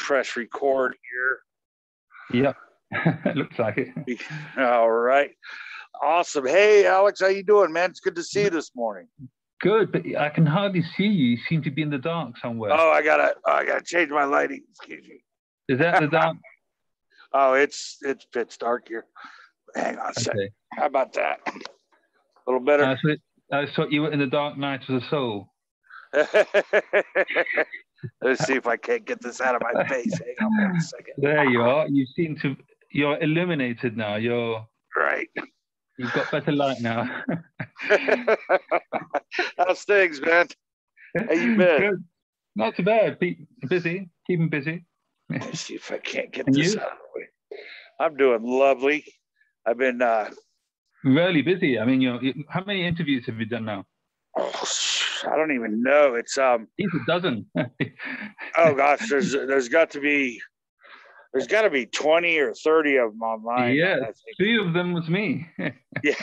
press record here. Yep. Looks like it. All right. Awesome. Hey, Alex, how you doing, man? It's good to see you this morning. Good, but I can hardly see you. You seem to be in the dark somewhere. Oh, I gotta change my lighting. Excuse me. Is that the dark? Oh, it's pitch dark here. Hang on a second. How about that? A little better. I thought you were in the dark night of the soul. Let's see if I can't get this out of my face. Hang on 1 second. There you are. You're illuminated now. Right. You've got better light now. How's things, man? How you been? Good. Not too bad. Busy. Keeping busy. Let's see if I can't get this out of the way. I'm doing lovely. I've been really busy. I mean, how many interviews have you done now? Oh, I don't even know. It's a dozen. Oh gosh, there's got to be 20 or 30 of them online. Yeah, 3 of them was me. Yeah,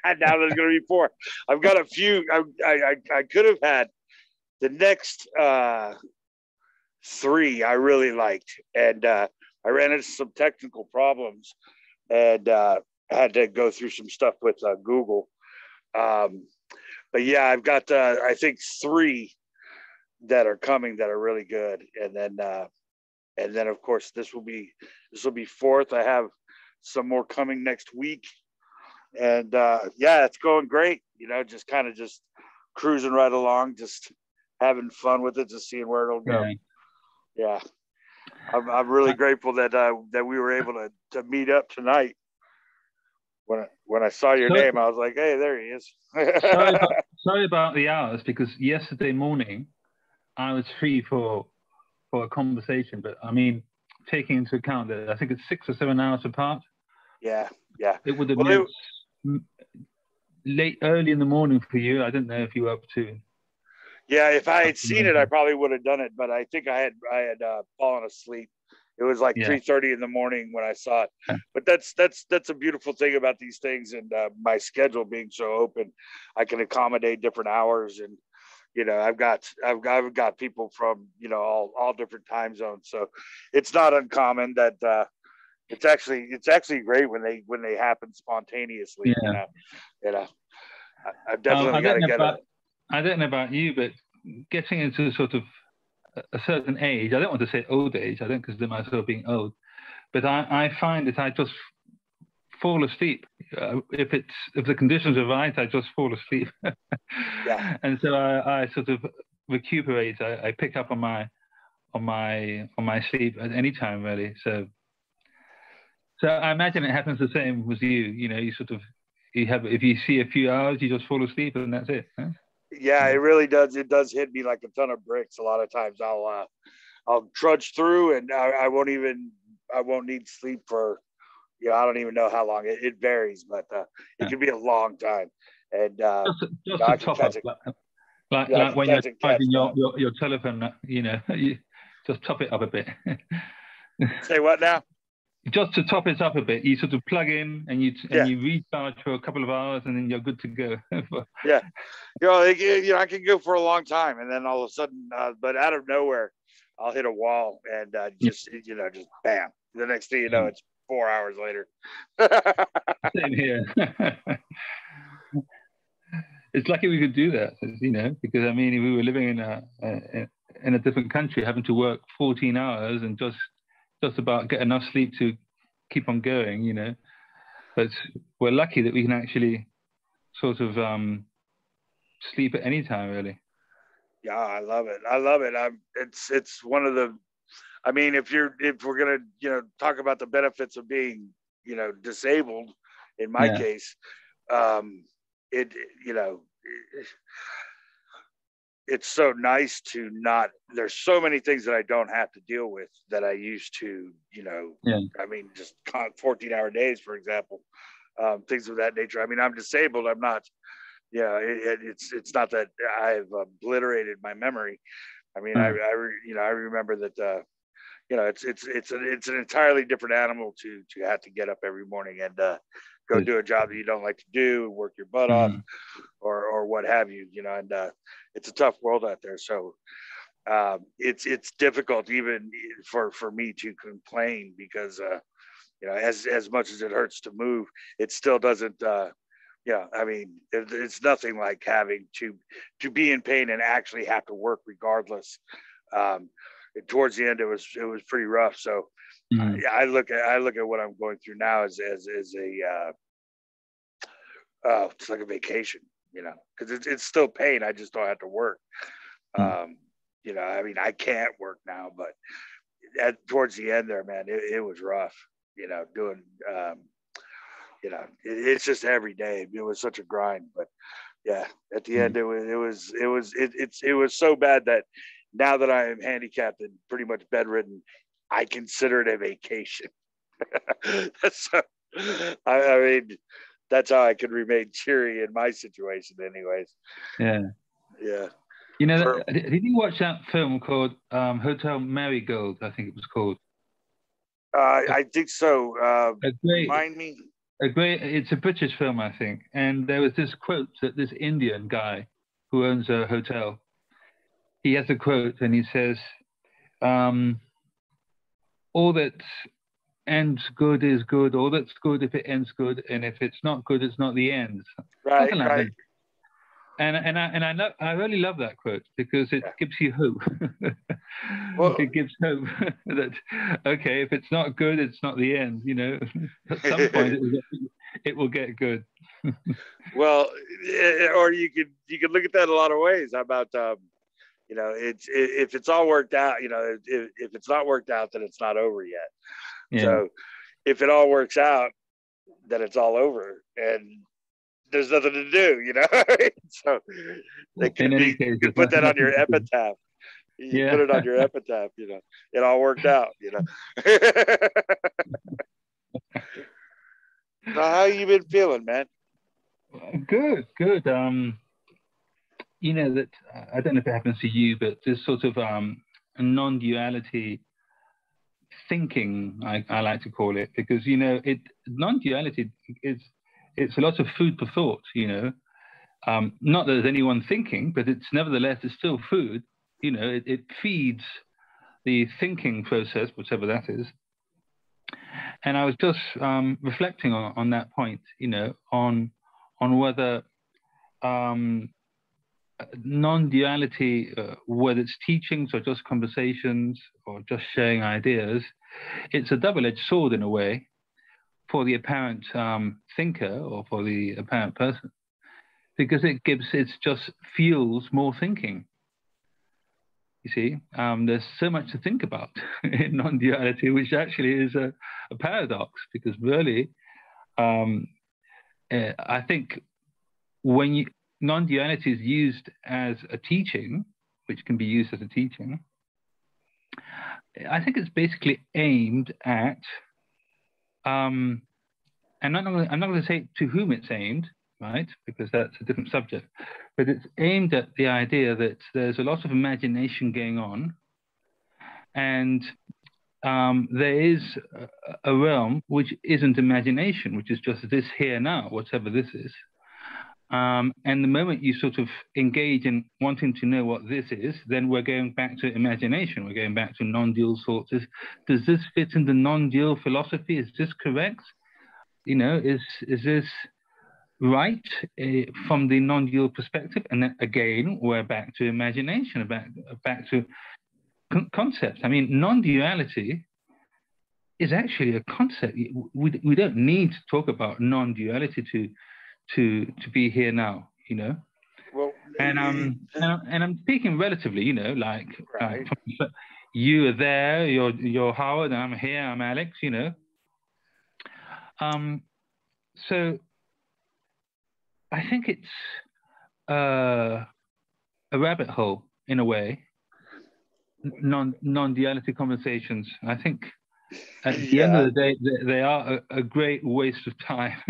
now there's going to be 4. I've got a few. I could have had the next 3 I really liked, and I ran into some technical problems, and had to go through some stuff with Google. But yeah, I've got I think 3 that are coming that are really good, and then of course this will be 4th. I have some more coming next week, and yeah, it's going great. You know, just cruising right along, just having fun with it, just seeing where it'll go. Yeah. I'm really grateful that we were able to meet up tonight. When I saw your name, I was like, hey, there he is. sorry about the hours, because yesterday morning I was free for a conversation, but I mean, taking into account that I think it's 6 or 7 hours apart. Yeah. It would have been early in the morning for you. I didn't know if you were up to. Yeah, if I had seen it, I probably would have done it, but I think I had fallen asleep. It was like 3:30 in the morning when I saw it. But that's a beautiful thing about these things, and my schedule being so open, I can accommodate different hours, and you know, I've got people from, you know, all different time zones, so it's not uncommon that it's actually great when they happen spontaneously. Yeah. You know, I've definitely got to get it. I don't know about you, but getting into sort of a certain age, I don't want to say old age, I don't consider myself being old, but I find that I just fall asleep. If the conditions are right, I just fall asleep. Yeah. And so I sort of recuperate. I pick up on my sleep at any time, really. So I imagine it happens the same with you. You know, if you see a few hours, you just fall asleep and that's it. Huh? Yeah, it really does. It does hit me like a ton of bricks. A lot of times I'll trudge through, and I won't need sleep for, you know, I don't even know how long. It varies, but it can be a long time. And just to top up, like when you're charging your telephone, you know, you just top it up a bit. Say what now? Just to top it up a bit, you sort of plug in and you recharge for a couple of hours, and then you're good to go. Yeah, you know, I can go for a long time, and then all of a sudden, but out of nowhere, I'll hit a wall, and just bam. The next thing you know, it's 4 hours later. Same here. It's lucky we could do that, you know, because I mean, if we were living in a different country, having to work 14 hours and just about get enough sleep to keep on going, you know. But we're lucky that we can actually sort of sleep at any time, really. Yeah, I love it. It's one of the, I mean, if we're gonna, you know, talk about the benefits of being, you know, disabled, in my case, it's so nice to not, there's so many things that I don't have to deal with that I used to, you know, I mean, just 14-hour days, for example, things of that nature. I mean, I'm disabled. I'm not, you know, it's not that I've obliterated my memory. I mean, I remember that, you know, it's an entirely different animal to have to get up every morning and go do a job that you don't like to do, work your butt off, or what have you, you know, and it's a tough world out there. So it's difficult even for me to complain because you know, as much as it hurts to move, it still doesn't. Yeah, I mean, it's nothing like having to be in pain and actually have to work regardless. Um, Towards the end, it was pretty rough. So Mm. I look at what I'm going through now as a it's like a vacation, you know, because it's still pain. I just don't have to work. Mm. You know, I mean, I can't work now, but towards the end there, man, it was rough. You know, doing you know, it's just every day. It was such a grind, but yeah, at the end, Mm. it was so bad that now that I am handicapped and pretty much bedridden, I consider it a vacation. So, I mean, that's how I could remain cheery in my situation, anyways. Yeah. Yeah. You know, For, did you watch that film called Hotel Marigold? I think it was called. I think so. A great, Remind me. It's a British film, I think. And there was this quote that this Indian guy who owns a hotel, he has a quote and he says, um, all that ends good is good. All that's good if it ends good. And if it's not good, it's not the end. Right, Something like right. that. And I really love that quote because it Yeah. gives you hope. Well, It gives hope that okay, if it's not good, it's not the end. You know, at some point it will get good. well, or you could look at that a lot of ways. How about you know, if it's all worked out, you know, if it's not worked out, then it's not over yet. Yeah. So if it all works out, then it's all over, and there's nothing to do, you know. So they In could any be, case, you could there's put that on nothing your to do. epitaph. You put Yeah. it on your epitaph, you know. It all worked out, you know. So how you been feeling, man? Good, good. You know that I don't know if it happens to you, but this sort of non-duality thinking, I like to call it, because you know non-duality is it's a lot of food for thought. You know, not that there's anyone thinking, but it's nevertheless it's still food. You know, it feeds the thinking process, whatever that is. And I was just reflecting on that point. You know, on whether non-duality, whether it's teachings or just conversations or just sharing ideas, it's a double-edged sword in a way for the apparent thinker or for the apparent person, because it just fuels more thinking. You see, there's so much to think about in non-duality, which actually is a paradox, because really, I think when non-duality is used as a teaching, which can be used as a teaching, I think it's basically aimed at, I'm not going to say to whom it's aimed, right? Because that's a different subject. But it's aimed at the idea that there's a lot of imagination going on, and there is a realm which isn't imagination, which is just this here now, whatever this is. And the moment you sort of engage in wanting to know what this is, then we're going back to imagination. We're going back to non-dual thoughts. Does this fit in the non-dual philosophy? Is this correct? You know, is this right from the non-dual perspective? And then again, we're back to imagination, back to concepts. I mean, non-duality is actually a concept. We don't need to talk about non-duality to be here now, you know. Well, And I'm speaking relatively, you know, like right. you are there, you're Howard, and I'm here, I'm Alex, you know. So I think it's a rabbit hole in a way. Non-duality conversations. I think at the end of Yeah. the day, they are a great waste of time.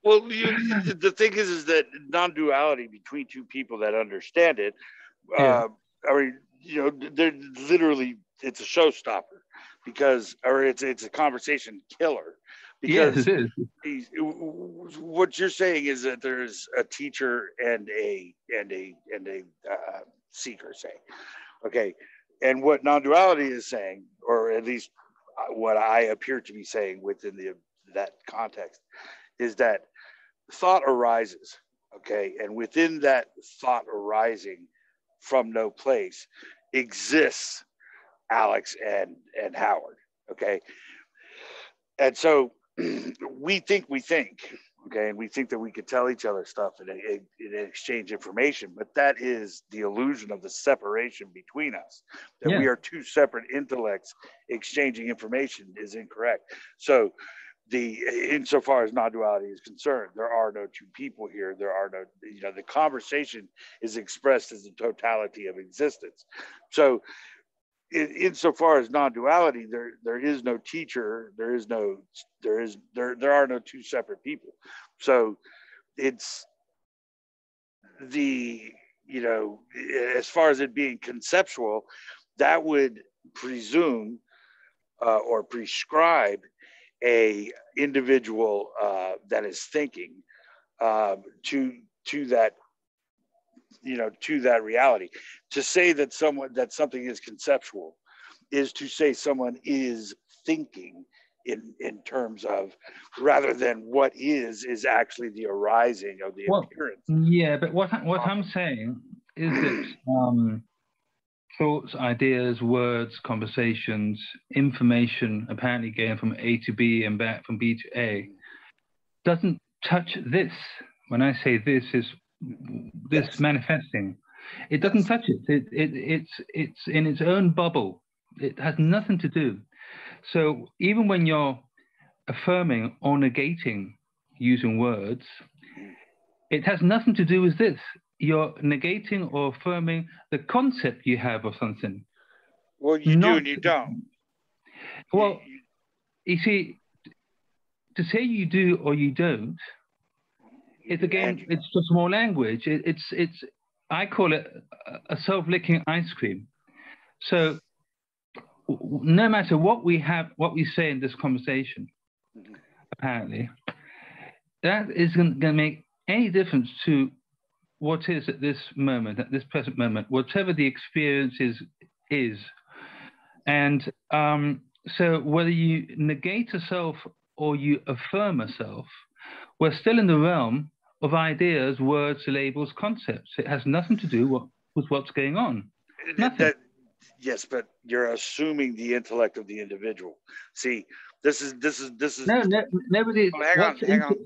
Well, the thing is that non-duality between two people that understand it. Yeah. I mean, you know, they're literally it's a showstopper because, or it's a conversation killer, Because Yes, it is. what you're saying is that there's a teacher and a seeker, say, okay, and what non-duality is saying, or at least what I appear to be saying within that context, is that thought arises, okay, and within that thought arising from no place exists Alex and Howard, okay, and so we think, okay, and we think that we could tell each other stuff and exchange information, but that is the illusion of the separation between us, that Yeah. we are two separate intellects exchanging information is incorrect. So insofar as non-duality is concerned, there are no two people here. There are no, the conversation is expressed as the totality of existence. So insofar as non-duality, there is no teacher, there are no two separate people. So it's as far as it being conceptual, that would presume or prescribe a individual that is thinking to that to that reality. To say that something is conceptual is to say someone is thinking in terms of, rather than what is actually the arising of the appearance. Yeah, but what I'm saying is that thoughts, ideas, words, conversations, information apparently going from A to B and back from B to A doesn't touch this. When I say this is this Yes. manifesting, it doesn't touch it. It's in its own bubble. It has nothing to do. So even when you're affirming or negating using words, it has nothing to do with this. You're negating or affirming the concept you have of something. Well, you do and you don't. Well, you see, to say you do or you don't, it's again, it's just more language. It's I call it a self-licking ice cream. So no matter what we say in this conversation, apparently, that isn't going to make any difference to what is at this moment, at this present moment, whatever the experience is. And so whether you negate a self or you affirm a self, we're still in the realm of ideas, words, labels, concepts. It has nothing to do with what's going on. Nothing. Yes, but you're assuming the intellect of the individual. See, this is No, nobody. Oh, hang on.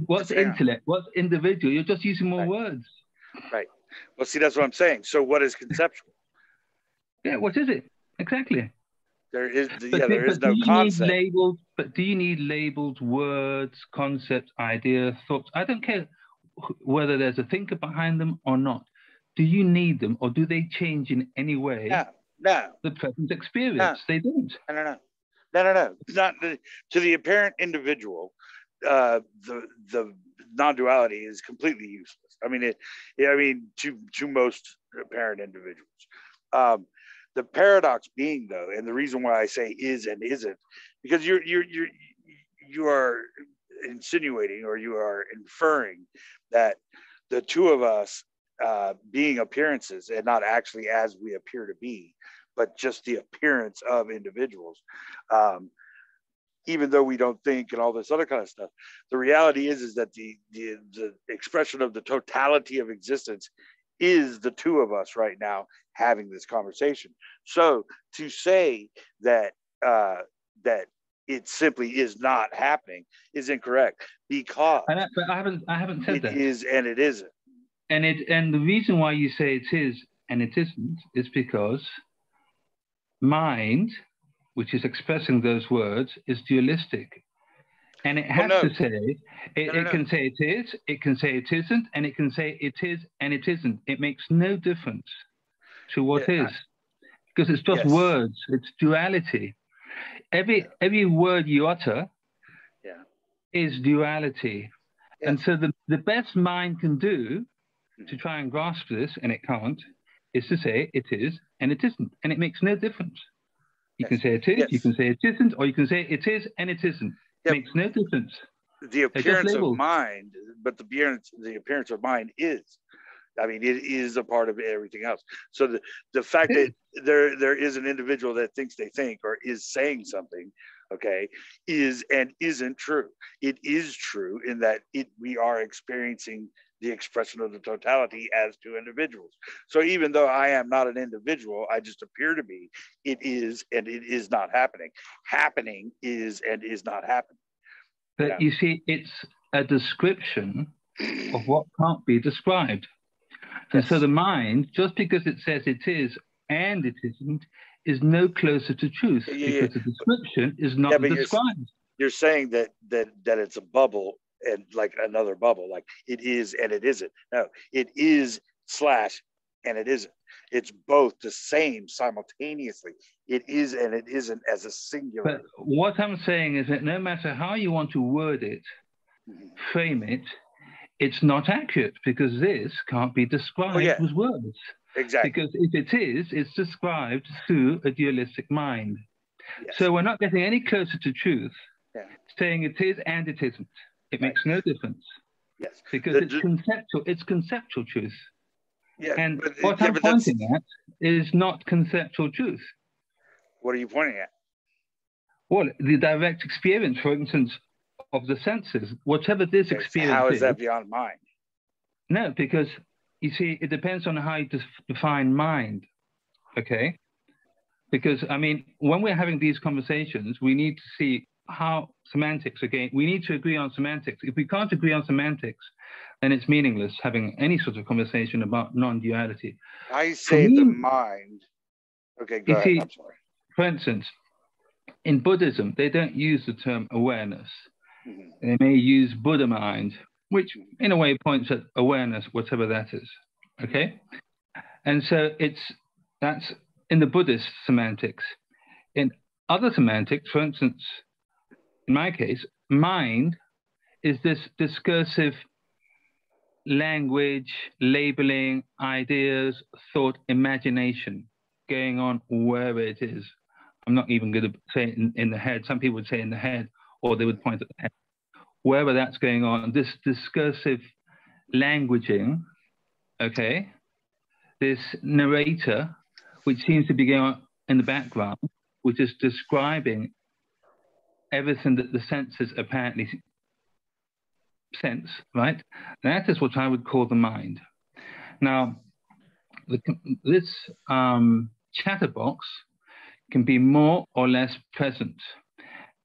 What's intellect? What's individual? You're just using more words. Right. Well, see, that's what I'm saying. So what is conceptual? Yeah, what is it? Exactly. There is no concept. But do you need labeled words, concepts, ideas, thoughts? I don't care whether there's a thinker behind them or not. Do you need them, or do they change in any way? No. The present experience. They don't. No. Not to the apparent individual. The non-duality is completely useless. I mean, to most apparent individuals. The paradox being, though, and the reason why I say is and isn't, because you are insinuating, or you are inferring, that the two of us being appearances and not actually as we appear to be, but just the appearance of individuals, even though we don't think and all this other kind of stuff. The reality is that the expression of the totality of existence is the two of us right now having this conversation. So to say that that it simply is not happening is incorrect, because but I haven't said that. It is and it isn't. And the reason why you say it is and it isn't is because mind, which is expressing those words, is dualistic. And it has to say, it can say it is, it can say it isn't, and it can say it is and it isn't. It makes no difference to what is, because it's just words. It's duality. Every word you utter is duality. And so the best mind can do to try and grasp this, and it can't, is to say it is and it isn't. And it makes no difference. You can say it is, you can say it isn't, or you can say it is and it isn't. Yep. Makes no difference. The appearance of mind, but the appearance of mind is. I mean, it is a part of everything else. So the fact that there is an individual that thinks they think or is saying something, okay, is and isn't true. It is true in that we are experiencing the expression of the totality as two individuals. So even though I am not an individual, I just appear to be, it is and it is not happening. Happening is and is not happening. But you see, it's a description of what can't be described. And Yes. so the mind, just because it says it is and it isn't, is no closer to truth, because the description is not described. You're saying that it's a bubble and like another bubble, like it is and it isn't. No, it is / and it isn't. It's both the same simultaneously. It is and it isn't as a singular. But what I'm saying is that no matter how you want to word it, frame it, it's not accurate, because this can't be described with words. Exactly. Because if it is, it's described through a dualistic mind. Yes. So we're not getting any closer to truth, saying it is and it isn't. It makes no difference. Yes. Because it's conceptual truth. Yeah. And what I'm pointing at is not conceptual truth. What are you pointing at? Well, the direct experience, for instance, of the senses, whatever this experience how is that beyond mind? No, because you see, it depends on how you define mind, okay? Because, I mean, when we're having these conversations, we need to see how semantics, again, we need to agree on semantics. If we can't agree on semantics, then it's meaningless having any sort of conversation about non-duality. I say the mind. Okay, go ahead. I'm sorry. For instance, in Buddhism, they don't use the term awareness. They may use Buddha mind, which in a way points at awareness, whatever that is, okay? And so that's in the Buddhist semantics. In other semantics, for instance, in my case, mind is this discursive language, labeling, ideas, thought, imagination going on wherever it is. I'm not even going to say it in the head. Some people would say in the head, or they would point at the head. Wherever that's going on, this discursive languaging, okay, this narrator, which seems to be going on in the background, which is describing everything that the senses apparently sense, right? That is what I would call the mind. Now, this chatterbox can be more or less present.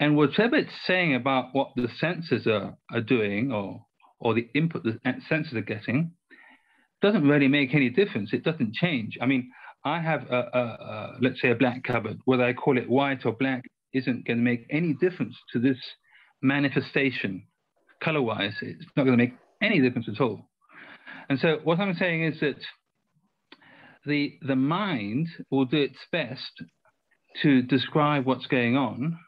And whatever it's saying about what the senses are doing, or the input the senses are getting, doesn't really make any difference. It doesn't change. I mean, I have let's say a black cupboard. Whether I call it white or black isn't going to make any difference to this manifestation. Color-wise, it's not going to make any difference at all. And so what I'm saying is that the mind will do its best to describe what's going on,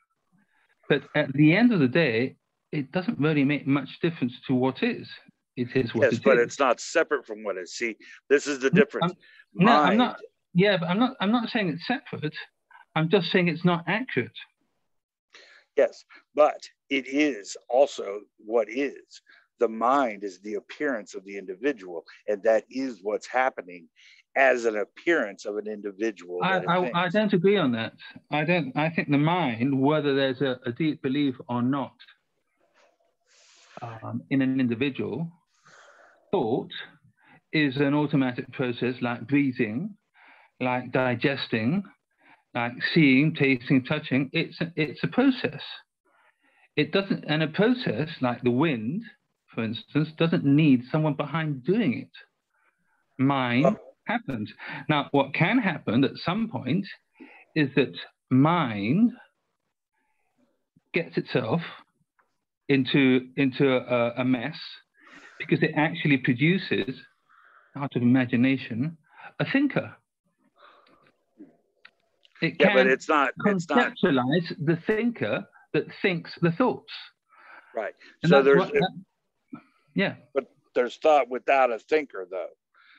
but at the end of the day, it doesn't really make much difference to what is. It is what it is. Yes, but it's not separate from what is. See, this is the difference. I'm not. Yeah, but I'm not saying it's separate. I'm just saying it's not accurate. Yes, but it is also what is. The mind is the appearance of the individual, and that is what's happening as an appearance of an individual. I don't agree on that. I think the mind, whether there's a deep belief or not in an individual, thought is an automatic process like breathing, like digesting, like seeing, tasting, touching. It's a process. It doesn't, and a process like the wind, for instance, doesn't need someone behind doing it. Mind happens. Now, what can happen at some point is that mind gets itself into a mess because it actually produces, out of imagination, a thinker. It can but it's not conceptualize the thinker that thinks the thoughts. Right. And so there's But there's thought without a thinker, though.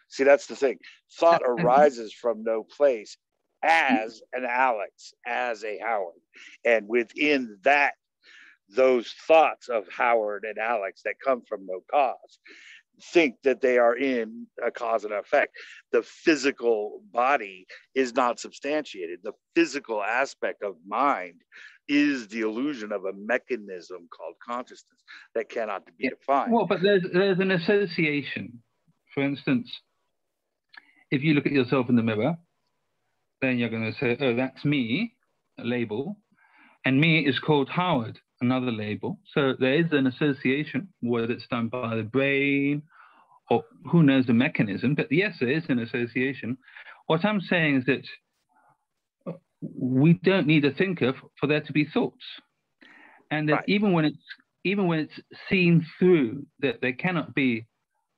See, that's the thing. Thought arises from no place as an Alex, as a Howard. And within that, those thoughts of Howard and Alex that come from no cause think that they are in a cause and effect. The physical body is not substantiated. The physical aspect of mind is the illusion of a mechanism called consciousness that cannot be defined. Well, but there's an association. For instance, if you look at yourself in the mirror, then you're going to say, oh, that's me, a label, and me is called Howard, another label. So there is an association, whether it's done by the brain or who knows the mechanism, but yes, there is an association. What I'm saying is that we don't need a thinker for there to be thoughts. And that even when it's seen through, that there cannot be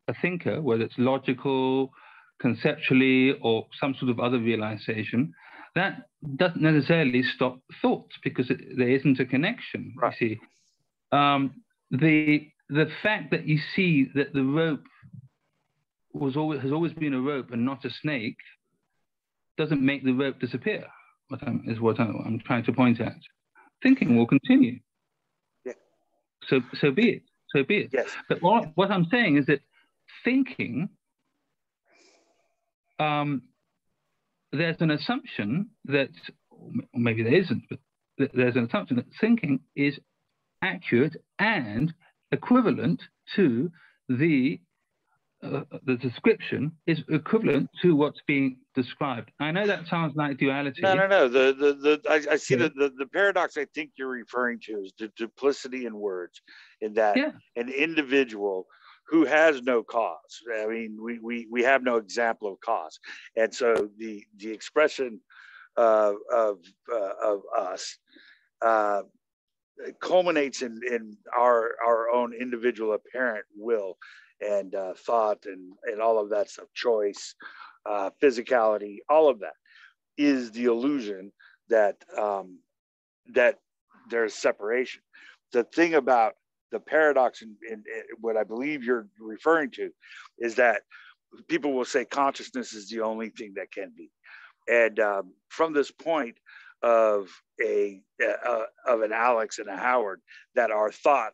a thinker, whether it's logical, conceptually, or some sort of other realization, that doesn't necessarily stop thoughts, because there isn't a connection. You see, the fact that you see that the rope has always been a rope and not a snake doesn't make the rope disappear. What I'm trying to point at. Thinking will continue. Yeah. So be it. So be it. Yes. But what I'm saying is that thinking, there's an assumption that, or maybe there isn't, but there's an assumption that thinking is accurate and equivalent to the description is equivalent to what's being described. I know that sounds like duality. No. I see the paradox I think you're referring to is the duplicity in words, in that an individual who has no cause. I mean, we have no example of cause, and so the expression of us culminates in our own individual apparent will and thought and all of that stuff, choice, physicality, all of that is the illusion that that there's separation. The thing about the paradox in what I believe you're referring to is that people will say consciousness is the only thing that can be. And from this point of an Alex and a Howard, that are thought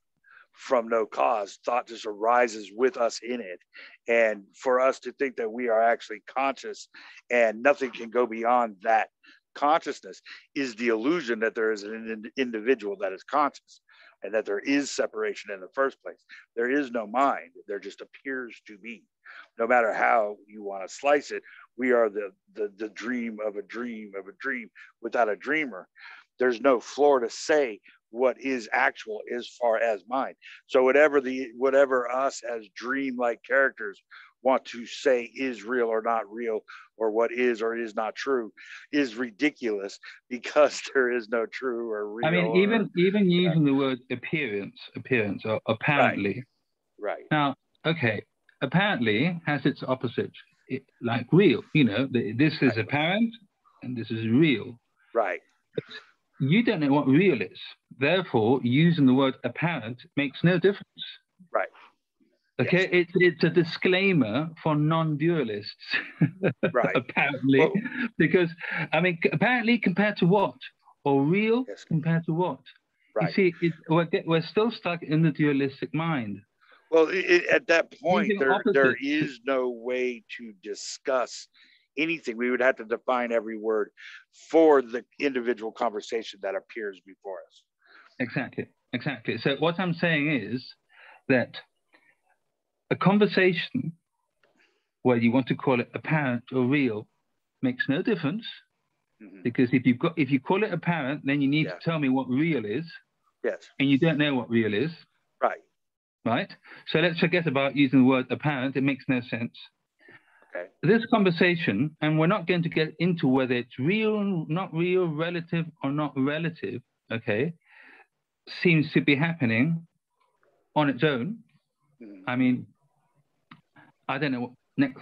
from no cause, thought just arises with us in it. And for us to think that we are actually conscious and nothing can go beyond that consciousness is the illusion that there is an individual that is conscious and that there is separation in the first place. There is no mind. There just appears to be. No matter how you want to slice it, we are the dream of a dream of a dream without a dreamer. There's no floor to say what is actual as far as mind. So whatever us as dream-like characters want to say is real or not real, or what is or is not true, is ridiculous, because there is no true or real. I mean, even using the word appearance or apparently. Right. Now, okay, apparently has its opposite, like real. You know, this is apparent and this is real. Right. But you don't know what real is. Therefore, using the word apparent makes no difference. Right. Okay, yes. It's a disclaimer for non-dualists. Right. Apparently, well, because I mean, apparently compared to what, or real compared to what? Right. You see, we're still stuck in the dualistic mind. Well, at that point, there is no way to discuss anything. We would have to define every word for the individual conversation that appears before us. Exactly. So what I'm saying is that a conversation, whether you want to call it apparent or real, makes no difference. Mm-hmm. Because if you call it apparent, then you need to tell me what real is. Yes. And you don't know what real is. Right. Right? So let's forget about using the word apparent. It makes no sense. Okay. This conversation, and we're not going to get into whether it's real, not real, relative or not relative, okay, seems to be happening on its own. Mm-hmm. I mean, I don't know what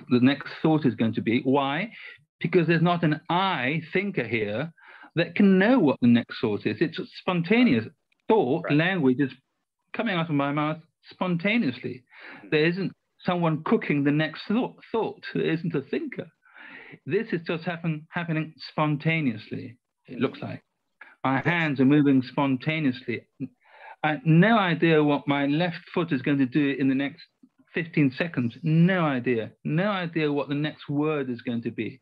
the next thought is going to be. Why? Because there's not an I thinker here that can know what the next thought is. It's spontaneous thought, language is coming out of my mouth spontaneously. There isn't someone cooking the next thought. There isn't a thinker. This is just happening spontaneously, it looks like. My hands are moving spontaneously. No idea what my left foot is going to do in the next 15 seconds. No idea. No idea what the next word is going to be.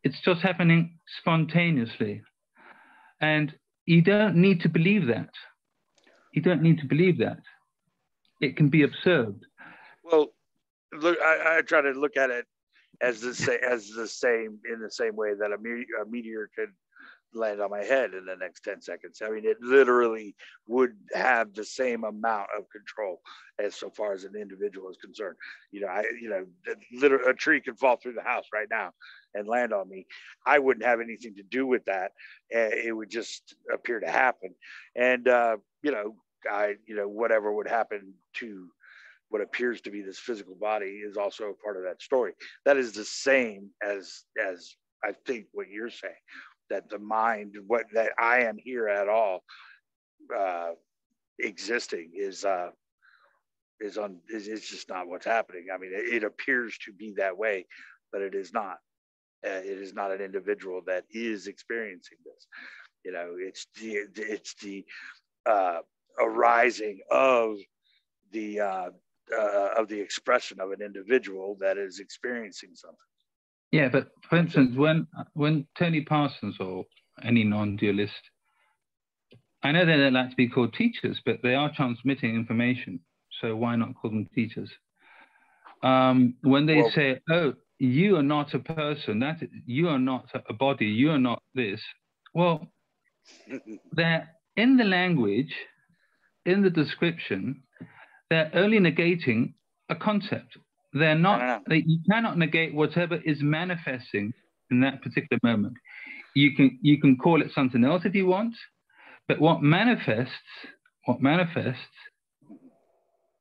It's just happening spontaneously. And you don't need to believe that. You don't need to believe that. It can be observed. Well, look, I try to look at it as the same in the same way that a meteor could land on my head in the next 10 seconds. I mean, it literally would have the same amount of control as so far as an individual is concerned. A tree could fall through the house right now and land on me. I wouldn't have anything to do with that. It would just appear to happen. And, whatever would happen to what appears to be this physical body is also a part of that story. That is the same as I think what you're saying, that the mind, that I am here at all, existing is just not what's happening. I mean, it appears to be that way, but it is not. It is not an individual that is experiencing this. It's the arising of the expression of an individual that is experiencing something. Yeah, but for instance, when Tony Parsons or any non-dualist, I know they don't like to be called teachers, but they are transmitting information. So why not call them teachers? When they say, "Oh, you are not a person, you are not a body, you are not this," well, they're in the language, in the description, they're only negating a concept. They're not. You cannot negate whatever is manifesting in that particular moment. You can call it something else if you want, but what manifests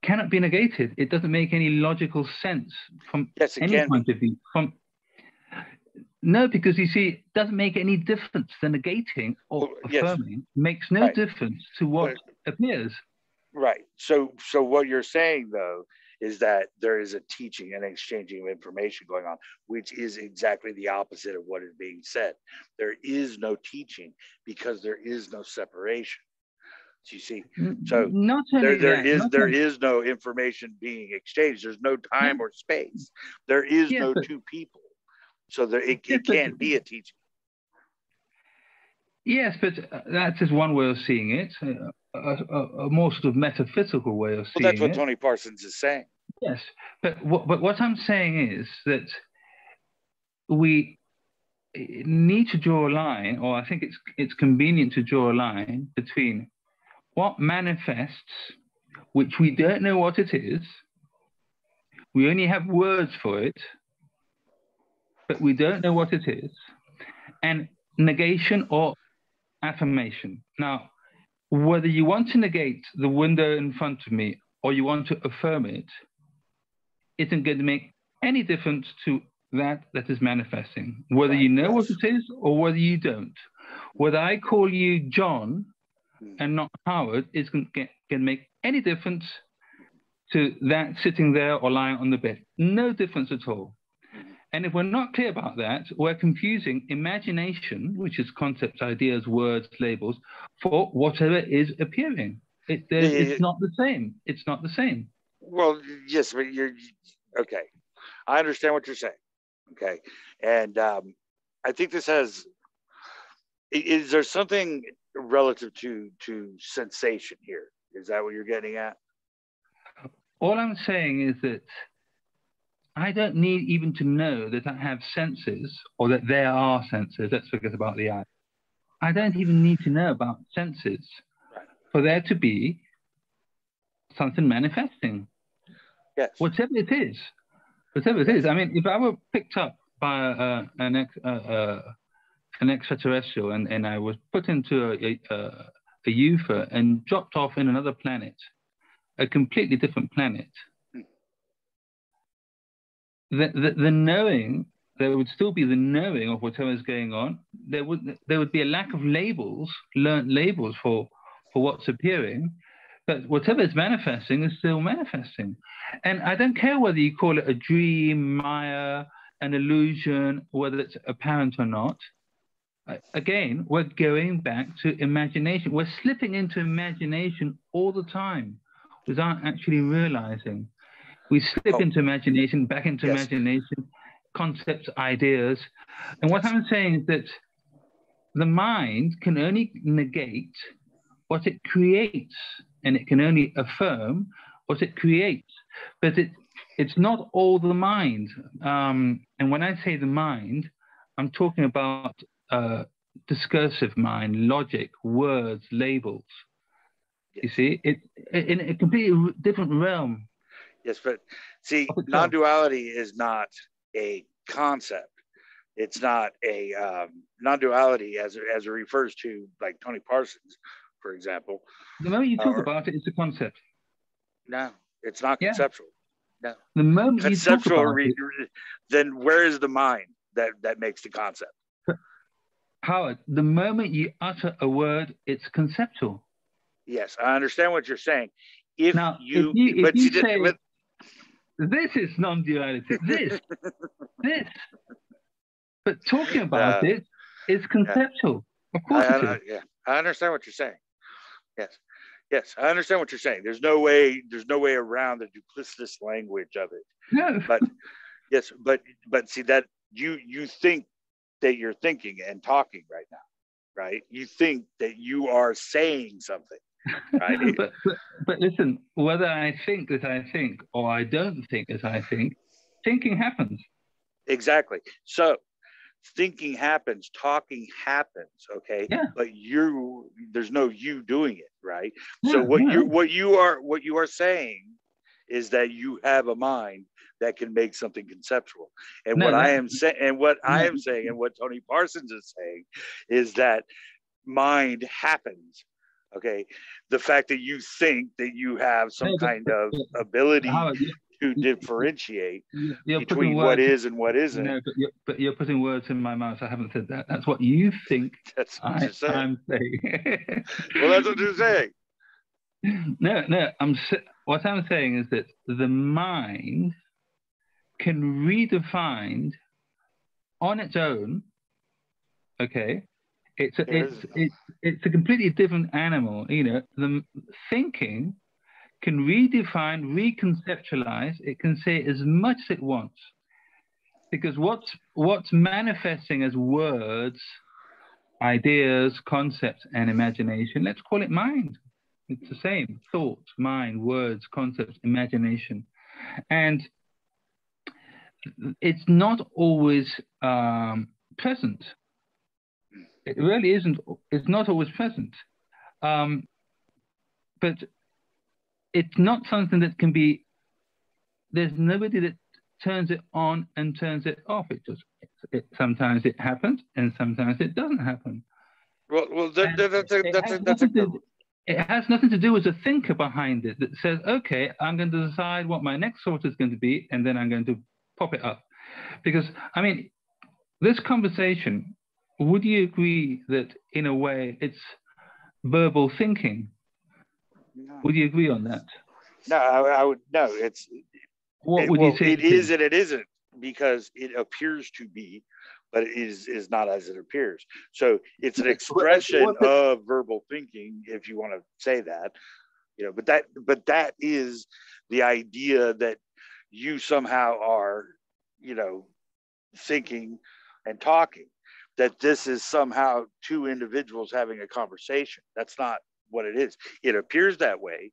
cannot be negated. It doesn't make any logical sense from any point of view. No, because you see, it doesn't make any difference. The negating or affirming makes no difference to what appears. Right. So what you're saying, though, is that there is a teaching and exchanging of information going on, which is exactly the opposite of what is being said. There is no teaching because there is no separation. So you see, so there is no information being exchanged. There's no time or space. There is no two people. So it can't be a teaching. Yes, but that's just one way of seeing it. A more sort of metaphysical way of seeing it. Well, that's what Tony Parsons is saying. Yes, but what I'm saying is that we need to draw a line, or I think it's convenient to draw a line between what manifests, which we don't know what it is, we only have words for it, but we don't know what it is, and negation or affirmation. Now, whether you want to negate the window in front of me or you want to affirm it, isn't going to make any difference to that is manifesting. Whether you know what it is or whether you don't. Whether I call you John and not Howard is going to make any difference to that sitting there or lying on the bed. No difference at all. And if we're not clear about that, we're confusing imagination, which is concepts, ideas, words, labels, for whatever is appearing. It's not the same. It's not the same. Well, yes, but you're okay. I understand what you're saying. Okay. And I think this is there something relative to sensation here? Is that what you're getting at? All I'm saying is that I don't need even to know that I have senses or that there are senses. Let's forget about the eye. I don't even need to know about senses for there to be something manifesting. Yes. Whatever it is. Whatever it is. I mean, if I were picked up by an extraterrestrial and I was put into a UFO and dropped off in another planet, a completely different planet, the knowing, there would still be the knowing of whatever is going on. There would be a lack of labels, learned labels for what's appearing, but whatever is manifesting is still manifesting. And I don't care whether you call it a dream, Maya, an illusion, whether it's apparent or not. again, we're going back to imagination. We're slipping into imagination all the time without actually realizing. We slip into imagination, back into imagination, concepts, ideas. And what I'm saying is that the mind can only negate what it creates, and it can only affirm what it creates. But it's not all the mind. And when I say the mind, I'm talking about discursive mind, logic, words, labels. Yes. You see, it in a completely different realm. Yes, but see, non-duality is not a concept. It's not a non-duality as it refers to, like Tony Parsons, for example. The moment you talk about it, it's a concept. No, it's not conceptual. No. The moment conceptual, you talk about it, then where is the mind that makes the concept? Howard, the moment you utter a word, it's conceptual. Yes, I understand what you're saying. If you say, this is non-duality, this. But talking about it is conceptual. Of course it is. I understand what you're saying. Yes, I understand what you're saying. There's no way around the duplicitous language of it. No. But yes, but see that you think that you're thinking and talking right now, right? You think that you are saying something, right? but listen, whether I think as I think or I don't think as I think, thinking happens. Exactly. So thinking happens, talking happens, okay? Yeah. But there's no you doing it, right? So what you are saying is that you have a mind that can make something conceptual. And what I am saying and what Tony Parsons is saying is that mind happens. Okay. The fact that you think that you have some kind of ability to differentiate between what is and what isn't. No, but you're putting words in my mouth. I haven't said that. That's what you think. That's what you're saying. I'm saying. Well, that's what you're saying. No. What I'm saying is that the mind can redefine on its own. Okay, it's a completely different animal. You know, the thinking can redefine, reconceptualize. It can say as much as it wants, because what's manifesting as words, ideas, concepts, and imagination, let's call it mind. It's the same: thoughts, mind, words, concepts, imagination. And it's not always present. It really isn't. It's not always present. But it's not something that can be, there's nobody that turns it on and turns it off. Sometimes it happens and sometimes it doesn't happen. Well, it has nothing to do with the thinker behind it that says, okay, I'm going to decide what my next thought is going to be, and then I'm going to pop it up. Because, I mean, this conversation, would you agree that in a way it's verbal thinking? No. Would you agree on that? No, I would. No, it's. What would you say? It is and it isn't, because it appears to be, but it is not as it appears. So it's an expression of verbal thinking, if you want to say that, you know. But that is the idea that you somehow are, you know, thinking and talking. That this is somehow two individuals having a conversation. That's not what it is. It appears that way,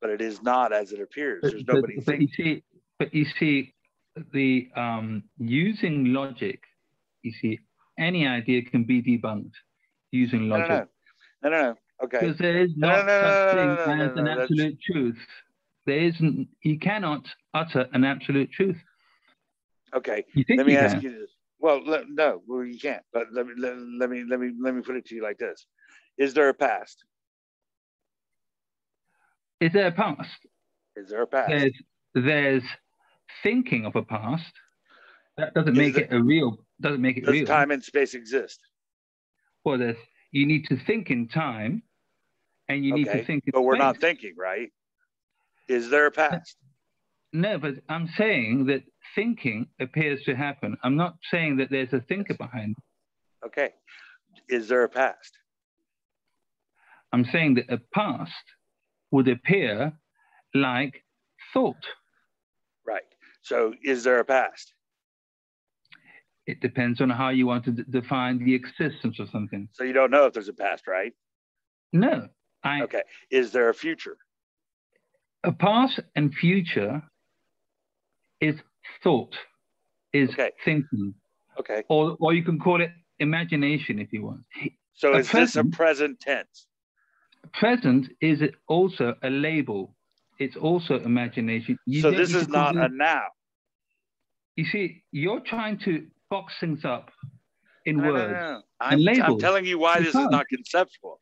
but it is not as it appears. There's nobody thinking. But you see, the using logic, you see, any idea can be debunked using logic. No. Okay. Because there is not such thing as an absolute truth. There isn't. You cannot utter an absolute truth. Okay. You think let me you ask can? You this. Well, no, you can't. But let me put it to you like this: is there a past? Is there a past? Is there a past? There's thinking of a past. That doesn't make it a real. Doesn't make it real. Does time and space exist? Well, you need to think in time, and you need to think in but we're space. not thinking, right? Is there a past? No, but I'm saying that thinking appears to happen. I'm not saying that there's a thinker behind it. Okay. is there a past? I'm saying that a past would appear like thought. Right. So is there a past? It depends on how you want to define the existence of something. So you don't know if there's a past, right? No. Okay. Is there a future? A past and future is thought, is thinking. Okay. Or you can call it imagination if you want. So is this a present tense? Present is also a label. It's also imagination. So this is not a now. You see, you're trying to box things up in No, words. no. And labels. I'm telling you why this is not conceptual.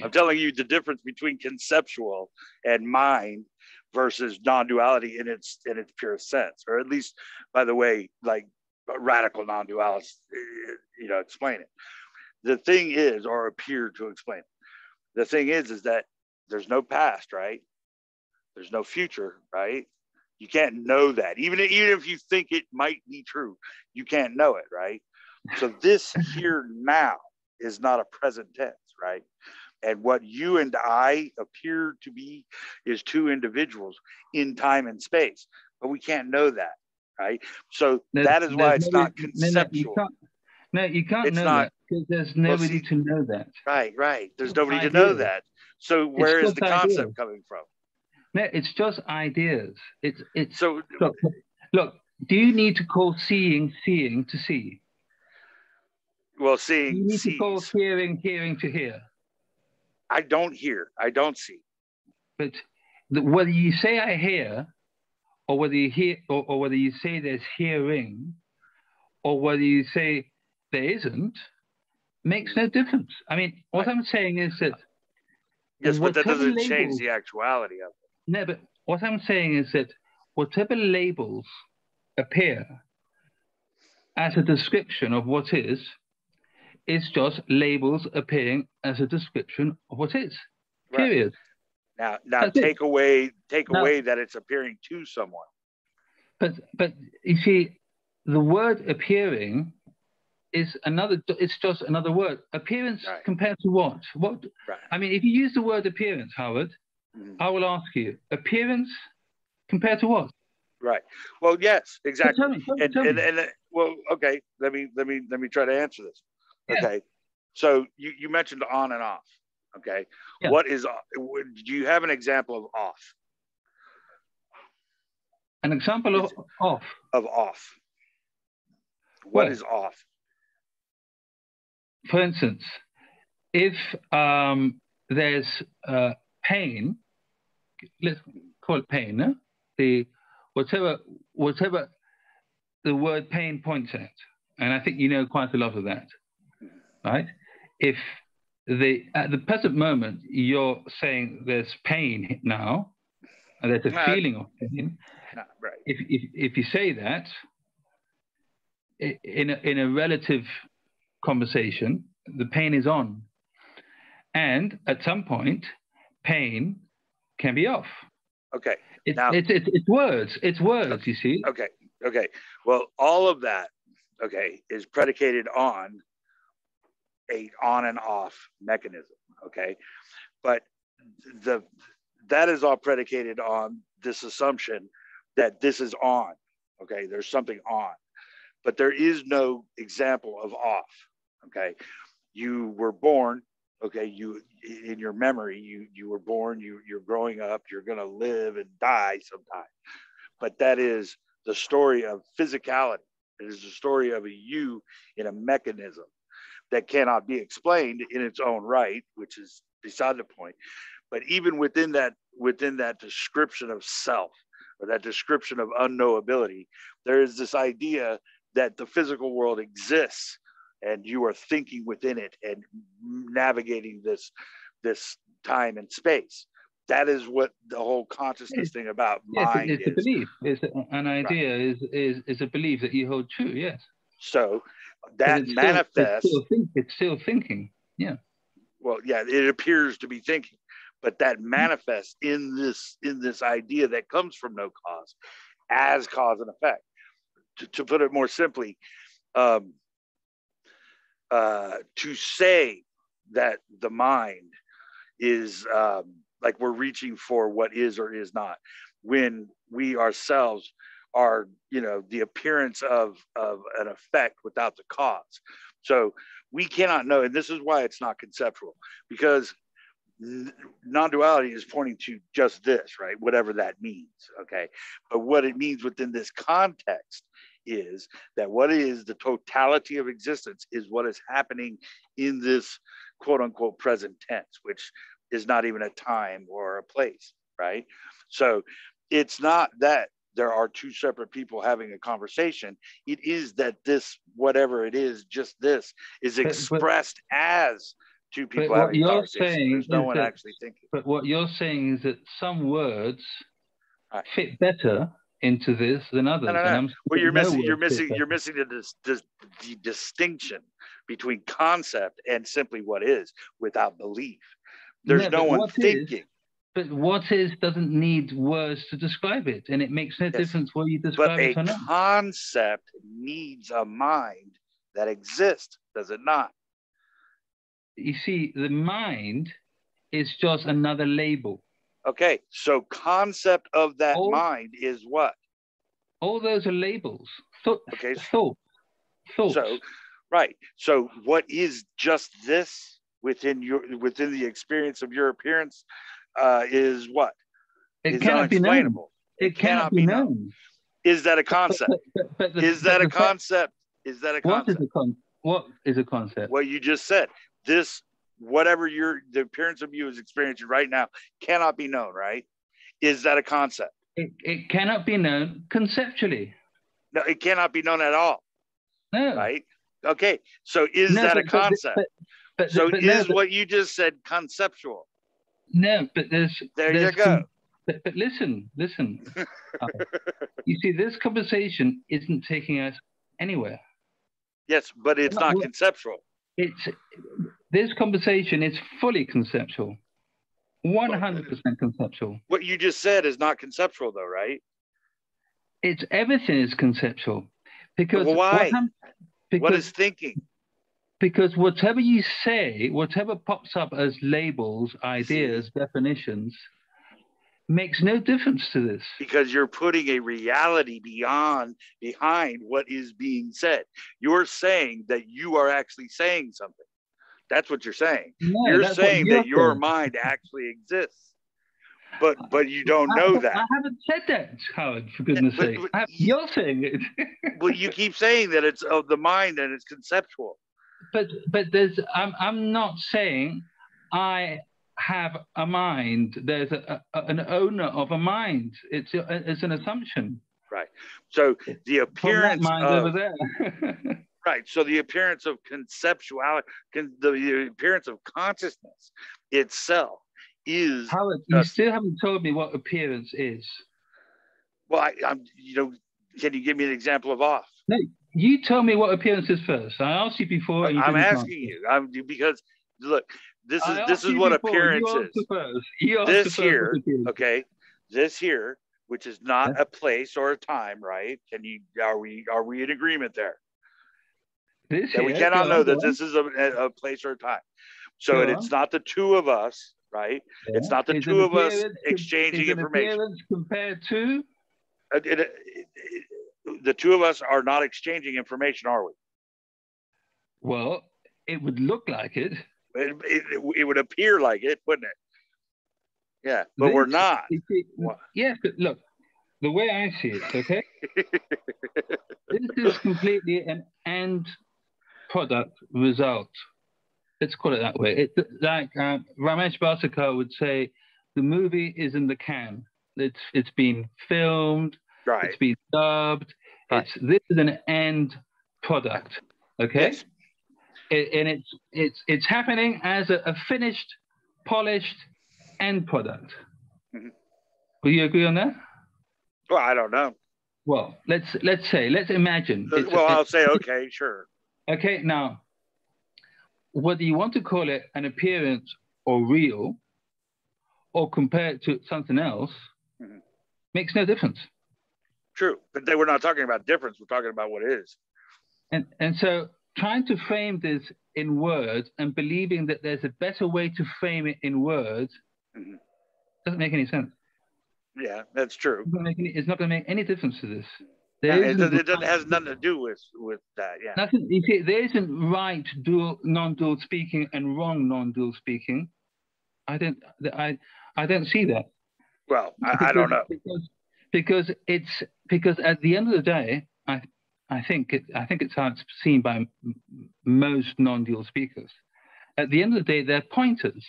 I'm telling you the difference between conceptual and mind versus non-duality in its purest sense, or at least, by the way, like radical non-dualists, explain it. The thing is, or appear to explain it. The thing is that there's no past, right? There's no future, right? You can't know that. Even if you think it might be true, you can't know it, right? So this here now is not a present tense, right? And what you and I appear to be is two individuals in time and space, but we can't know that, right? So that is why it's not conceptual. No, you can't know that because there's nobody to know that. Right. There's nobody to know that. So where is the concept coming from? No, it's just ideas. It's so look. Do you need to call seeing to see? Well, seeing. You need to call hearing to hear. I don't hear. I don't see. But whether you say I hear, or whether you hear, or whether you say there's hearing, or whether you say there isn't, makes no difference. I mean, what I'm saying is that. Yes, but that doesn't change the actuality of it. No, but what I'm saying is that whatever labels appear as a description of what is just labels appearing as a description of what is. Period. Right. Now take away that it's appearing to someone. But you see, the word appearing is it's just another word. Appearance compared to what? What? Right. I mean, if you use the word appearance, Howard, I will ask you, appearance compared to what? Right. Well, yes, exactly. Tell me. Well, okay. Let me try to answer this. Yeah. Okay. So you mentioned on and off. Okay. Yeah. What is? Do you have an example of off? An example of off. Of off. What is off? For instance, if there's pain, let's call it pain, no? Whatever the word pain points at, and I think you know quite a lot of that, right? If at the present moment you're saying there's pain now, and there's a feeling of pain, right. If you say that in a relative conversation, the pain is on, and at some point, pain can be off. Okay. It's words. It's words. Okay. You see. Okay. Well, all of that, is predicated on a on and off mechanism. Okay, but that is all predicated on this assumption that this is on. Okay, there's something on, but there is no example of off. Okay, you were born. Okay, you in your memory, you were born. You're growing up. You're gonna live and die sometime. But that is the story of physicality. It is the story of a you in a mechanism that cannot be explained in its own right, which is beside the point. But even within that description of self, or that description of unknowability, there is this idea that the physical world exists and you are thinking within it and navigating this time and space. That is what the whole consciousness thing about mind is. It's a belief. It's an idea. Right. is a belief that you hold true. Yes. So that manifests. It's still thinking. Yeah. Well, yeah, it appears to be thinking, but that manifests in this idea that comes from no cause, as cause and effect. To put it more simply, to say that the mind is like we're reaching for what is or is not, when we ourselves are, you know, the appearance of an effect without the cause. So we cannot know, and this is why it's not conceptual, because non-duality is pointing to just this, right? Whatever that means, okay? But what it means within this context is that what is the totality of existence is what is happening in this quote unquote present tense, which is not even a time or a place, right? So it's not that there are two separate people having a conversation. It is that this, whatever it is, just this is expressed as two people having a conversation. There's no one actually thinking. But what you're saying is that some words fit better into this than others. No. Well, you're missing the distinction between concept and simply what is without belief. There's no one thinking. But what is doesn't need words to describe it, and it makes no difference what you describe it or not. But a concept needs a mind that exists, does it not? You see, the mind is just another label. Okay, so concept of that mind is what? All those are labels. Okay. Thoughts. So, right. So what is just this within the experience of your appearance is what? It cannot be known. It cannot be known. Is that a concept? Is that a concept? Is that a concept? What is a concept? What you just said. This, whatever the appearance of you is experiencing right now, cannot be known, right? Is that a concept? It cannot be known conceptually. No, it cannot be known at all. No. Right? Okay. So is that a concept? Is what you just said conceptual? No, but there you go. But listen. You see, this conversation isn't taking us anywhere. Yes, but it's not conceptual. This conversation is fully conceptual. 100% conceptual. What you just said is not conceptual, though, right? It's everything is conceptual. Because why? What is thinking? Because whatever you say, whatever pops up as labels, ideas, definitions, makes no difference to this. Because you're putting a reality behind what is being said. You're saying that you are actually saying something. That's what you're saying. No, you're saying that your mind actually exists. But you don't know that. I haven't said that, Howard, for goodness sake. You're saying it. Well, you keep saying that it's of the mind and it's conceptual. But I'm not saying I have a mind. There's an owner of a mind. It's an assumption. Right. So the appearance mind over there. Right. So the appearance of conceptuality, the appearance of consciousness itself is. Howard, you still haven't told me what appearance is. Well, I'm. Can you give me an example of off? No, you tell me what appearance is first. I asked you before. And I'm asking you. Because look, this is what appearance is. This here, okay. This here, which is not a place or a time, right? Are we in agreement there? We cannot know that this is a place or a time. So it's not the two of us, right? Yeah. It's not the two of us exchanging information. Compared to? The two of us are not exchanging information, are we? Well, it would look like it. It would appear like it, wouldn't it? Yeah, but we're not. Yes, but look, the way I see it, okay? This is completely an end product result. Let's call it that way. It's like Ramesh Bhaskar would say, the movie is in the can. It's been filmed. Right. It's been dubbed. Right. This is an end product. Okay. Yes. It's happening as a finished, polished end product. Mm-hmm. Will you agree on that? Well, I don't know. Well, let's imagine. I'll say okay, sure. Okay, now, whether you want to call it an appearance or real, or compare it to something else, makes no difference. True, but we're not talking about difference. We're talking about what is. And so, trying to frame this in words and believing that there's a better way to frame it in words doesn't make any sense. Yeah, that's true. It's not going to make any difference to this. It has nothing to do with that. Yeah. Nothing. You see, there isn't right non-dual speaking and wrong non-dual speaking. I don't see that. Well, I don't know. Because at the end of the day, I think it's how it's seen by most non-dual speakers. At the end of the day, they're pointers.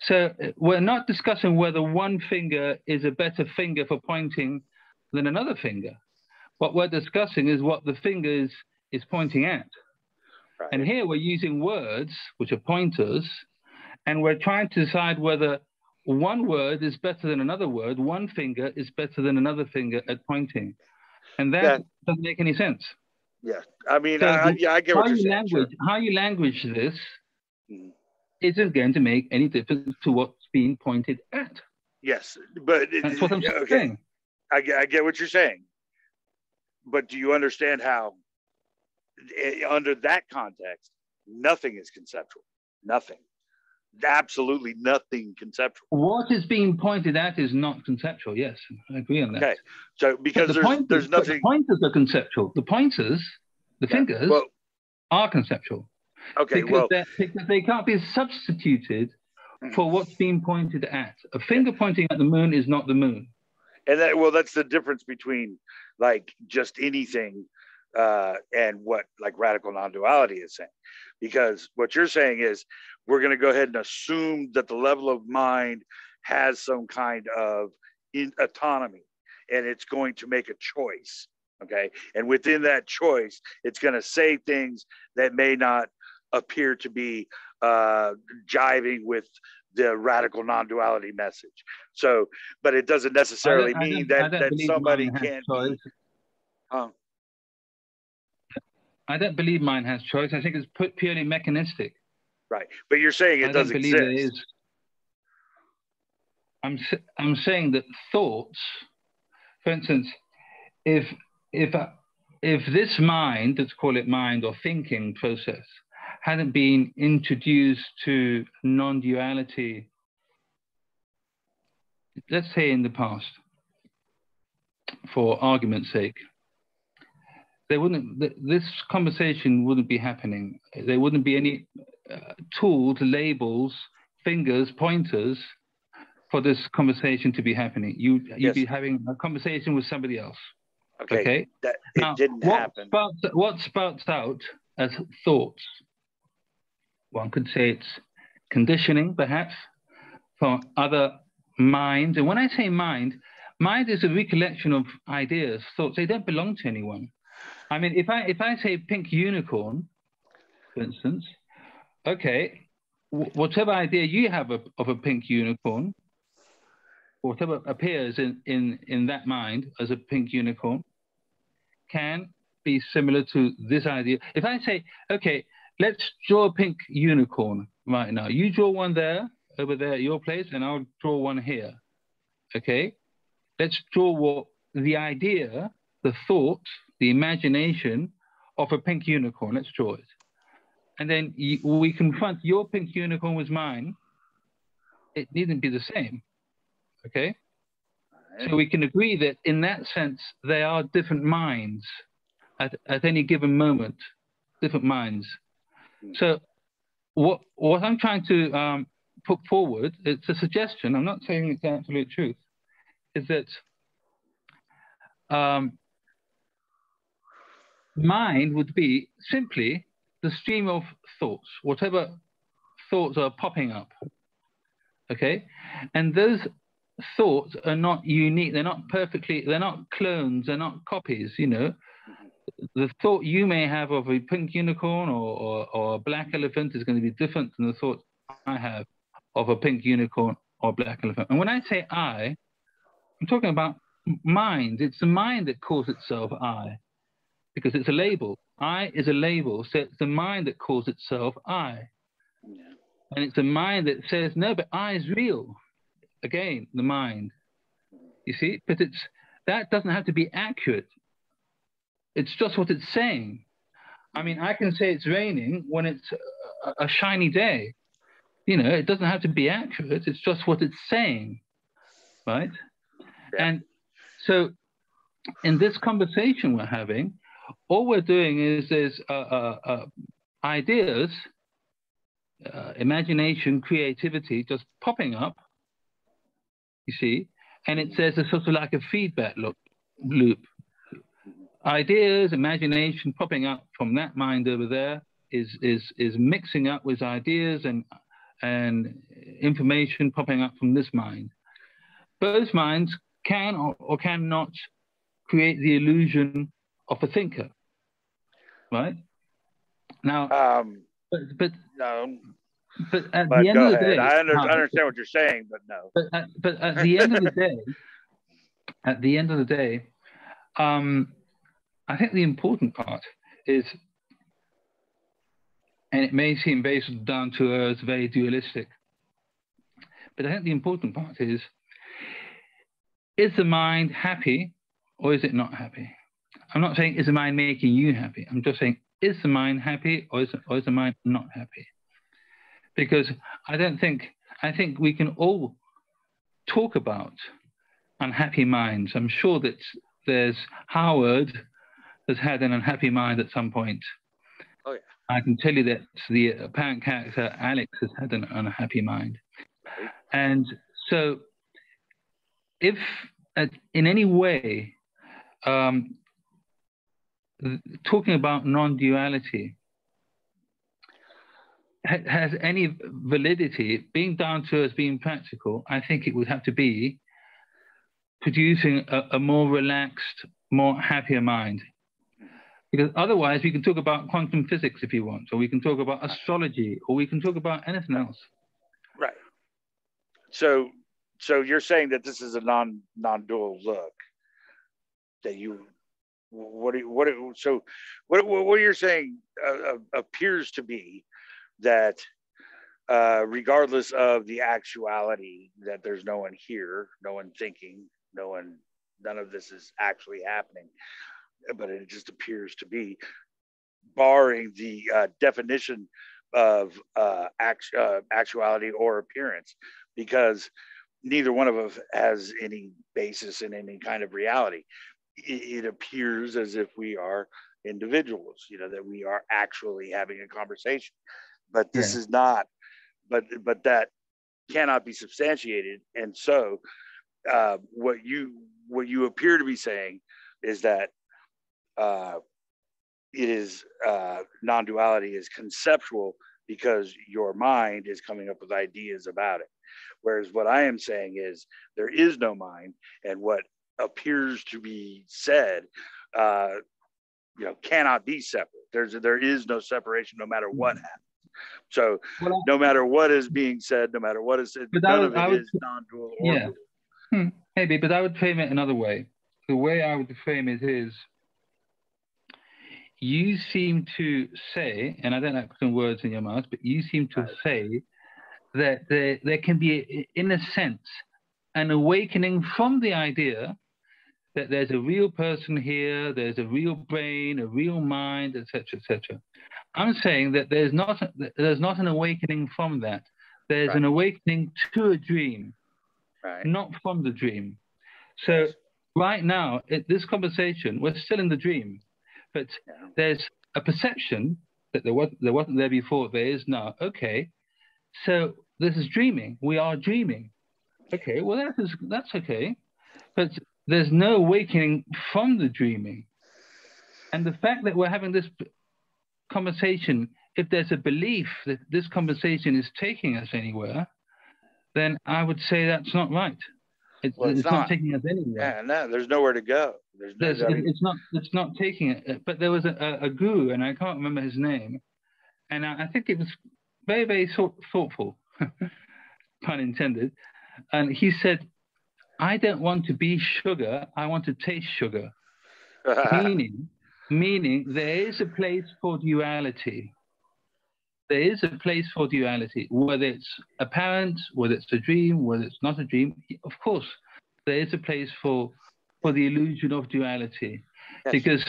So we're not discussing whether one finger is a better finger for pointing than another finger. What we're discussing is what the finger is pointing at. Right. And here we're using words, which are pointers, and we're trying to decide whether one word is better than another word, one finger is better than another finger at pointing. And that doesn't make any sense. Yeah, I mean, So I get what you're saying. How you language this isn't going to make any difference to what's being pointed at. Yes, but that's what I'm saying. I get what you're saying. But do you understand how, under that context, nothing is conceptual? Nothing. Absolutely nothing conceptual. What is being pointed at is not conceptual. Yes, I agree on that. Okay, so because there's nothing. The pointers are conceptual. The pointers, the fingers, are conceptual. Okay, because they can't be substituted for what's being pointed at. A finger pointing at the moon is not the moon. And that's the difference between like just anything and what like radical non-duality is saying. Because what you're saying is we're going to go ahead and assume that the level of mind has some kind of autonomy and it's going to make a choice. Okay. And within that choice, it's going to say things that may not appear to be jiving with the radical non-duality message. So, but it doesn't necessarily mean that somebody can't be. I don't believe mind has choice. I think it's purely mechanistic. Right, but you're saying it doesn't exist. It is. I'm saying that thoughts, for instance, if this mind, let's call it mind or thinking process, hadn't been introduced to non-duality, let's say in the past, for argument's sake, this conversation wouldn't be happening. There wouldn't be any tools, labels, fingers, pointers for this conversation to be happening. You'd be having a conversation with somebody else. Okay? It didn't happen. What spouts out as thoughts? One could say it's conditioning, perhaps, for other minds. And when I say mind is a recollection of ideas, thoughts. They don't belong to anyone. I mean, if I say pink unicorn, for instance, okay, whatever idea you have of a pink unicorn, whatever appears in that mind as a pink unicorn, can be similar to this idea. If I say, okay, let's draw a pink unicorn right now. You draw one there, over there at your place, and I'll draw one here. Okay? Let's draw the idea, the thought, the imagination of a pink unicorn. Let's draw it. And then we confront your pink unicorn with mine. It needn't be the same. Okay? So we can agree that in that sense, they are different minds at any given moment, different minds. So what I'm trying to put forward, it's a suggestion, I'm not saying it's the absolute truth, is that mind would be simply the stream of thoughts, whatever thoughts are popping up, okay? And those thoughts are not unique, they're not clones, they're not copies, you know. The thought you may have of a pink unicorn or a black elephant is going to be different than the thought I have of a pink unicorn or black elephant. And when I say I, I'm talking about mind. It's the mind that calls itself I, because it's a label. I is a label, so it's the mind that calls itself I. Yeah. And it's the mind that says, no, but I is real. Again, the mind. You see? But that doesn't have to be accurate. It's just what it's saying. I mean, I can say it's raining when it's a shiny day. You know, it doesn't have to be accurate. It's just what it's saying, right? Yeah. And so in this conversation we're having, all we're doing is there's ideas, imagination, creativity just popping up, you see, and it says it's sort of like a feedback loop. Ideas, imagination popping up from that mind over there is mixing up with ideas and information popping up from this mind. Both minds can or cannot create the illusion of a thinker, right? Now, but at the end of the day, I understand what you're saying, but no. But at the end of the day, I think the important part is, and it may seem very down to earth, very dualistic, but I think the important part is the mind happy or is it not happy? I'm not saying is the mind making you happy. I'm just saying, is the mind happy or is the mind not happy? Because I think we can all talk about unhappy minds. I'm sure that there's Howard has had an unhappy mind at some point. Oh yeah. I can tell you that the apparent character Alex has had an unhappy mind. Right. And so if in any way talking about non-duality has any validity, being down to earth, being practical, I think it would have to be producing a more relaxed, more happier mind. Because otherwise we can talk about quantum physics if you want, or we can talk about astrology, or we can talk about anything else. Right. So you're saying that this is a non-dual look, that you, what you're saying appears to be that regardless of the actuality, that there's no one here, no one thinking, none of this is actually happening, but it just appears to be, barring the definition of actuality or appearance, because neither one of us has any basis in any kind of reality. It appears as if we are individuals, that we are actually having a conversation, but this is not, but that cannot be substantiated. And so what you appear to be saying is that it is non-duality is conceptual because your mind is coming up with ideas about it. Whereas what I am saying is there is no mind, and what appears to be said, cannot be separate. There is no separation, no matter what happens. So no matter what is being said, no matter what is said, none of it is non-dual or dual. Maybe, but I would frame it another way. The way I would frame it is, you seem to say, and I don't like putting words in your mouth, but you seem to say that there can be, in a sense, an awakening from the idea that there's a real person here, there's a real brain, a real mind, etc., etc. I'm saying that there's not an awakening from that. There's an awakening to a dream, not from the dream. So right now, this conversation, we're still in the dream, but there's a perception that there wasn't there before, there is now. Okay, so this is dreaming. We are dreaming. Okay, well that's okay, but there's no awakening from the dreaming. And the fact that we're having this conversation, if there's a belief that this conversation is taking us anywhere, then I would say that's not right. It's not taking us anywhere. Yeah, no, there's nowhere to go. It's not taking it. But there was a guru, and I can't remember his name, and I think it was very, very thoughtful, pun intended. And he said, "I don't want to be sugar. I want to taste sugar." meaning there is a place for duality. There is a place for duality, whether it's apparent, whether it's a dream, whether it's not a dream. Of course, there is a place for the illusion of duality, because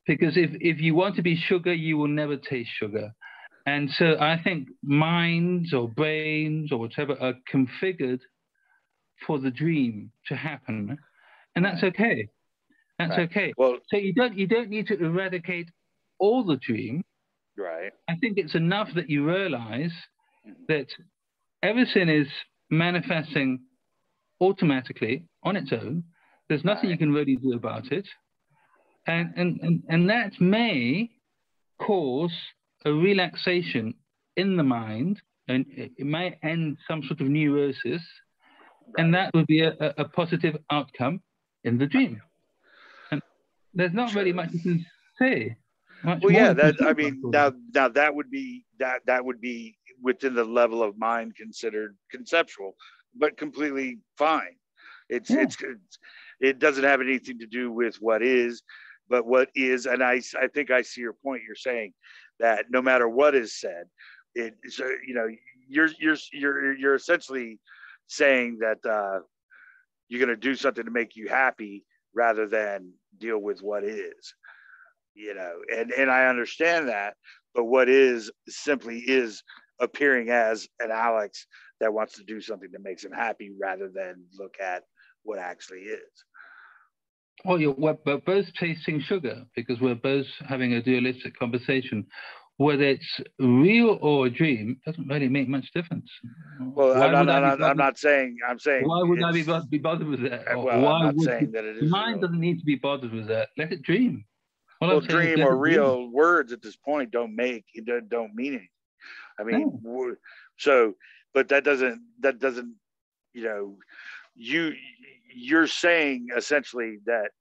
Because if you want to be sugar, you will never taste sugar. And so I think minds or brains or whatever are configured for the dream to happen. And that's okay. That's Right. okay. Well, so you don't need to eradicate all the dream. right. I think it's enough that you realize that everything is manifesting automatically on its own. There's nothing you can really do about it. And that may cause a relaxation in the mind, and it may end some sort of neurosis, and that would be a positive outcome in the dream. And there's not really much you can say. Well, yeah, that I mean, now that would be within the level of mind considered conceptual, but completely fine. It doesn't have anything to do with what is, but what is. And I think I see your point. You're saying that no matter what is said, you're essentially saying that you're going to do something to make you happy rather than deal with what is. And I understand that, but what is simply is appearing as an Alex that wants to do something that makes him happy rather than look at what actually is. Well, we're both tasting sugar because we're both having a dualistic conversation. Whether it's real or a dream doesn't really make much difference. Well, I'm not saying. I'm saying. Why would I be bothered with that? Well, I'm not saying that it is. The mind doesn't need to be bothered with that. Let it dream. Well, dream or real words at this point don't mean anything. I mean, so, but that doesn't, you're saying essentially that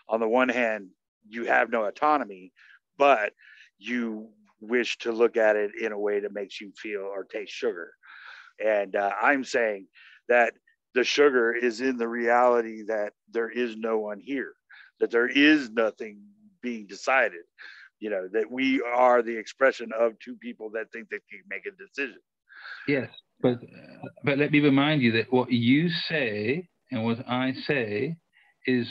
on the one hand, you have no autonomy, but you wish to look at it in a way that makes you feel or taste sugar. And I'm saying that the sugar is in the reality that there is no one here, that there is nothing being decided, that we are the expression of two people that think they can make a decision. Yes, but let me remind you that what you say and what I say is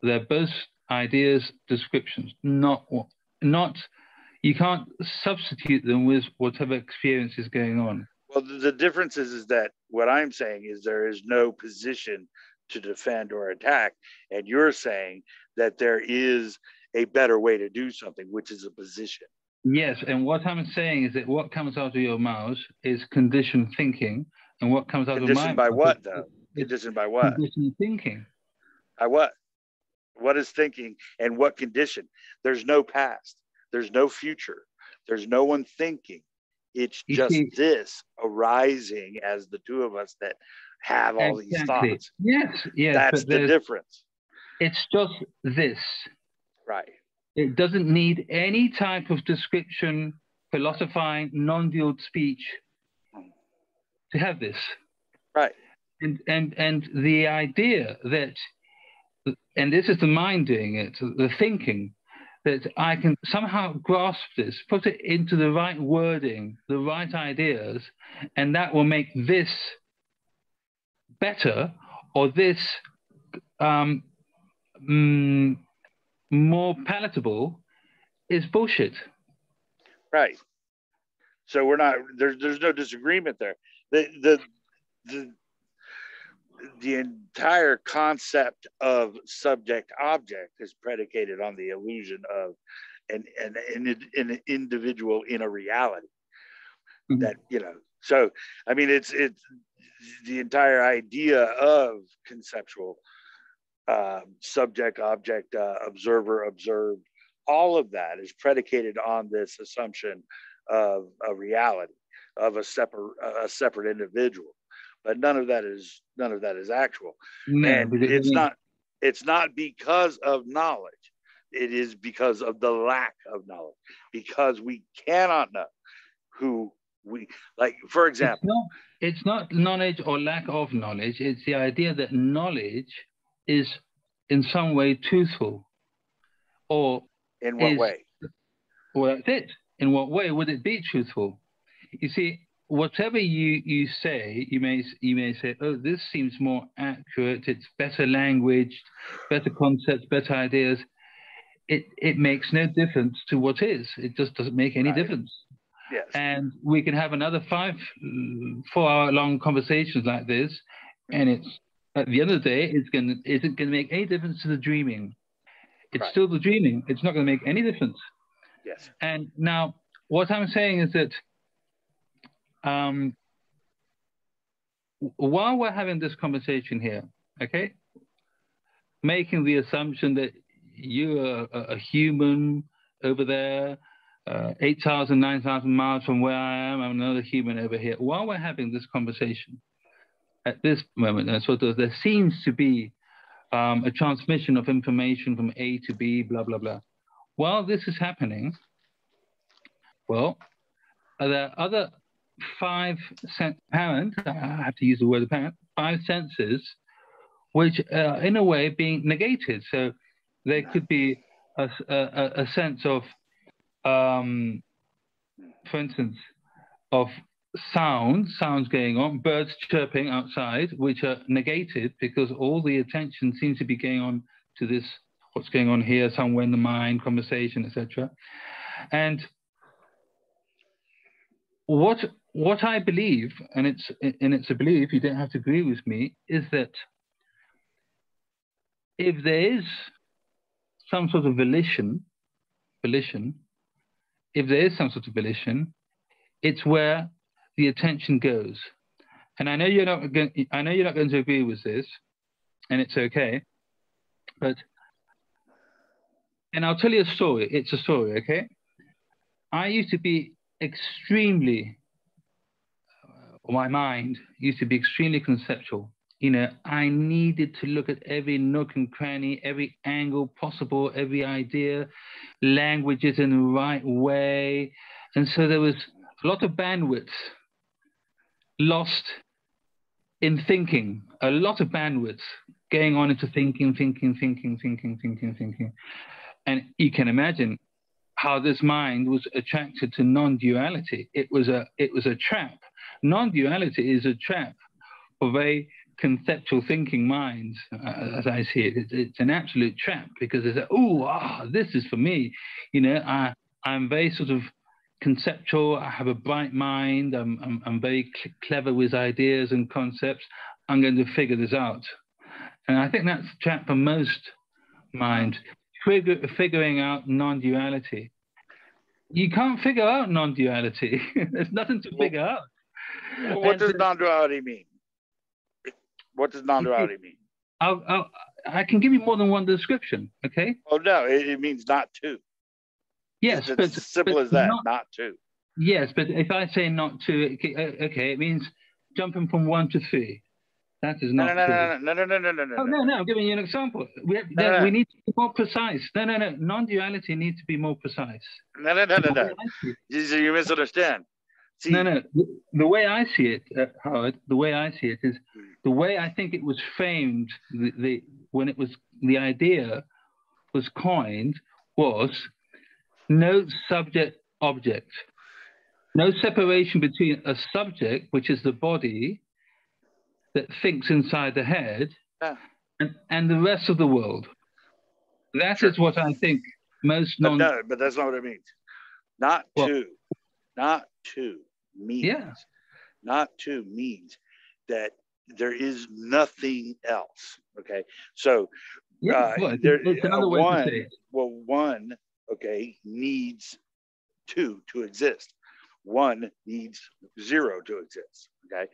they're both ideas, descriptions, not you can't substitute them with whatever experience is going on. Well, the difference is that what I'm saying is there is no position to defend or attack, and you're saying that there is a better way to do something, which is a position. Yes, and what I'm saying is that what comes out of your mouth is conditioned thinking, and what comes out of my mouth. Conditioned by what, though? Conditioned by what? Conditioned thinking. By what? What is thinking and what condition? There's no past. There's no future. There's no one thinking. It's just this arising as the two of us that have all these thoughts. Yes. That's the difference. It's just this. Right. It doesn't need any type of description, philosophizing, non-dual speech to have this. Right. And the idea that, and this is the mind doing it, the thinking, that I can somehow grasp this, put it into the right wording, the right ideas, and that will make this better or this more palatable is bullshit. Right. So we're not, there's no disagreement there. The entire concept of subject object is predicated on the illusion of an individual in a reality. Mm-hmm. That, so I mean, it's the entire idea of conceptual subject object, observer observed, all of that is predicated on this assumption of a reality, of a separate individual. But none of that is actual. No, and it's not because of knowledge. It is because of the lack of knowledge, because we cannot know who we, like, for example. It's not knowledge or lack of knowledge. It's the idea that knowledge is in some way truthful. Or in what way? Well, that's it. In what way would it be truthful? You see, whatever you say, you may say, oh, this seems more accurate, it's better language, better concepts, better ideas. it makes no difference to what is. It just doesn't make any difference. Yes. And we can have another 4-hour-long conversations like this, and it's at the end of the day, isn't going to make any difference to the dreaming. It's still the dreaming. It's not going to make any difference. Yes. And now, what I'm saying is that while we're having this conversation here, okay, making the assumption that you are a human over there, 8,000, 9,000 miles from where I am, I'm another human over here. While we're having this conversation, at this moment, there seems to be a transmission of information from A to B, blah, blah, blah. While this is happening, well, there are other 5 apparent, I have to use the word apparent, 5 senses, which are in a way being negated. So there could be a sense of, for instance, of sounds going on, birds chirping outside, which are negated because all the attention seems to be going on to this, what's going on here, somewhere in the mind, conversation, etc. And what I believe, and it's a belief, you don't have to agree with me, is that if there is some sort of volition, if there is some sort of volition, it's where the attention goes. And I know you're not going to agree with this, and it's okay. And I'll tell you a story. It's a story, okay? I used to be extremely, my mind used to be extremely conceptual. You know, I needed to look at every nook and cranny, every angle possible, every idea, languages in the right way. And so there was a lot of bandwidth lost in thinking, a lot of bandwidth going on into thinking. And you can imagine how this mind was attracted to non-duality. It was a trap. Non-duality is a trap for very conceptual thinking minds, as I see it. It's an absolute trap because it's this is for me. You know, I'm very sort of conceptual. I have a bright mind. I'm very clever with ideas and concepts. I'm going to figure this out. And I think that's a trap for most minds. Figuring out non-duality. You can't figure out non-duality. There's nothing to figure out. What does non-duality mean? What does non-duality mean? I can give you more than one description, okay? Oh, no, it means not to. Yes, it's as simple as that, not to. Yes, but if I say not to, okay, it means jumping from 1 to 3. That is not true. No. Oh, no, I'm giving you an example. We need to be more precise. No. Non-duality needs to be more precise. No. You misunderstand. See, no. The way I see it, Howard, the way I see it is the way I think it was framed, when the idea was coined, was no subject-object. No separation between a subject, which is the body, that thinks inside the head, and the rest of the world. That is what I think most but that's not what it means. Not to means that there is nothing else. Okay, so it's another way to say it. Well, one, okay, needs two to exist. One needs zero to exist. Okay,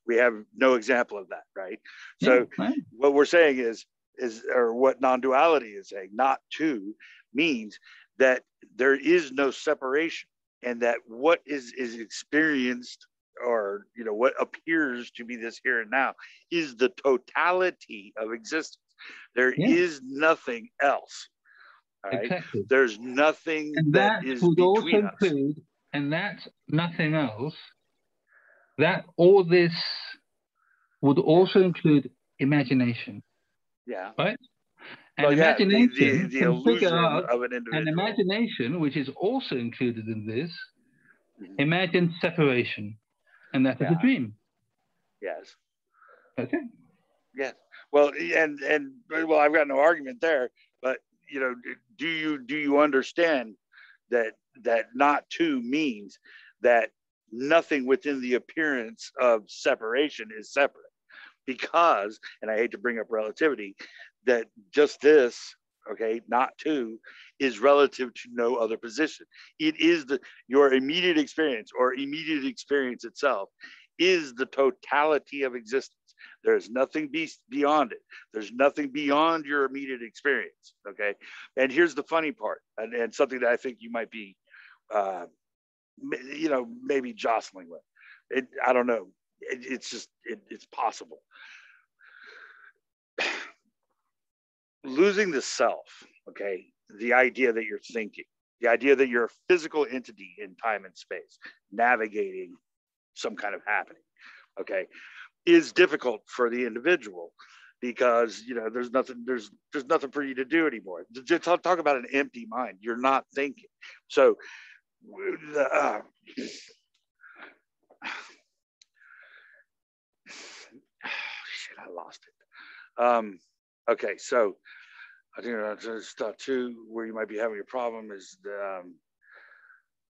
we have no example of that, right? So what we're saying is or what non-duality is saying, not to means that there is no separation, and that what is experienced, or what appears to be this here and now, is the totality of existence. There is nothing else. All right? Exactly. There's nothing that is would between also us. include, and that nothing else, that all this would also include imagination. Yeah. Right? And imagination, the illusion of an individual. And imagination, which is also included in this, imagine separation. And that is a dream. Yes. Okay. Yes. Well, and I've got no argument there, but you know, do you understand that not two means that nothing within the appearance of separation is separate? Because, and I hate to bring up relativity, that just this, okay, not two, is relative to no other position. It is your immediate experience, or immediate experience itself is the totality of existence. There's nothing beyond it. There's nothing beyond your immediate experience, okay? And here's the funny part, and something that I think you might be, you know, maybe jostling with. I don't know. It's just, it's possible. Losing the self, okay, the idea that you're thinking, the idea that you're a physical entity in time and space, navigating some kind of happening, okay, is difficult for the individual, because, you know, there's nothing for you to do anymore. Just talk about an empty mind. You're not thinking. So shit, I lost it. Okay, so I think stuff too, where you might be having a problem is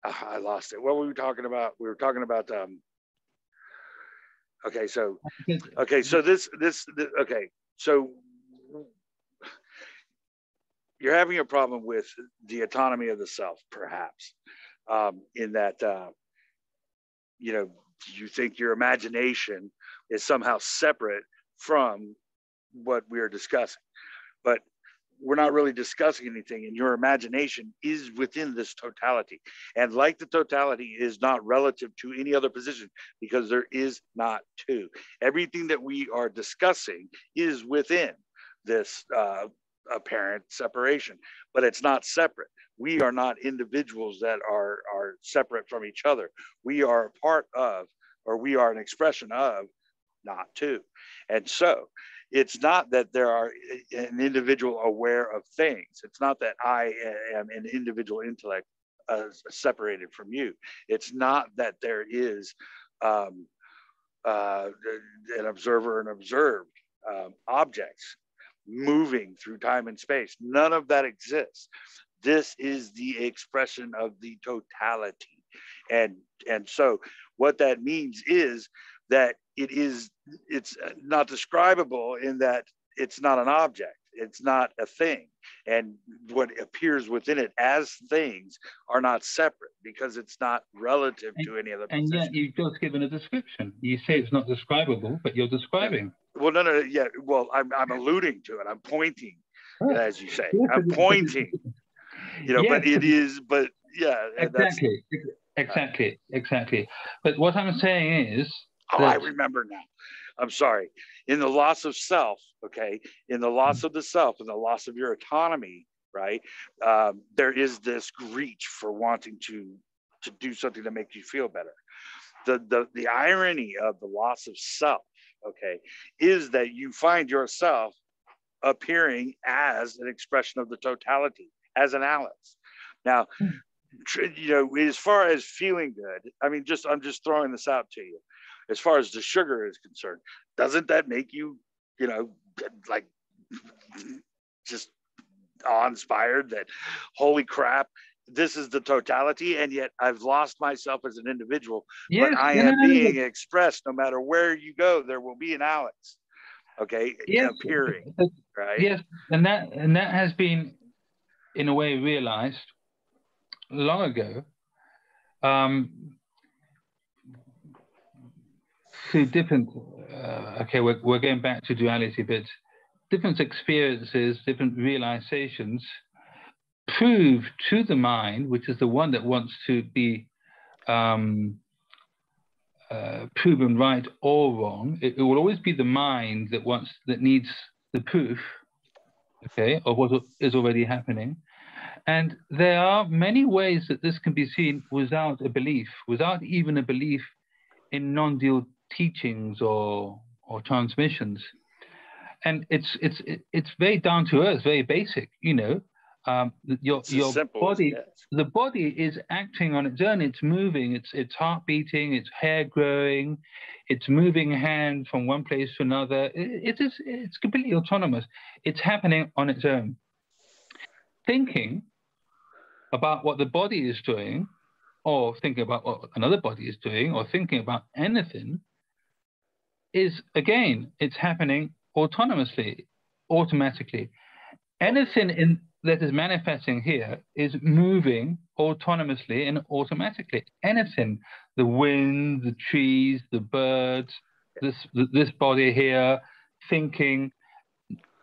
I lost it. What were we talking about? We were talking about okay, so this okay, so you're having a problem with the autonomy of the self, perhaps, in that you know, you think your imagination is somehow separate from what we are discussing, but we're not really discussing anything, and your imagination is within this totality, and like the totality is not relative to any other position, because there is not two. Everything that we are discussing is within this apparent separation, but it's not separate. We are not individuals that are separate from each other. We are a part of, or we are an expression of, not two. And so it's not that there are an individual aware of things. It's not that I am an individual intellect separated from you. It's not that there is an observer and observed objects moving through time and space. None of that exists. This is the expression of the totality. And so what that means is that it's not describable, in that it's not an object, it's not a thing, and what appears within it as things are not separate, because it's not relative to any other position. And yet you've just given a description. You say it's not describable, but you're describing. Well, no, yeah. Well, I'm alluding to it. I'm pointing, as you say. I'm pointing. You know, yes, but it is. But yeah, exactly. But what I'm saying is. Oh, I remember now. I'm sorry. In the loss of self, okay, in the loss of the self and the loss of your autonomy, right? There is this reach for wanting to do something to make you feel better. The irony of the loss of self, okay, is that you find yourself appearing as an expression of the totality, as an Alice. Now, you know, as far as feeling good, I mean, I'm just throwing this out to you. As far as the sugar is concerned, doesn't that make you, you know, like just awe-inspired that, holy crap, this is the totality, and yet I've lost myself as an individual, yes, but I am being expressed. No matter where you go, there will be an Alex, okay, yes, appearing, right? Yes, and that has been, in a way, realized long ago. Through different, okay, we're going back to duality, but different experiences, different realizations prove to the mind, which is the one that wants to be proven right or wrong. It will always be the mind that needs the proof, okay, of what is already happening. And there are many ways that this can be seen without a belief, without even a belief in non-dual teachings or transmissions, and it's very down to earth, very basic. You know, your body, the body is acting on its own. It's moving. It's heart beating. It's hair growing. It's moving hand from one place to another. It's completely autonomous. It's happening on its own. thinking about what the body is doing, or thinking about what another body is doing, or thinking about anything, is, again, it's happening autonomously, automatically. Anything that is manifesting here is moving autonomously and automatically. Anything, the wind, the trees, the birds, this body here, thinking,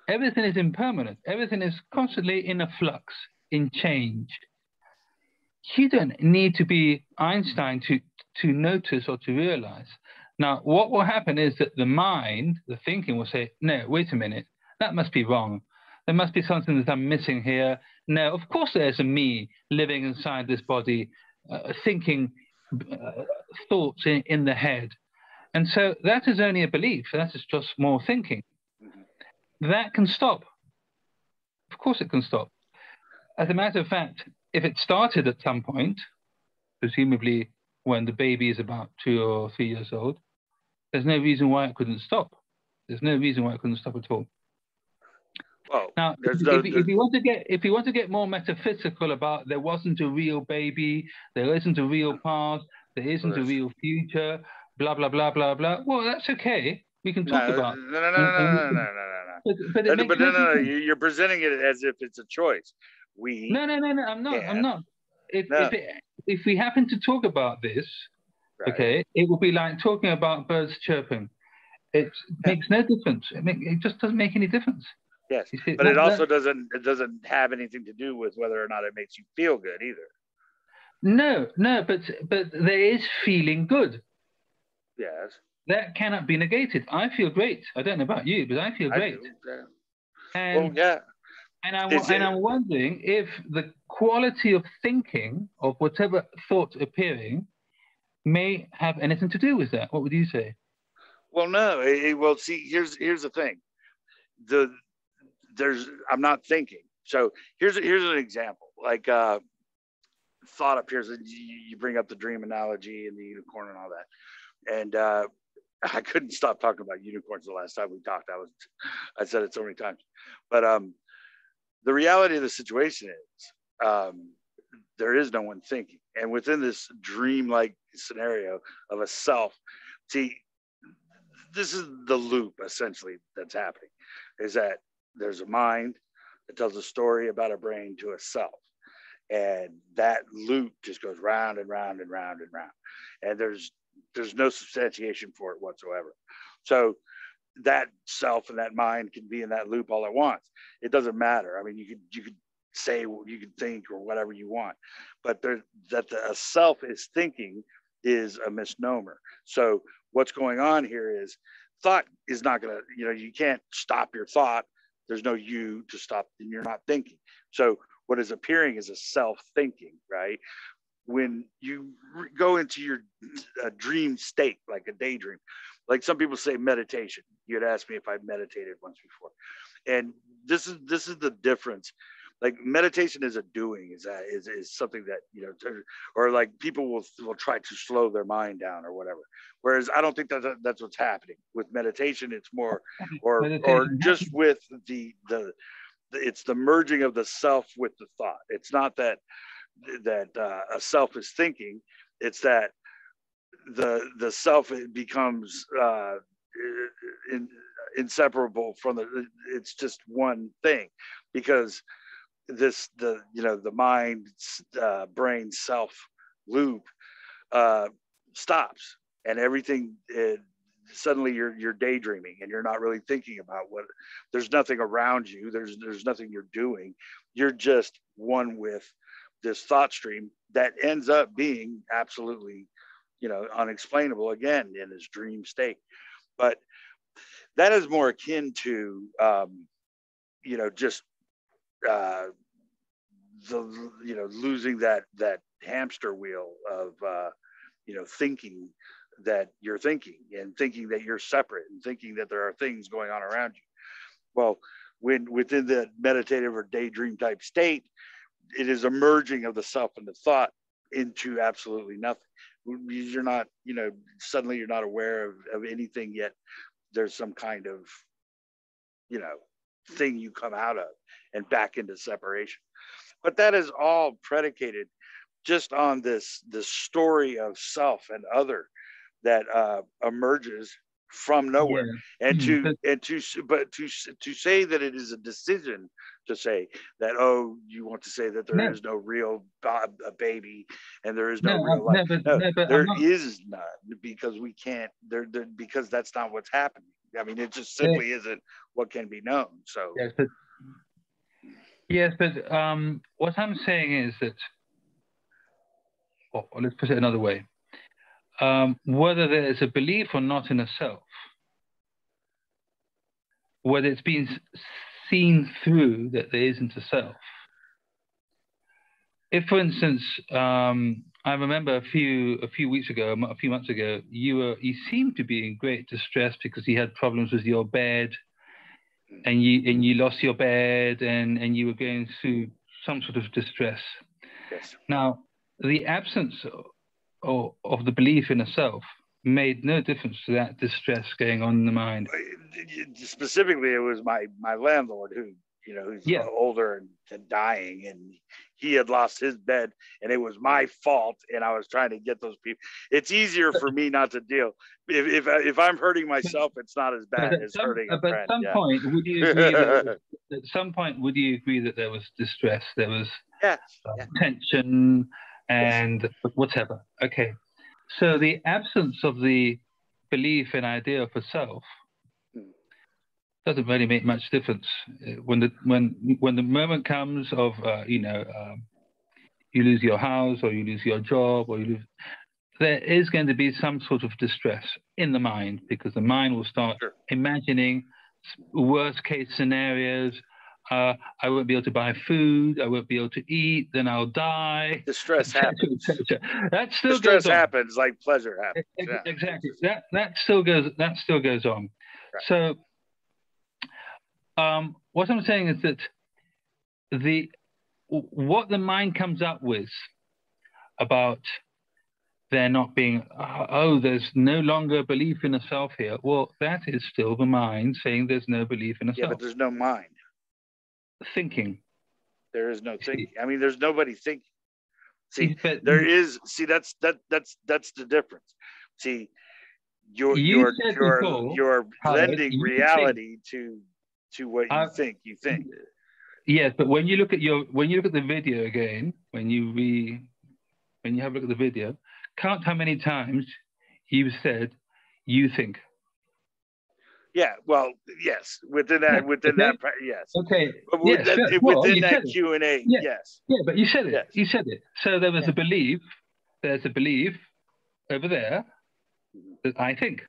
everything is impermanent. Everything is constantly in a flux, in change. You don't need to be Einstein to notice or to realize. Now, what will happen is that the mind, the thinking, will say, no, wait a minute, that must be wrong. There must be something that I'm missing here. No, of course there's a me living inside this body, thinking thoughts in the head. And so that is only a belief. That is just more thinking. That can stop. Of course it can stop. As a matter of fact, if it started at some point, presumably when the baby is about 2 or 3 years old, there's no reason why it couldn't stop. There's no reason why it couldn't stop at all. Well, now, if you want to get more metaphysical about there wasn't a real baby, there isn't a real past, there isn't a real future, blah blah blah blah blah. Well, that's okay. We can talk about. No. But it makes no difference. You're presenting it as if it's a choice. No. I'm not. If we happen to talk about this, right, okay, it will be like talking about birds chirping. It makes no difference. It just doesn't make any difference. Yes, but it also doesn't have anything to do with whether or not it makes you feel good either. No, but there is feeling good. Yes. That cannot be negated. I feel great. I don't know about you, but I feel great. And, well, yeah. And I'm wondering if the quality of thinking, of whatever thought appearing, may have anything to do with that. What would you say? Well, no. Well, see, here's the thing. I'm not thinking. So here's an example. Like thought appears. You bring up the dream analogy and the unicorn and all that, and I couldn't stop talking about unicorns the last time we talked. I said it so many times, but the reality of the situation is there is no one thinking. And within this dream-like scenario of a self, see, this is the loop essentially that's happening, is that there's a mind that tells a story about a brain to a self. And that loop just goes round and round and round and round. And there's no substantiation for it whatsoever. So that self and that mind can be in that loop all at once. It doesn't matter. I mean, you could say, you could think or whatever you want, but a self is thinking is a misnomer. So what's going on here is thought is not going to, you can't stop your thought. There's no you to stop, and you're not thinking. So what is appearing is a self-thinking, right? When you go into your dream state, like a daydream, like some people say meditation. You had asked me if I meditated once before, and this is the difference. Like meditation is a doing, is something that or like people will try to slow their mind down or whatever. Whereas I don't think that's what's happening with meditation. It's more or just with it's the merging of the self with the thought. It's not that a self is thinking. It's that the self becomes inseparable from it's just one thing, because the mind brain self loop stops, and everything suddenly you're daydreaming, and you're not really thinking about there's nothing around you, there's nothing you're doing, you're just one with this thought stream that ends up being absolutely unexplainable again in this dream state. But that is more akin to just losing that hamster wheel of thinking that you're thinking, and thinking that you're separate, and thinking that there are things going on around you. Well, when within the meditative or daydream type state, it is a merging of the self and the thought into absolutely nothing. You're not, suddenly you're not aware of anything yet. There's some kind of, thing you come out of and back into separation. But that is all predicated just on this story of self and other that emerges from nowhere. Yeah. And to say that it is a decision to say that, oh, you want to say that there is no real baby and there is no real life. There is none, because we can't because that's not what's happening. I mean, it just simply isn't what can be known. So yes, but what I'm saying is that, or let's put it another way, whether there is a belief or not in a self, whether it's been seen through that there isn't a self. If, for instance, I remember a few months ago, you seemed to be in great distress because you had problems with your bed, and you lost your bed, and you were going through some sort of distress. Yes. Now, the absence of the belief in a self made no difference to that distress going on in the mind. Specifically, it was my landlord who, who's older and dying, and he had lost his bed, and it was my fault, and I was trying to get those people. It's easier for me not to deal. If I'm hurting myself, it's not as bad as hurting a friend. At some point, would you agree that there was distress, there was tension, and whatever? Okay. So the absence of the belief and idea of a self doesn't really make much difference when the moment comes of you lose your house, or you lose your job, or there is going to be some sort of distress in the mind, because the mind will start imagining worst case scenarios. I won't be able to buy food. I won't be able to eat. Then I'll die. Distress happens. That still distress goes on. happens like pleasure happens. Exactly. That still goes on. Right. So, what I'm saying is that what the mind comes up with about there not being, there's no longer belief in a self here. Well, that is still the mind saying there's no belief in a self. Yeah, but there's no mind. Thinking. There is no thinking. I mean, there's nobody thinking. See, there is. See, that's the difference. See, you're blending reality to what you think. You think. Yes, but when you look at the video again, when you have a look at the video, count how many times you've said you think. Yeah, well, yes, within that, yes. Okay. But within that Q&A, yes. Yeah, but you said it. Yes. You said it. So there was a belief. There's a belief over there that I think.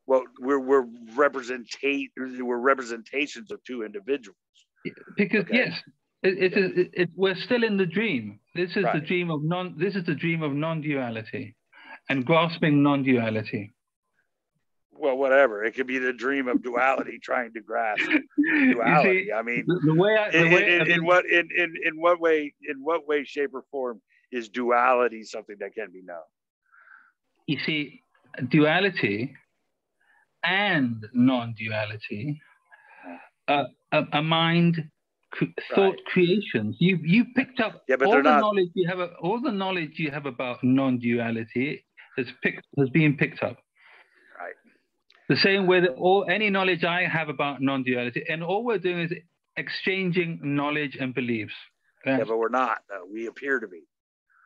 Well, we're representations of two individuals. Because we're still in the dream. This is the dream of non-duality, and grasping non-duality. Well, whatever. It could be the dream of duality, trying to grasp duality. See, I mean, in what way, shape, or form is duality something that can be known? You see, duality and non-duality are mind thought creations. You picked up all the knowledge you have about non-duality has been picked up. Right. The same way that any knowledge I have about non-duality, and all we're doing is exchanging knowledge and beliefs. Yeah, but we're not. We appear to be.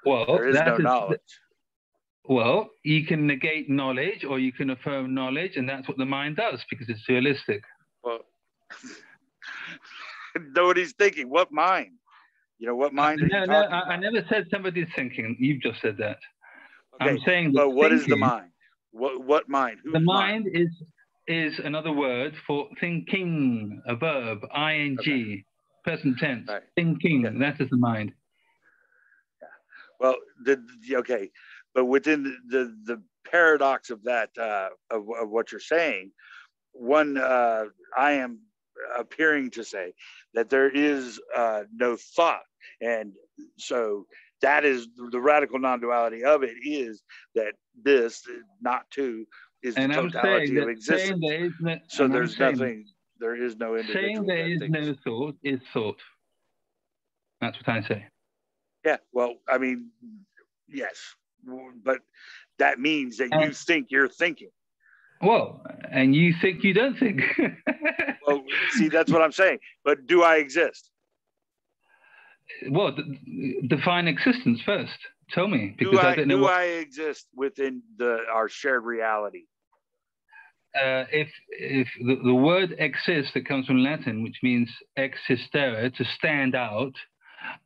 Well, there is no knowledge. Well, you can negate knowledge, or you can affirm knowledge, and that's what the mind does, because it's dualistic. Well, nobody's thinking. What mind? What mind are you talking about? I never said somebody's thinking. You've just said that. Okay, I'm saying but what is the mind? What mind? Who's the mind is another word for thinking, a verb, ing, present tense. Right. Thinking, that is the mind. Yeah. Well, okay, but within the paradox of that, of what you're saying, I am appearing to say that there is no thought, and so that is the radical non-duality of it, is that this, not two, is the totality of existence. So there's nothing. There is no individual. Saying there is no thought is thought. That's what I say. Yeah, well, I mean, yes, but that means that you think you're thinking. Well, and you think you don't think. Well, see, that's what I'm saying. But do I exist? Well, define existence first. Tell me, because I don't know. Do I exist within our shared reality? If the word exist that comes from Latin, which means existere, to stand out,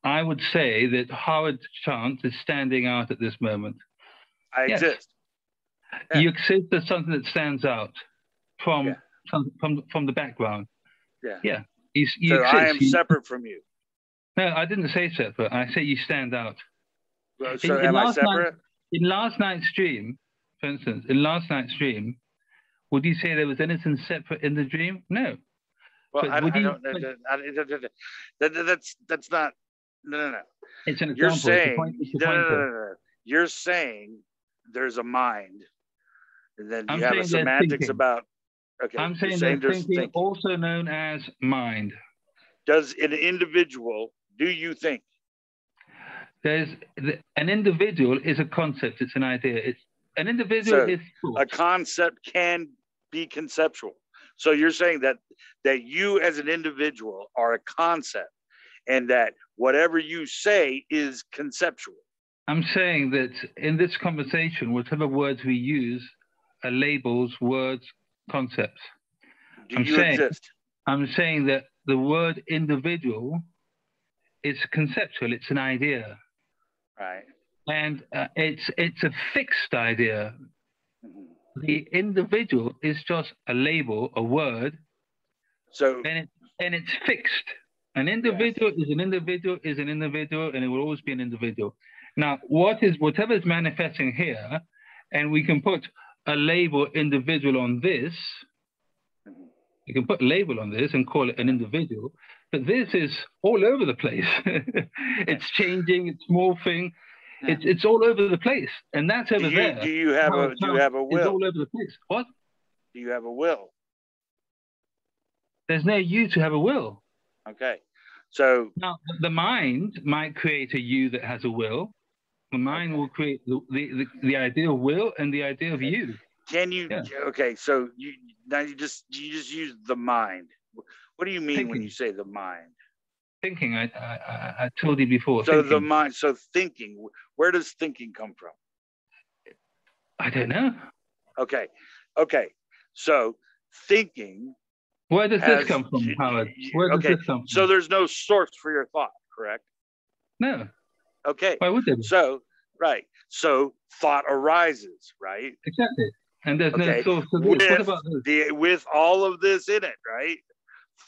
I would say that Howard Chant is standing out at this moment. I exist. Yeah. You exist as something that stands out from the background. Yeah. Yeah. You so exist. I am separate from you. No, I didn't say separate. I say you stand out. Well, so am I separate? In last night's stream, for instance, would you say there was anything separate in the dream? No. Well, that's not. No. It's an example. You're saying there's a mind, and then you have a semantics about. Okay. I'm saying there's thinking, also known as mind. Does an individual? Do you think? An individual is a concept. It's an idea. It's an individual is thought. A concept can be conceptual. So you're saying that you as an individual are a concept, and that whatever you say is conceptual. I'm saying that in this conversation, whatever words we use are labels, words, concepts. Do you exist? I'm saying that the word individual is conceptual. It's an idea. Right. And it's a fixed idea. Mm-hmm. The individual is just a label, a word. So and it's fixed. An individual is an individual is an individual, and it will always be an individual. Now, whatever is manifesting here, and we can put a label individual on this. You can put a label on this and call it an individual, but this is all over the place. It's changing, it's morphing, it's all over the place, and that's over there. Do you have a will? It's all over the place. What? Do you have a will? There's no you to have a will. Okay, so now the mind might create a you that has a will. The mind will create the idea of will and the idea of you. Can you? Yeah. Okay, so you just use the mind. What do you mean when you say the mind? Thinking. I told you before. So thinking. The mind. So thinking. Where does thinking come from? I don't know. Okay. So thinking. Where does this come from, Howard? Where does this come from? So there's no source for your thought, correct? No. Okay. Why would there be? So thought arises, right? Exactly. And there's no source to this. What about this? With all of this in it, right?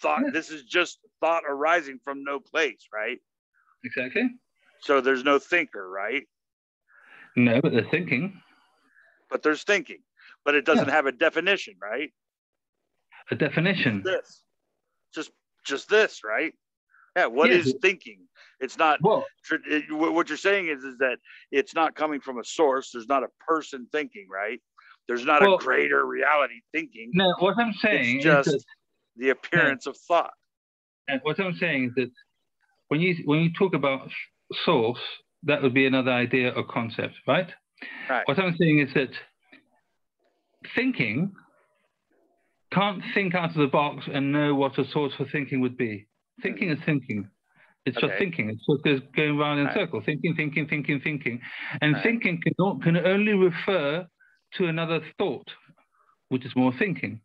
Thought. This is just thought arising from no place, right? Exactly. So there's no thinker, right? No, but they're thinking. But there's thinking, but it doesn't have a definition, right? A definition. Just this, right? Yeah. What is thinking? It's not. Well, what you're saying is that it's not coming from a source. There's not a person thinking, right? There's not a greater reality thinking. No, what I'm saying is just the appearance of thought. And what I'm saying is that when you talk about source, that would be another idea or concept, right? Right. What I'm saying is that thinking can't think out of the box and know what a source for thinking would be. Thinking is thinking. It's just thinking. It's just going around in circles. Thinking. And thinking can only refer to another thought, which is more thinking.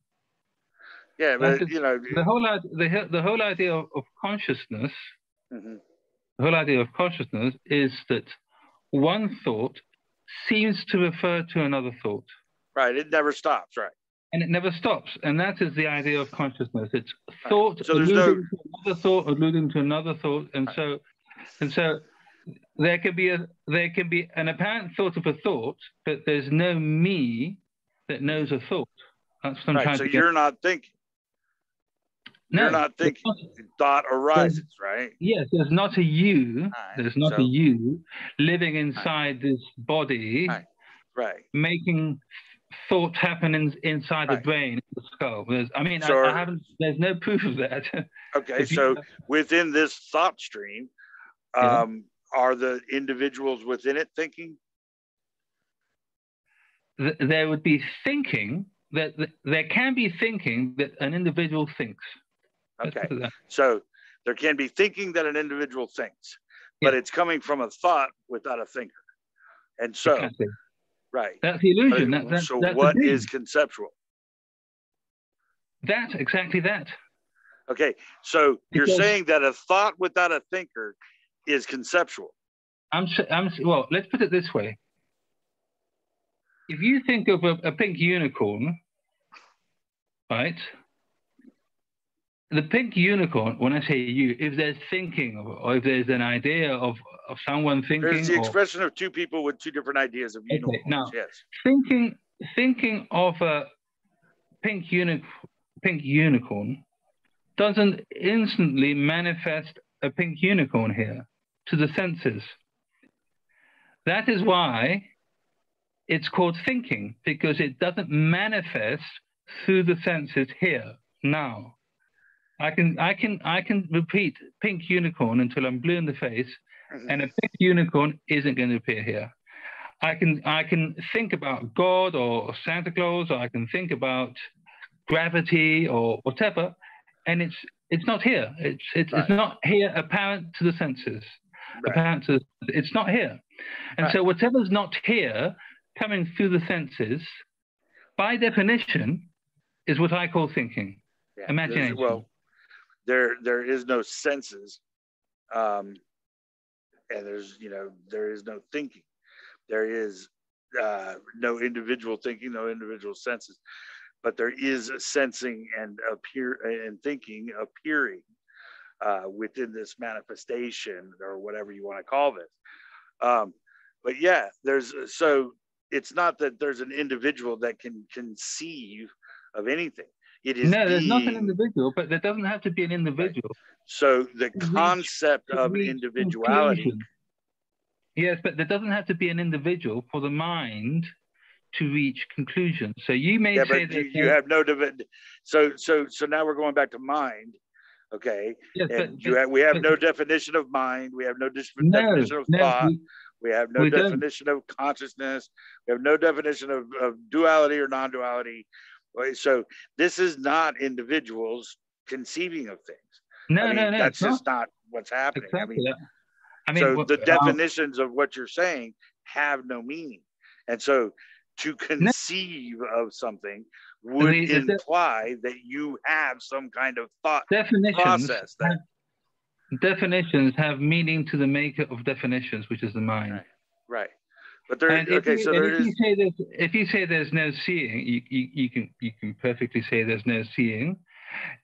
Yeah, but the whole idea of consciousness. Mm-hmm. The whole idea of consciousness is that one thought seems to refer to another thought. Right. It never stops. Right. And it never stops. And that is the idea of consciousness. It's thought alluding to another thought, alluding to another thought. And so there can be an apparent thought of a thought, but there's no me that knows a thought. That's what I'm trying to get. So you're not thinking. No, you're not thinking. Thought arises, right? Yes, there's not a you. There's not a you living inside this body, right? Making thoughts happen inside the brain, the skull. I haven't. There's no proof of that. Okay, so within this thought stream, are the individuals within it thinking? There would be thinking that there can be thinking that an individual thinks. Okay, so there can be thinking that an individual thinks, but it's coming from a thought without a thinker. And so, exactly. Right. That's the illusion. So that's what is conceptual? Exactly that. Okay, so you're saying that a thought without a thinker is conceptual. Well, let's put it this way. If you think of a pink unicorn, right? The pink unicorn, when I say you, if there's thinking or if there's an idea of someone thinking. There's the expression of two people with two different ideas of unicorns. Okay, now, yes. Thinking of a pink unicorn doesn't instantly manifest a pink unicorn here to the senses. That is why it's called thinking, because it doesn't manifest through the senses here now. I can repeat pink unicorn until I'm blue in the face, and a pink unicorn isn't going to appear here. I can think about God or Santa Claus, or I can think about gravity or whatever, and it's not here. It's not here apparent to the senses. It's not here. And so whatever's not here coming through the senses, by definition, is what I call thinking. Imagination. Well, there is no senses, and there is no thinking. There is no individual thinking, no individual senses, but there is a sensing and thinking appearing within this manifestation, or whatever you want to call this. But yeah, so it's not that there's an individual that can conceive of anything. It is there's not an individual, but there doesn't have to be an individual. Right. So the concept of individuality. Conclusion. Yes, but there doesn't have to be an individual for the mind to reach conclusion. So you may say that you have no so now we're going back to mind. Okay. Yes, we have no definition of mind. We have no definition of thought. We have no definition of consciousness. We have no definition of duality or non-duality. So this is not individuals conceiving of things. No, that's just not what's happening. Exactly. So the definitions of what you're saying have no meaning. And so to conceive of something would imply that you have some kind of thought process. Definitions have meaning to the maker of definitions, which is the mind. Right. But if you say there's no seeing, you can perfectly say there's no seeing,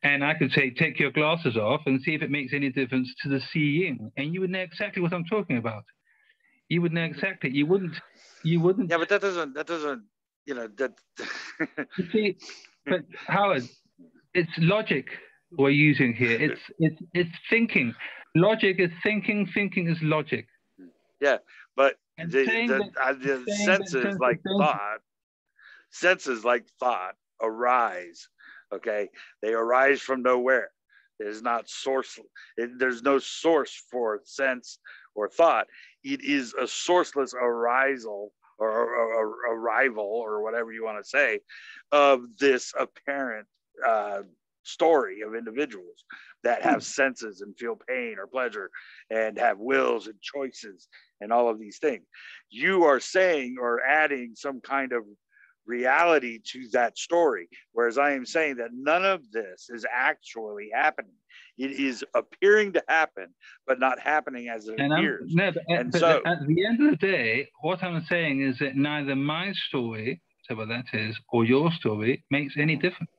and I could say take your glasses off and see if it makes any difference to the seeing, and you would know exactly what I'm talking about. You would know exactly. You wouldn't. Yeah, but that doesn't. That. You see, but Howard, it's logic we're using here. It's thinking. Logic is thinking. Thinking is logic. Yeah, but the senses like thought arise. Okay, they arise from nowhere. It is not source. There's no source for sense or thought. It is a sourceless arisal or arrival, or whatever you want to say, of this apparent story of individuals that have senses and feel pain or pleasure and have wills and choices and all of these things. You are saying or adding some kind of reality to that story, whereas I am saying that none of this is actually happening. It is appearing to happen, but not happening as it appears. At the end of the day, what I'm saying is that neither my story, whatever that is, or your story makes any difference.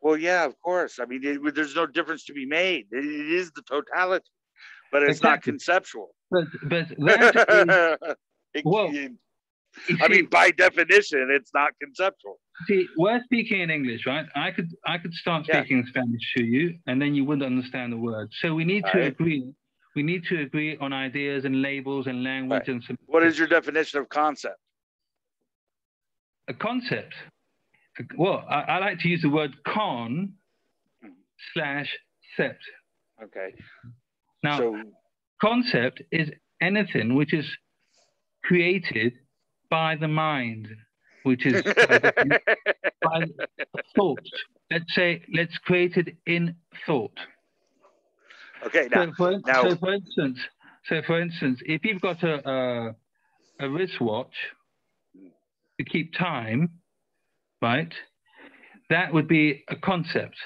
Well, yeah, of course. I mean, there's no difference to be made. It is the totality, but it's not conceptual. But that is, I mean, by definition, it's not conceptual. See, we're speaking in English, right? I could start speaking Spanish to you, and then you wouldn't understand the word. So we need to agree. We need to agree on ideas and labels and language and. What is your definition of concept? a concept. Well, I like to use the word con/cept. Okay. Now, So, concept is anything which is created by the mind, which is by thought. Let's say, let's create it in thought. okay. Now, So for instance, if you've got a wristwatch to keep time, right? That would be a concept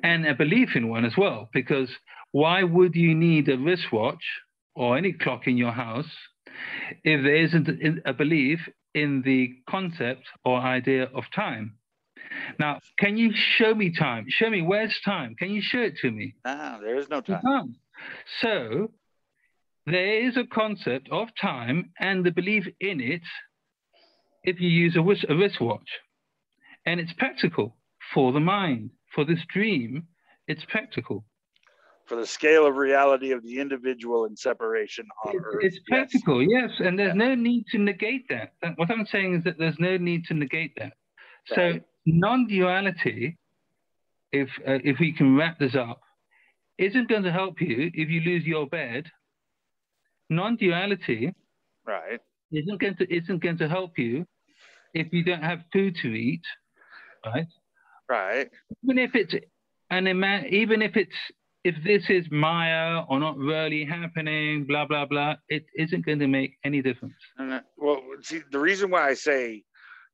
and a belief in one as well, because why would you need a wristwatch or any clock in your house if there isn't a belief in the concept or idea of time? Now, can you show me time? Show me, where's time? Can you show it to me? there is no time. You can't. So there is a concept of time and the belief in it if you use a wristwatch. And it's practical for the mind. For this dream, it's practical. For the scale of reality of the individual in separation on Earth. It's practical, yes. And there's no need to negate that. What I'm saying is that there's no need to negate that. Right. So non-duality, if we can wrap this up, isn't going to help you if you lose your bed. Non-duality right. isn't going to help you if you don't have food to eat, right? Right. Even if it's if this is Maya or not really happening, blah blah blah, it isn't going to make any difference. Well, see, the reason why I say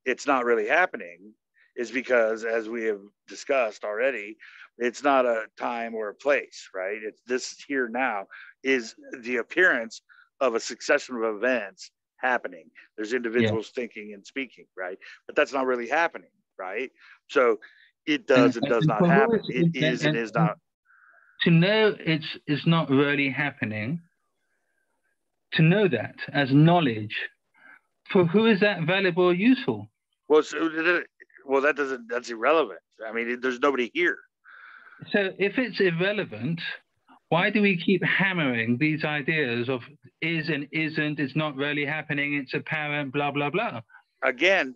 it's not really happening is because, as we have discussed already, it's not a time or a place, right? It's this here now is the appearance of a succession of events happening. There's individuals thinking and speaking, right? But that's not really happening, right? So it does and does not happen. It is and is not. To know it's not really happening, to know that as knowledge, for who is that valuable or useful? Well, that's irrelevant. I mean, there's nobody here. So if it's irrelevant, why do we keep hammering these ideas of is and isn't, it's not really happening, it's apparent, blah, blah, blah? Again,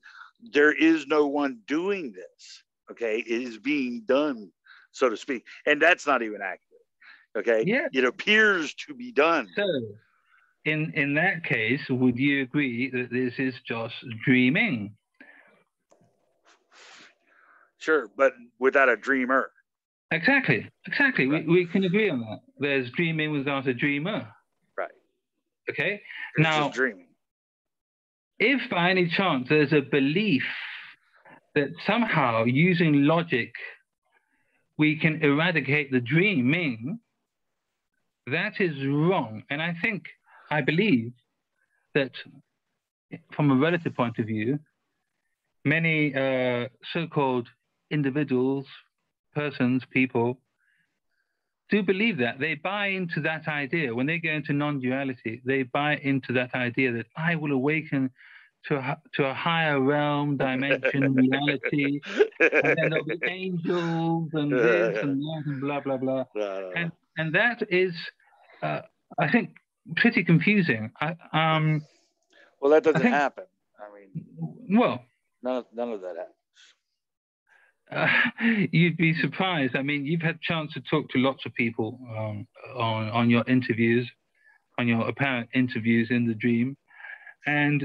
there is no one doing this, okay? It is being done, so to speak. And that's not even accurate, okay? Yeah. It appears to be done. So in that case, would you agree that this is just dreaming? Sure, but without a dreamer. Exactly. Right. We can agree on that. There's dreaming without a dreamer. Right. Okay. It's now, just dreaming. If by any chance there's a belief that somehow using logic we can eradicate the dreaming, that is wrong. And I believe that from a relative point of view, many so-called individuals, persons, people, do believe that. They buy into that idea. When they go into non-duality, they buy into that idea that I will awaken to a higher realm, dimension, reality, and then there'll be angels and this and that and blah, blah, blah. And that is, I think, pretty confusing. Well, that doesn't happen. I mean, well, none of that happens. You'd be surprised. I mean, you've had a chance to talk to lots of people on your interviews, on your apparent interviews in the dream, and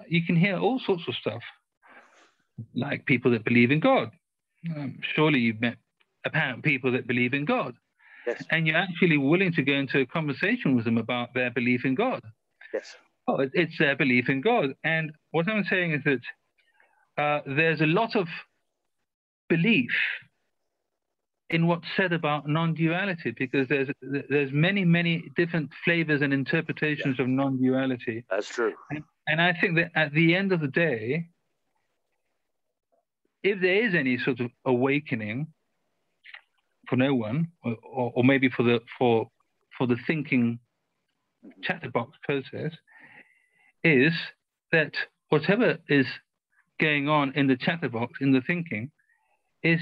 you can hear all sorts of stuff, like people that believe in God. Surely you've met apparent people that believe in God, yes. And you're actually willing to go into a conversation with them about their belief in God. Yes. Oh, it's their belief in God. And what I'm saying is that there's a lot of belief in what's said about non-duality, because there's many different flavors and interpretations of non-duality. That's true. And I think that at the end of the day, if there is any sort of awakening for no one, or maybe for the thinking chatterbox process, is that whatever is going on in the chatterbox, in the thinking, is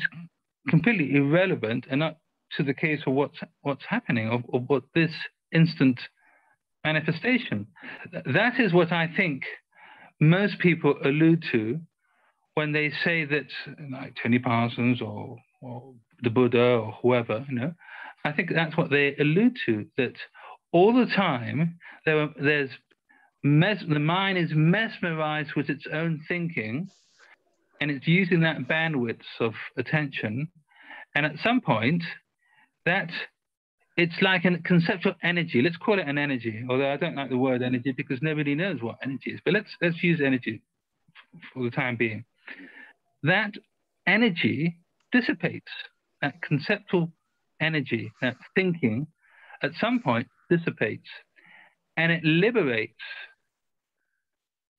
completely irrelevant and not to the case of what's happening, of what this instant manifestation. That is what I think most people allude to when they say that, like Tony Parsons or the Buddha or whoever, you know, I think that's what they allude to, that all the time the mind is mesmerized with its own thinking, and it's using that bandwidth of attention. And at some point, that it's like a conceptual energy. Let's call it an energy, although I don't like the word energy because nobody knows what energy is. But let's use energy for the time being. That energy dissipates. That conceptual energy, that thinking, at some point dissipates, and it liberates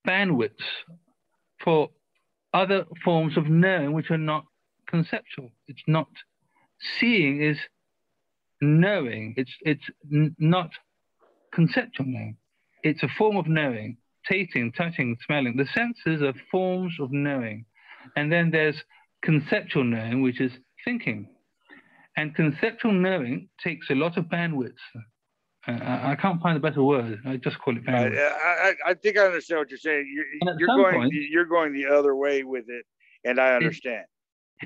bandwidths for other forms of knowing which are not conceptual. It's not seeing is knowing. It's not conceptual knowing. It's a form of knowing. Tasting, touching, smelling. The senses are forms of knowing. And then there's conceptual knowing, which is thinking. And conceptual knowing takes a lot of bandwidth. I can't find a better word. I just call it bandwidth. I think I understand what you're saying. You're going the other way with it, and I understand.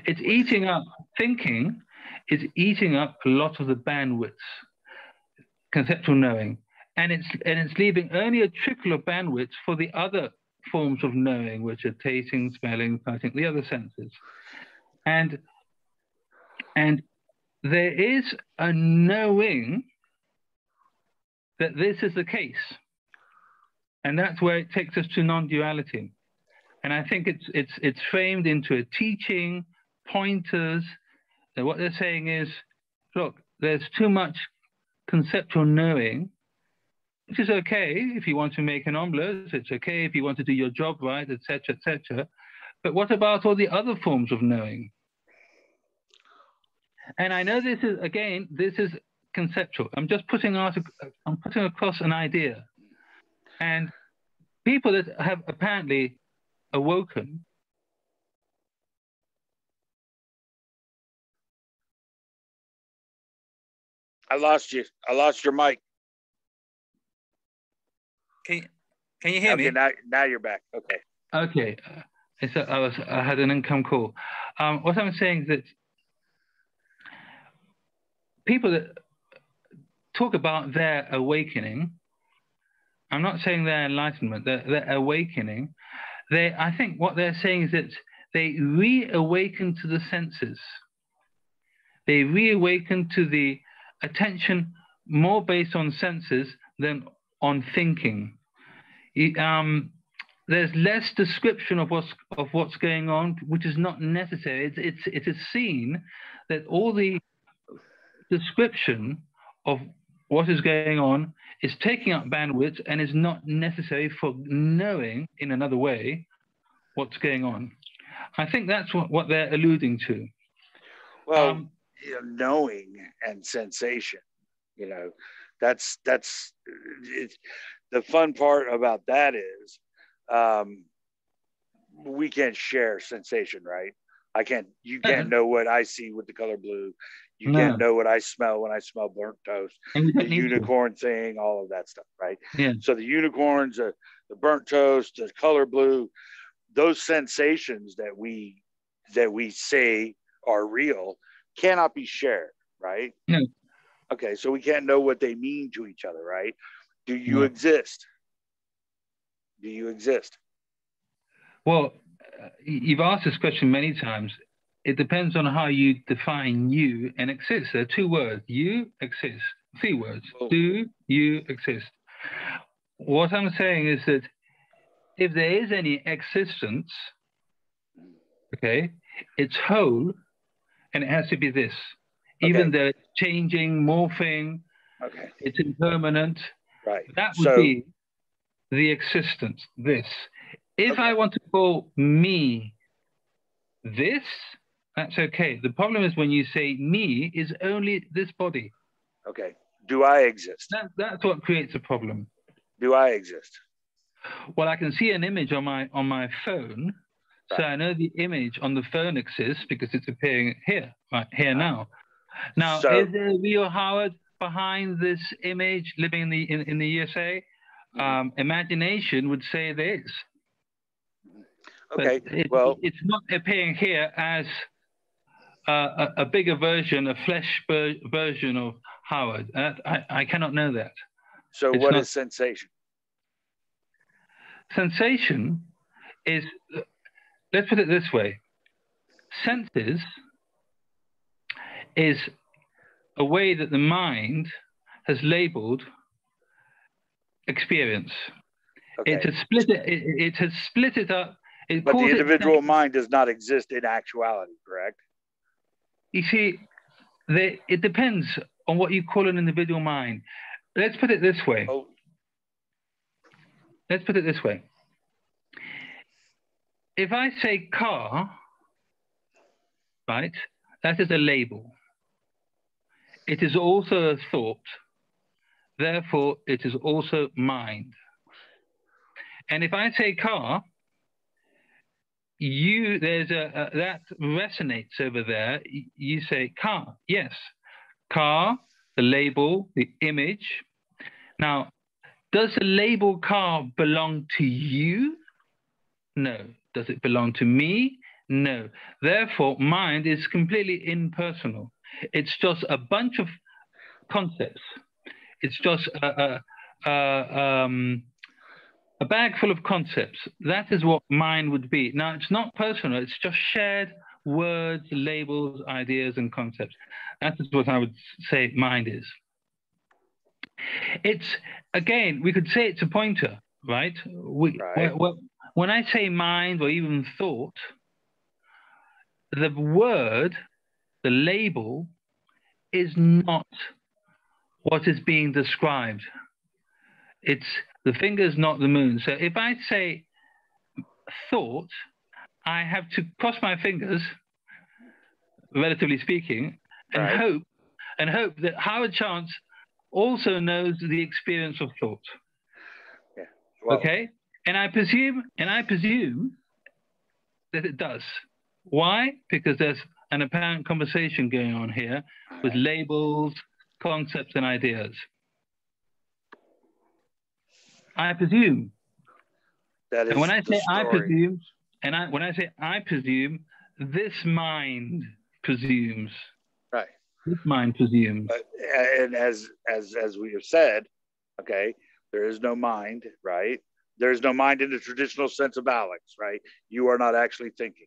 It's eating up thinking. It's eating up a lot of the bandwidths, conceptual knowing, and it's leaving only a trickle of bandwidth for the other forms of knowing, which are tasting, smelling, touching, the other senses, and there is a knowing that this is the case. And that's where it takes us to non-duality. And I think it's framed into a teaching, pointers, that what they're saying is, look, there's too much conceptual knowing, which is okay if you want to make an omelette, it's okay if you want to do your job right, etc., etc. But what about all the other forms of knowing? And I know this is conceptual. I'm just putting across an idea. And people that have apparently awoken. I lost you. I lost your mic. Can you hear me? Now you're back. Okay. Okay. I had an income call. What I'm saying is that people that talk about their awakening, I'm not saying their enlightenment, their awakening. I think what they're saying is that they reawaken to the senses. They reawaken to the attention more based on senses than on thinking. There's less description of what's going on, which is not necessary. It is seen that all the description of what is going on is taking up bandwidth and is not necessary for knowing in another way what's going on. I think that's what they're alluding to. Well, knowing and sensation, that's the fun part about that is we can't share sensation, right? You can't know what I see with the color blue. You can't know what I smell when I smell burnt toast, the unicorn thing, all of that stuff, right? Yeah. So the unicorns, the burnt toast, the color blue, those sensations that we say are real cannot be shared, right? No. Okay, so we can't know what they mean to each other, right? Do you exist? Do you exist? Well, you've asked this question many times. It depends on how you define you and exist. There are two words. You exist. 3 words. Do you exist? What I'm saying is that if there is any existence, okay, it's whole, and it has to be this. Okay. Even though it's changing, morphing, okay, it's impermanent. Right. That would be the existence, this. If I want to call me this, that's okay. The problem is when you say me is only this body. Okay. Do I exist? That's what creates a problem. Do I exist? Well, I can see an image on my phone, right. So I know the image on the phone exists because it's appearing here, right here now. Now, is there a real Howard behind this image living in the USA? Mm-hmm. Imagination would say there is. Okay. But Well, it's not appearing here as a bigger version, a flesh version of Howard. I cannot know that. so It's what not is sensation? sensation is, let's put it this way. Senses is a way that the mind has labeled experience. Okay. It has split it. It has split it up. It But the calls it. individual mind does not exist in actuality, correct? You see, it depends on what you call an individual mind. Let's put it this way. Oh, Let's put it this way. If I say car, right, that is a label. It is also a thought. Therefore, it is also mind. And if I say car, there's that resonates over there. You say car, yes. Car, the label, the image. Now, does the label car belong to you? No. Does it belong to me? No. Therefore, mind is completely impersonal. It's just a bunch of concepts. It's just a bag full of concepts. That is what mind would be. Now, it's not personal. It's just shared words, labels, ideas, and concepts. That is what I would say mind is. It's, again, we could say it's a pointer, right? When I say mind or even thought, the word, the label, is not what is being described. It's the finger's not the moon. So if I say thought, I have to cross my fingers, relatively speaking, and hope that Howard Chance also knows the experience of thought. Yeah. Well, okay, and I presume that it does. Why? Because there's an apparent conversation going on here with labels, concepts, and ideas. I presume. That is. And when I say story. I presume, when I say I presume, this mind presumes. Right. This mind presumes. And as we have said, okay, there is no mind, right? There's no mind in the traditional sense of Alex, right? You are not actually thinking,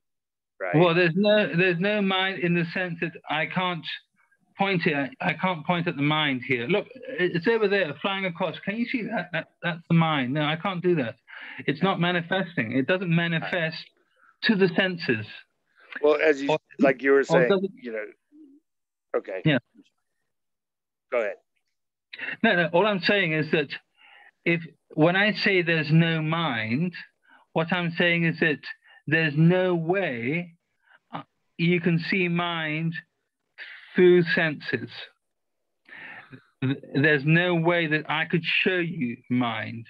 right? Well, there's no mind in the sense that I can't point at the mind here. Look, it's over there, flying across. Can you see that? That's the mind. No, I can't do that. It's not manifesting. It doesn't manifest to the senses. Well, as you like you were saying, okay. Yeah. Go ahead. No. All I'm saying is that when I say there's no mind, what I'm saying is that there's no way you can see mind through senses. There's no way that I could show you mind.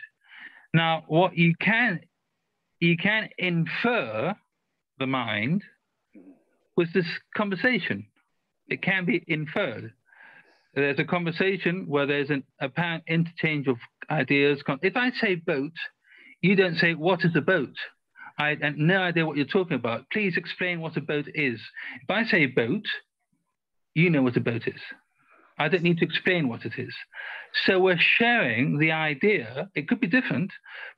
Now, what you can infer the mind with this conversation. It can be inferred. There's a conversation where there's an apparent interchange of ideas. If I say boat, you don't say, what is a boat? I have no idea what you're talking about. Please explain what a boat is. If I say boat, you know what a boat is. I don't need to explain what it is. So we're sharing the idea. It could be different,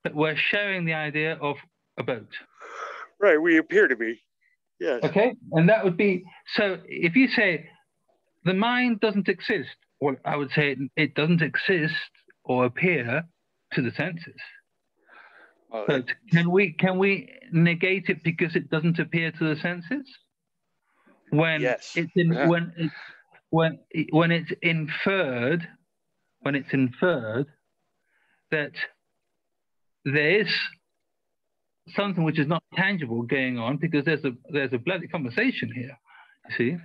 but we're sharing the idea of a boat. Right, we appear to be. Yes. Okay, and that would be, so if you say the mind doesn't exist, well, I would say it doesn't exist or appear to the senses. Well, but can we negate it because it doesn't appear to the senses? When yes. It's when it's inferred that there is something which is not tangible going on, because there's a bloody conversation here. You see?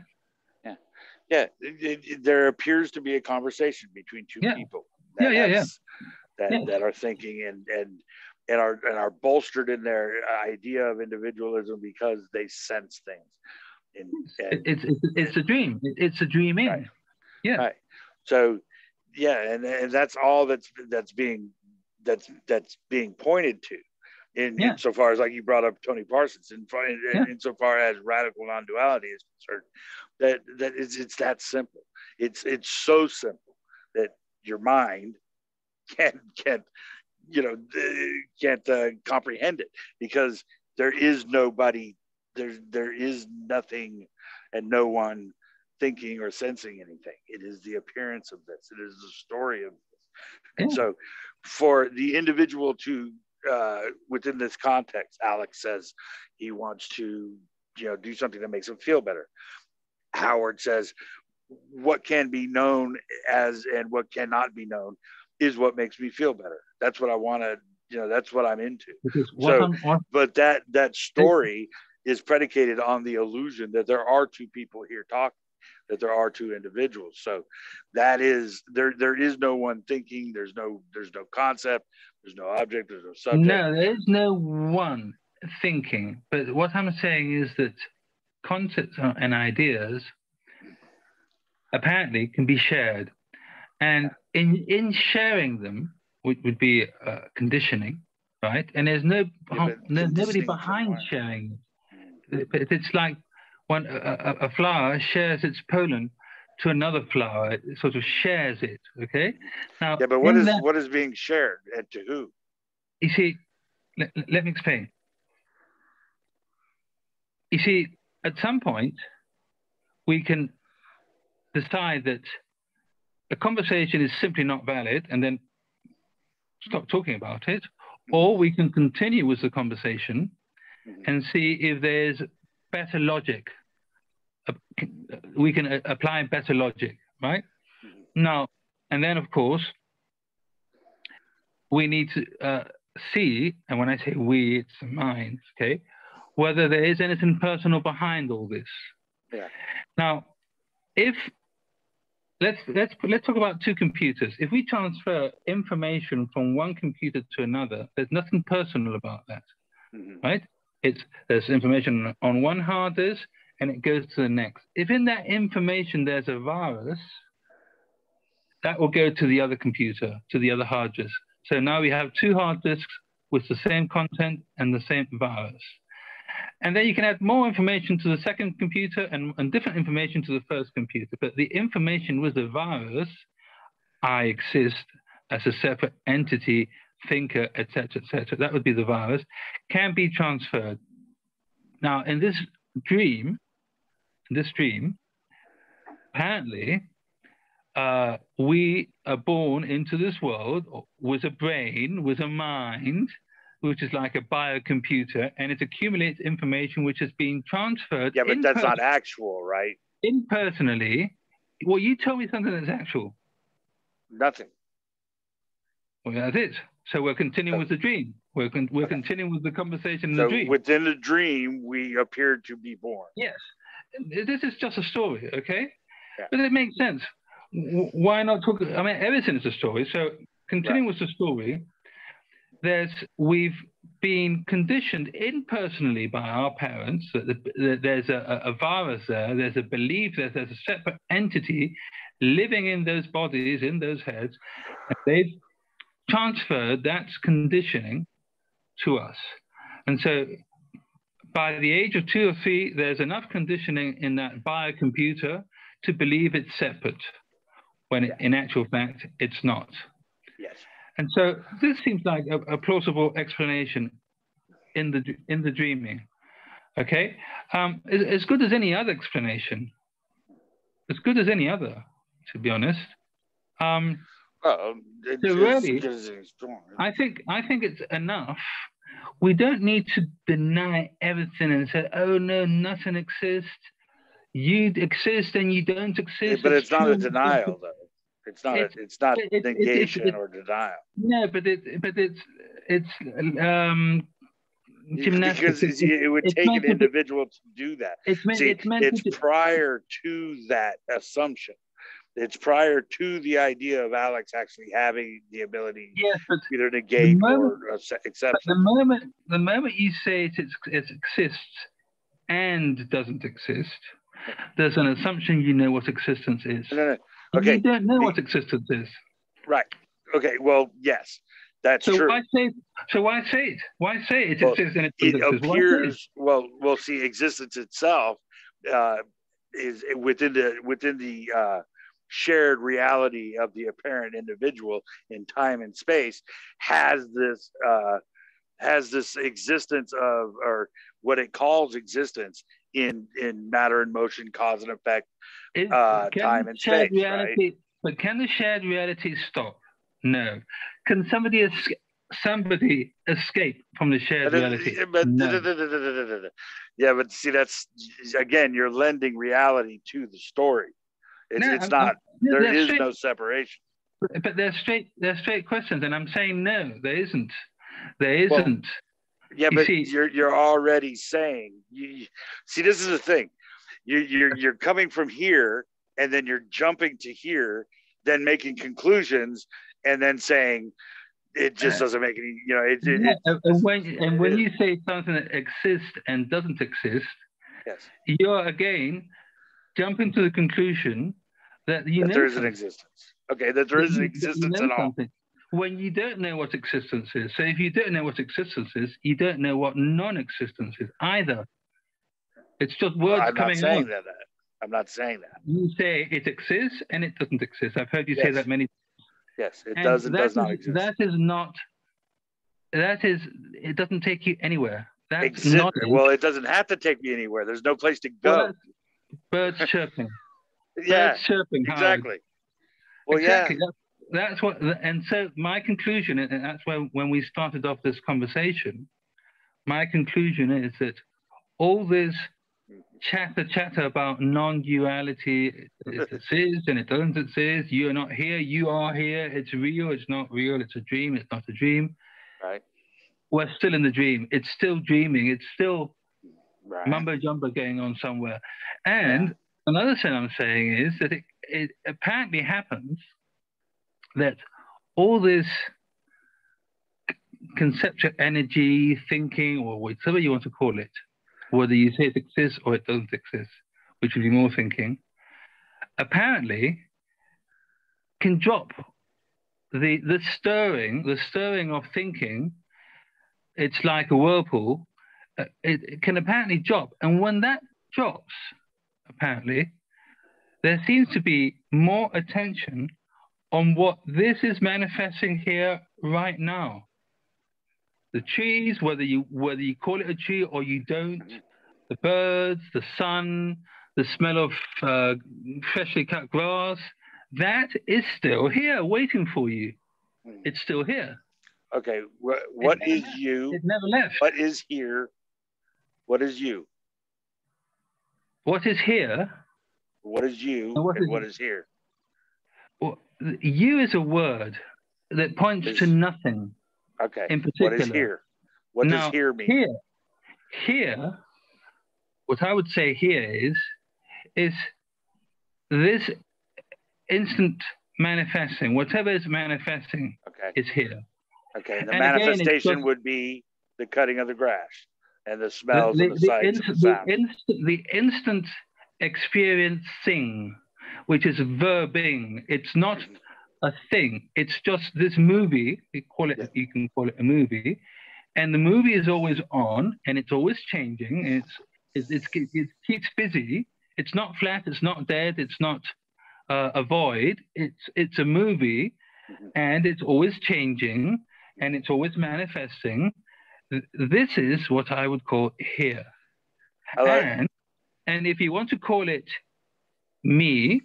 Yeah. There appears to be a conversation between two people that are thinking and are bolstered in their idea of individualism because they sense things. It's a dream. It's a dreaming. Right. Yeah. Right. So, yeah, and that's all that's being pointed to. insofar as, like you brought up Tony Parsons, insofar as radical non-duality is concerned, that it's that simple. It's so simple that your mind can't comprehend it, because there is nobody, there is nothing and no one thinking or sensing anything. It is the appearance of this. It is the story of this. And so for the individual to, within this context, Alex says he wants to, do something that makes him feel better. Howard says what can be known as and what cannot be known is what makes me feel better. That's what I want to, that's what I'm into. But that story is predicated on the illusion that there are two people here talking, that there are two individuals. So that is, there is no one thinking, there's no concept, there's no object, there's no subject. No, there is no one thinking. But what I'm saying is that concepts and ideas apparently can be shared. And in sharing them, which would be conditioning, right? And there's nobody behind sharing it. It's like when a flower shares its pollen to another flower, it sort of shares it, okay? Now, but what is being shared, and to who? You see, let me explain. You see, at some point, we can decide that a conversation is simply not valid and then stop talking about it, or we can continue with the conversation and see if there's better logic. We can apply better logic, right? Now, and then of course, we need to see, and when I say we, it's the mind, okay, whether there is anything personal behind all this. Yeah. Now, if let's talk about two computers. If we transfer information from one computer to another, there's nothing personal about that, right? There's information on one hard disk and it goes to the next. If in that information there's a virus, that will go to the other computer, to the other hard disk. So now we have two hard disks with the same content and the same virus. And then you can add more information to the second computer and different information to the first computer. But the information with the virus, I exist as a separate entity, thinker, etc., that would be the virus, can be transferred. Now, in this dream, apparently, we are born into this world with a brain, with a mind, which is like a biocomputer, and it accumulates information which has been transferred. Yeah, but that's not actual, right? Impersonally. Well, you tell me something that's actual. Nothing. Well, that's it. So we're continuing with the dream. We're continuing with the conversation in the dream. Within the dream, we appear to be born. Yes. This is just a story, okay? Yeah. But it makes sense. Why not talk? I mean, everything is a story. So continuing with the story, we've been conditioned impersonally by our parents that there's a virus there, there's a belief, there's a separate entity living in those bodies, in those heads, and they've transferred that conditioning to us. And so by the age of 2 or 3, there's enough conditioning in that biocomputer to believe it's separate, when in actual fact, it's not. Yes. And so this seems like a plausible explanation in the dreaming, okay? As good as any other explanation, as good as any other, to be honest. So really, I think it's enough. We don't need to deny everything and say, oh no, nothing exists. You exist and you don't exist. But it's not a denial, though. It's not negation or denial. No, but it's gymnastics. Because it would take an individual to do that. It's prior to that assumption. It's prior to the idea of Alex actually having the ability to either negate or accept. The moment you say it exists and doesn't exist, there's an assumption you know what existence is. No. Okay. You don't know what existence is. Right. Okay. Well, yes. That's So true. why say? So why say it? Why say it Well, exists and it it doesn't exist? Why say it? appears. Well, we'll see. Existence itself is within the shared reality of the apparent individual in time and space has this existence of, or what it calls existence in matter and motion, cause and effect, time and space, reality, right? But can the shared reality stop? No. Can somebody escape from the shared reality? No. Yeah, but see, that's again, you're lending reality to the story. It's not. There is no separation. But they're straight questions, and I'm saying no, there isn't. There isn't. Well, yeah, but you're already saying. See, this is the thing. You're coming from here, and then you're jumping to here, then making conclusions, and then saying it just doesn't make any. When you say something that exists and doesn't exist, yes, you're again jumping to the conclusion that there is an existence. Okay, that there is an existence at all. When you don't know what existence is. So if you don't know what existence is, you don't know what non-existence is either. It's just words coming out. I'm not saying that. You say it exists and it doesn't exist. I've heard you say that many times. Yes, it does and does not exist. It doesn't take you anywhere. Well, it doesn't have to take me anywhere. There's no place to go. Birds chirping. Yeah, birds chirping. Exactly. Well, exactly. Yeah. That's what, and so my conclusion, and that's when we started off this conversation, my conclusion is that all this chatter about non-duality, it exists and it doesn't exist, you're not here, you are here, it's real, it's not real, it's a dream, it's not a dream. Right. We're still in the dream. It's still dreaming. It's still mumbo jumbo going on somewhere. And another thing I'm saying is that it apparently happens that all this conceptual energy, thinking, or whatever you want to call it, whether you say it exists or it doesn't exist, which would be more thinking, apparently can drop the stirring of thinking. It's like a whirlpool. It can apparently drop. And when that drops, apparently, there seems to be more attention on what this is manifesting here right now. The trees, whether you call it a tree or you don't, the birds, the sun, the smell of freshly cut grass, that is still here waiting for you. It's still here. Okay, what is you? It never left. What is here? What is you? What is here? What is you? And what is here? Well, you is a word that points to nothing. Okay. In particular. What is here? What does here mean? Here, what I would say here is this instant manifesting, whatever is manifesting is here. Okay, and the manifestation would be the cutting of the grass and the smells and the sights and the sounds. The instant experiencing, which is verbing. It's not a thing. It's just this movie. You can call it a movie, and the movie is always on, and it's always changing. It keeps busy. It's not flat. It's not dead. It's not a void. It's a movie, and it's always changing. And it's always manifesting. This is what I would call here. And if you want to call it me,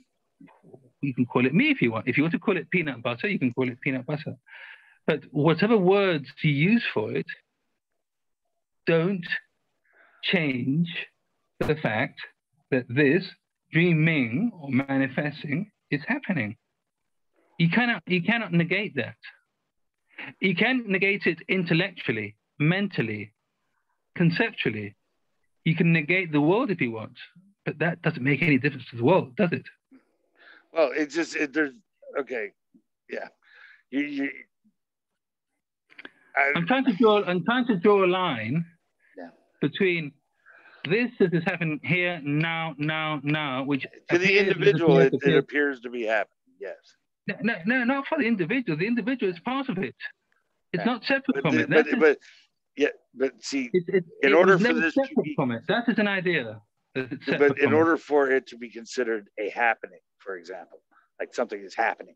you can call it me if you want. If you want to call it peanut butter, you can call it peanut butter. But whatever words you use for it, don't change the fact that this dreaming or manifesting is happening. You cannot negate that. You can negate it intellectually, mentally, conceptually. You can negate the world if you want, but that doesn't make any difference to the world, does it? Well, it's just there's okay, yeah. I'm trying to draw a line between this that is happening here now, which to the individual it appears to be happening. Yes. No, not for the individual. The individual is part of it. It's not separate from it. But see, in It order was for never this to separate be, from it. That is an idea. That it's but separate in from it. order for it to be considered a happening, for example, like something is happening,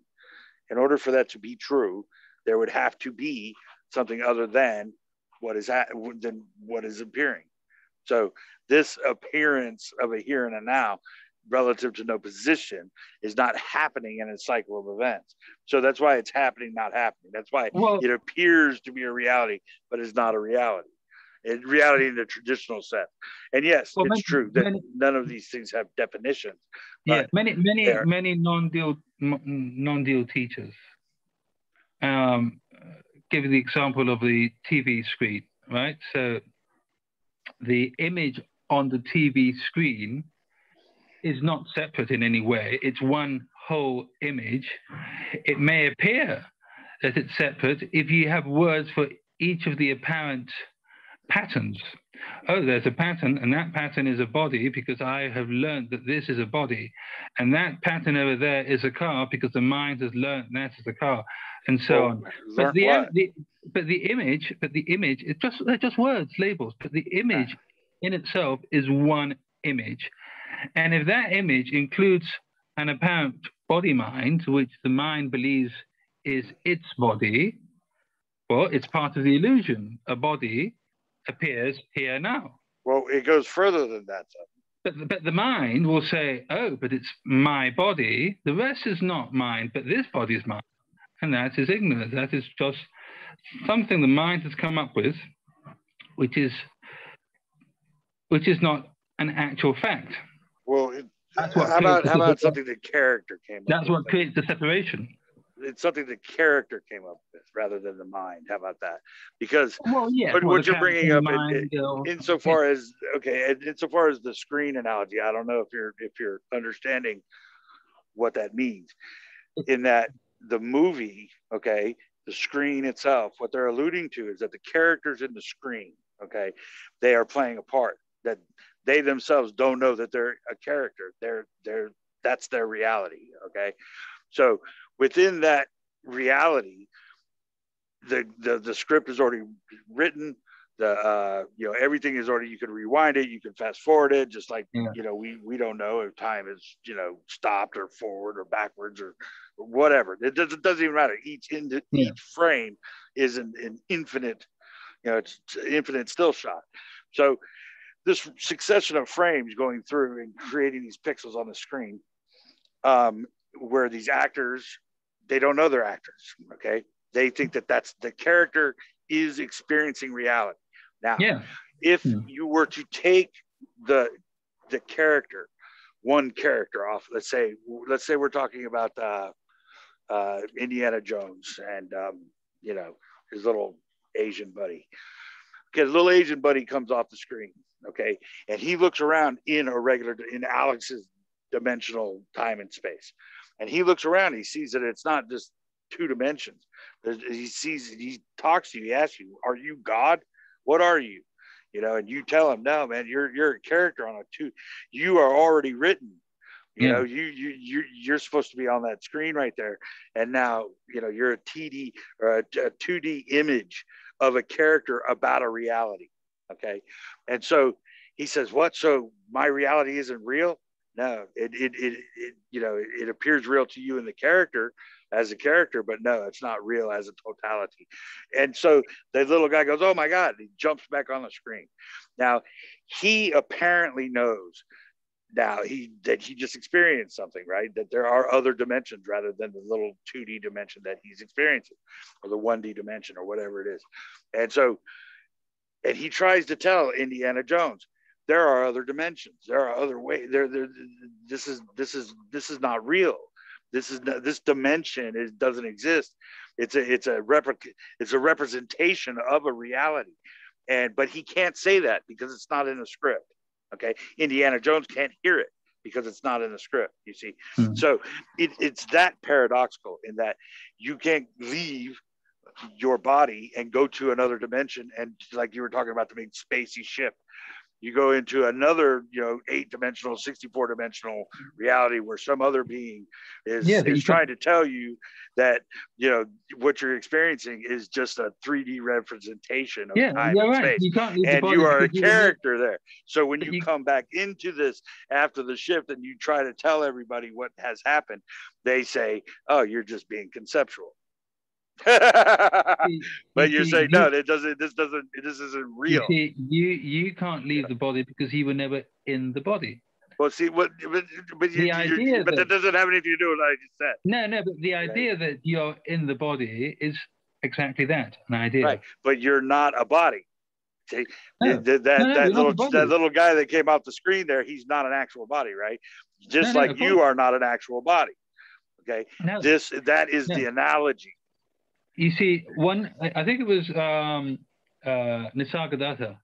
in order for that to be true, there would have to be something other than than what is appearing. So this appearance of a here and a now relative to no position is not happening in a cycle of events. So that's why it's happening, not happening. That's why it appears to be a reality, but it's not a reality. Reality in the traditional sense. And yes, it's true that none of these things have definitions. Yeah, many non-dual teachers give the example of the TV screen, right? So the image on the TV screen is not separate in any way. It's one whole image. It may appear that it's separate if you have words for each of the apparent patterns. Oh, there's a pattern, and that pattern is a body because I have learned that this is a body. And that pattern over there is a car because the mind has learned that is a car, and so on. But the image, they're just words, labels. But the image in itself is one image. And if that image includes an apparent body mind, which the mind believes is its body, well, it's part of the illusion. A body appears here now. Well, it goes further than that, though. But the mind will say, oh, but it's my body. The rest is not mine, but this body is mine. And that is ignorance. That is just something the mind has come up with, which is not an actual fact. Well, how about something the character came up with? That's what creates the separation. It's something the character came up with rather than the mind. How about that? Because what you're bringing up, insofar as the screen analogy, I don't know if you're understanding what that means. In that the movie, okay, the screen itself, what they're alluding to is that the characters in the screen, okay, they are playing a part that they themselves don't know that they're a character. That's their reality, okay. So within that reality, the script is already written. Everything is already. You can rewind it. You can fast forward it. Just like we don't know if time is stopped or forward or backwards or whatever. It doesn't even matter. Each frame is an infinite. It's infinite still shot. So this succession of frames going through and creating these pixels on the screen, where these actors, they don't know they're actors, okay? They think that that's the character is experiencing reality. Now, if you were to take the character, one character off, let's say we're talking about Indiana Jones and his little Asian buddy. Okay, the little Asian buddy comes off the screen, okay, and he looks around in Alex's dimensional time and space. And he looks around, he sees that it's not just two dimensions. He talks to you, he asks you, are you God? What are you? And you tell him, no, man, you're a character on a two. You are already written. You're supposed to be on that screen right there. And now, you're a TD or a 2D image of a character about a reality. Okay. And so he says, what? So my reality isn't real? No, it appears real to you in the character as a character, but no, it's not real as a totality. And so the little guy goes, oh my God, he jumps back on the screen. Now he apparently knows that he just experienced something, right? That there are other dimensions rather than the little 2D dimension that he's experiencing, or the 1D dimension, or whatever it is. And he tries to tell Indiana Jones, there are other dimensions. There are other ways. This is not real. This dimension doesn't exist. It's a representation of a reality. But he can't say that because it's not in the script. Okay, Indiana Jones can't hear it because it's not in the script. You see, so it's that paradoxical in that you can't leave your body and go to another dimension, and like you were talking about the big spacey ship. You go into another, 8-dimensional, 64-dimensional reality where some other being is trying to tell you that, what you're experiencing is just a 3D representation of time and space. You can't leave the body, you are a character there. So when you come back into this after the shift and you try to tell everybody what has happened, they say, oh, you're just being conceptual. But you're saying no, this isn't real. You can't leave the body because you were never in the body. Well, see, but that doesn't have anything to do with what I just said. No, but the idea that you're in the body is exactly that, an idea. Right, but you're not a body. See, that little guy that came off the screen there, he's not an actual body, right? Just like you are not an actual body. Okay, that is the analogy. You see, I think it was Nisargadatta.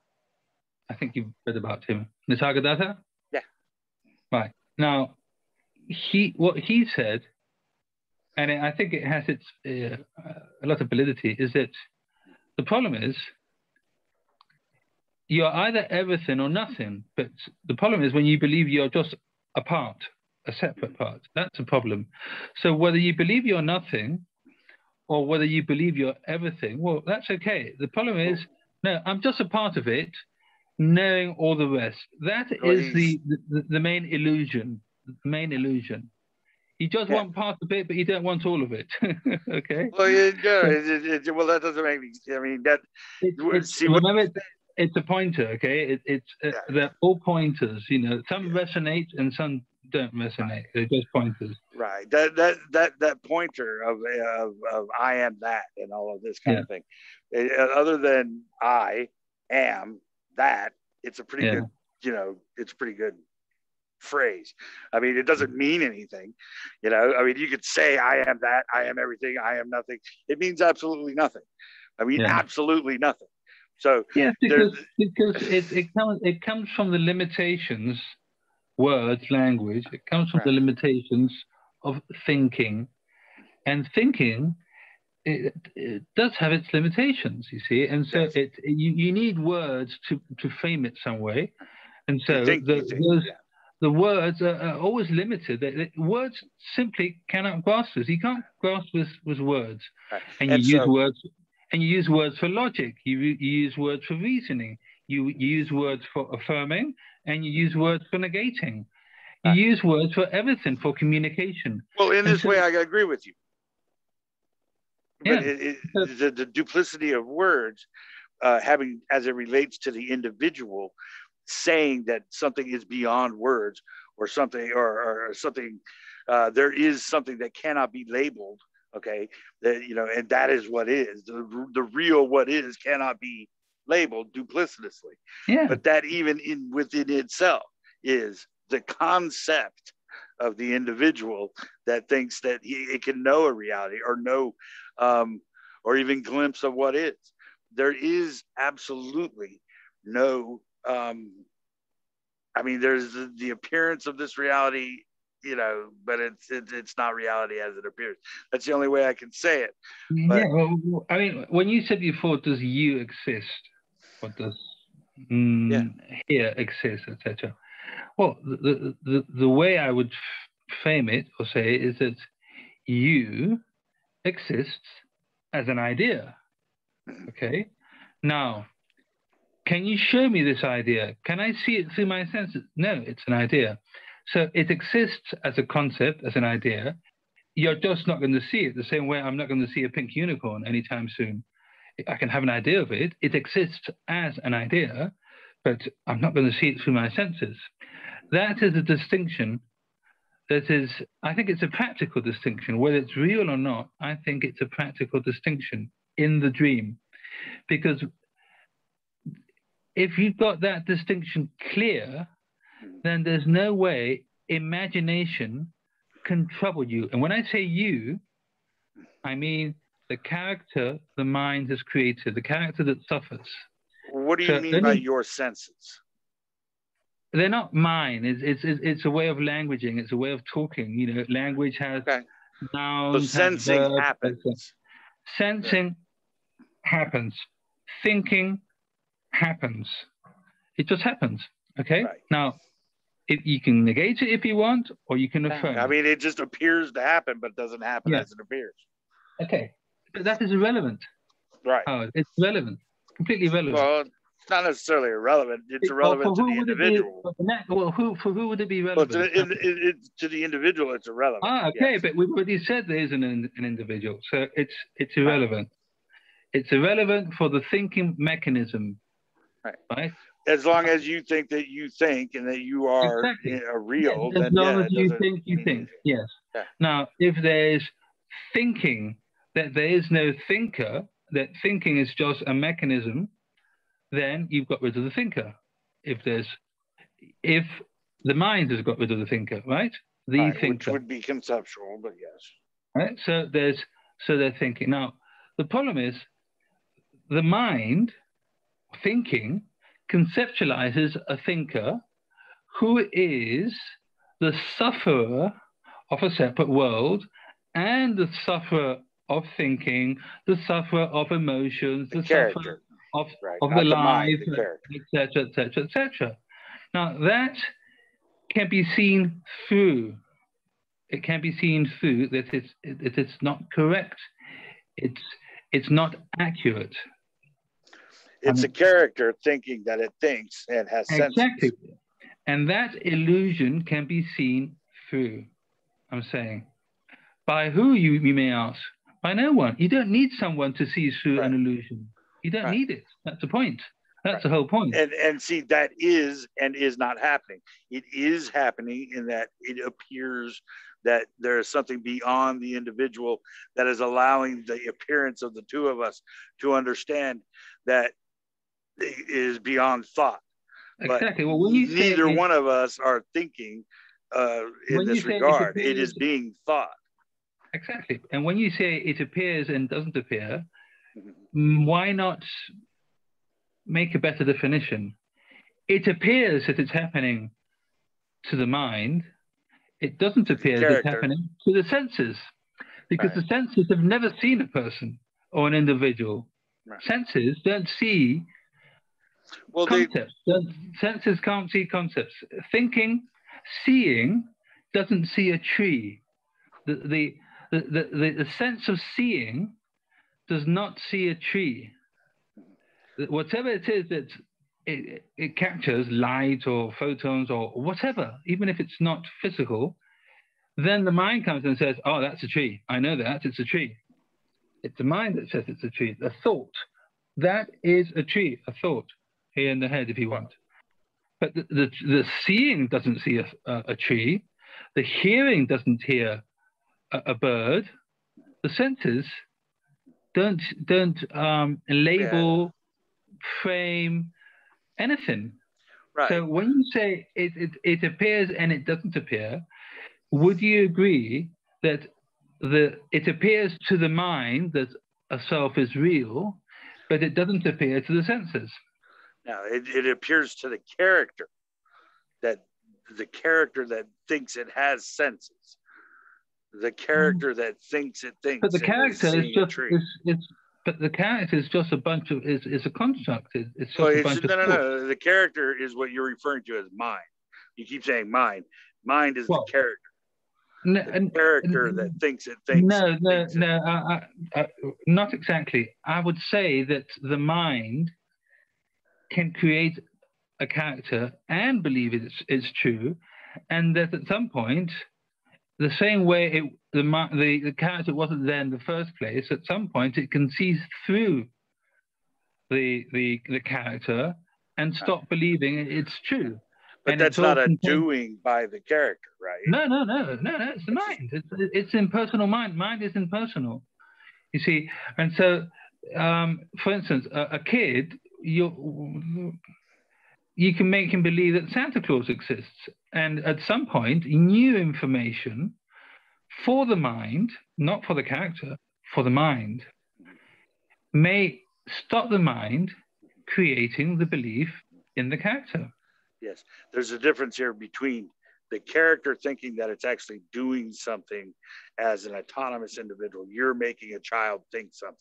I think you've read about him. Nisargadatta? Yeah. Right. Now, what he said, and I think it has a lot of validity, is that the problem is you're either everything or nothing. But the problem is when you believe you're just a part, a separate part. That's a problem. So whether you believe you're nothing or whether you believe you're everything, well, that's okay. The problem is, no, I'm just a part of it, knowing all the rest. That is the main illusion. The main illusion. You just want part of it, but you don't want all of it. Okay. Well, well, that doesn't make me. I mean, remember, it's a pointer. Okay, they're all pointers. Some resonate and some don't resonate. They're just pointers. Right. That pointer of I am that and all of this kind of thing. Other than I am that, it's a pretty good. It's a pretty good phrase. I mean, it doesn't mean anything. I mean, you could say I am that, I am everything, I am nothing. It means absolutely nothing. I mean, absolutely nothing. So because it comes from the limitations. Words, language, it comes from the limitations of thinking. And thinking, it does have its limitations, you see. And so you need words to frame it some way. And so the words are always limited. Words simply cannot grasp this. You can't grasp this with words. Right. And you use words for logic. You use words for reasoning. You use words for affirming, and you use words for negating. You use words for everything, for communication. Well, in this way, I agree with you. But the duplicity of words, having as it relates to the individual, saying that something is beyond words, or something, or something, there is something that cannot be labeled. Okay, that and that is what is the real. What is cannot be labeled duplicitously. But that even within itself is the concept of the individual that thinks that it can know a reality or know or even glimpse of what is. There is absolutely no I mean, there's the appearance of this reality, but it's not reality as it appears. That's the only way I can say it. But, well, I mean, when you said before, does you exist? What does here exist, etc.? Well, the way I would frame it or say is that you exists as an idea. Okay. Now, can you show me this idea? Can I see it through my senses? No, it's an idea. So it exists as a concept, as an idea. You're just not going to see it the same way I'm not going to see a pink unicorn anytime soon. I can have an idea of it. It exists as an idea, but I'm not going to see it through my senses. That is a distinction that is, I think it's a practical distinction. Whether it's real or not, I think it's a practical distinction in the dream. Because if you've got that distinction clear, then there's no way imagination can trouble you. And when I say you, I mean the character the mind has created, the character that suffers. What do you mean by your senses? They're not mine. It's a way of languaging. It's a way of talking. Language has nouns. So sensing happens. Sensing happens. Thinking happens. It just happens. Okay. Right. Now, you can negate it if you want, or you can affirm. I mean, it just appears to happen, but doesn't happen as it appears. Okay, but that is irrelevant. Right. It's relevant, completely irrelevant. Well, it's not necessarily irrelevant. It's irrelevant to the individual. For who would it be relevant? To the individual, it's irrelevant. Okay, yes. But we've already said there is an individual, so it's irrelevant. Right. It's irrelevant for the thinking mechanism. Right. As long as you think that you think and that you are real, as long as you think you think. Yes. Yeah. Now, if there's thinking that there is no thinker, that thinking is just a mechanism, then you've got rid of the thinker. If the mind has got rid of the thinker, right? The thinker, which would be conceptual, but yes. Right. So they're thinking. Now, the problem is the mind thinking conceptualizes a thinker who is the sufferer of a separate world and the sufferer of thinking, the sufferer of emotions, the sufferer of the life, etc., etc., etc. Now that can be seen through. It can be seen through that it's not correct. It's not accurate. It's a character thinking that it thinks and has senses. Exactly. And that illusion can be seen through, I'm saying. By who, you may ask? By no one. You don't need someone to see through an illusion. You don't need it. That's the point. That's the whole point. And see, that is and is not happening. It is happening in that it appears that there is something beyond the individual that is allowing the appearance of the two of us to understand that it is beyond thought. Exactly. But well, neither one of us are thinking in this regard. It is being thought. Exactly. And when you say it appears and doesn't appear, why not make a better definition? It appears that it's happening to the mind. It doesn't appear that it's happening to the senses, because the senses have never seen a person or an individual. Senses don't see concepts. Senses can't see concepts. Thinking, seeing, doesn't see a tree. The sense of seeing does not see a tree. Whatever it is that it captures, light or photons or whatever, even if it's not physical, then the mind comes and says, oh, that's a tree. I know that, it's a tree. It's the mind that says it's a tree. A thought, that is a tree, a thought, here in the head if you want. But the seeing doesn't see a tree. The hearing doesn't hear a bird. The senses don't label, frame anything. So when you say it appears and it doesn't appear, would you agree that it appears to the mind that a self is real, but it doesn't appear to the senses? No, it appears to the character that thinks it has senses. The character that thinks it thinks. But the character the character is just a bunch of is a construct. It's just a bunch of no. The character is what you're referring to as mind. You keep saying mind. Mind is the character. The character that thinks it thinks. No, not exactly. I would say that the mind can create a character and believe it's true, and that at some point, the same way the character wasn't there in the first place, at some point it can see through the character and stop believing it's true. But that's not a doing by the character, right? No. It's the mind. It's impersonal mind. Mind is impersonal. You see, and so, for instance, a kid, you can make him believe that Santa Claus exists, and at some point, new information for the mind, not for the character, for the mind, may stop the mind creating the belief in the character. Yes, there's a difference here between the character thinking that it's actually doing something as an autonomous individual. You're making a child think something.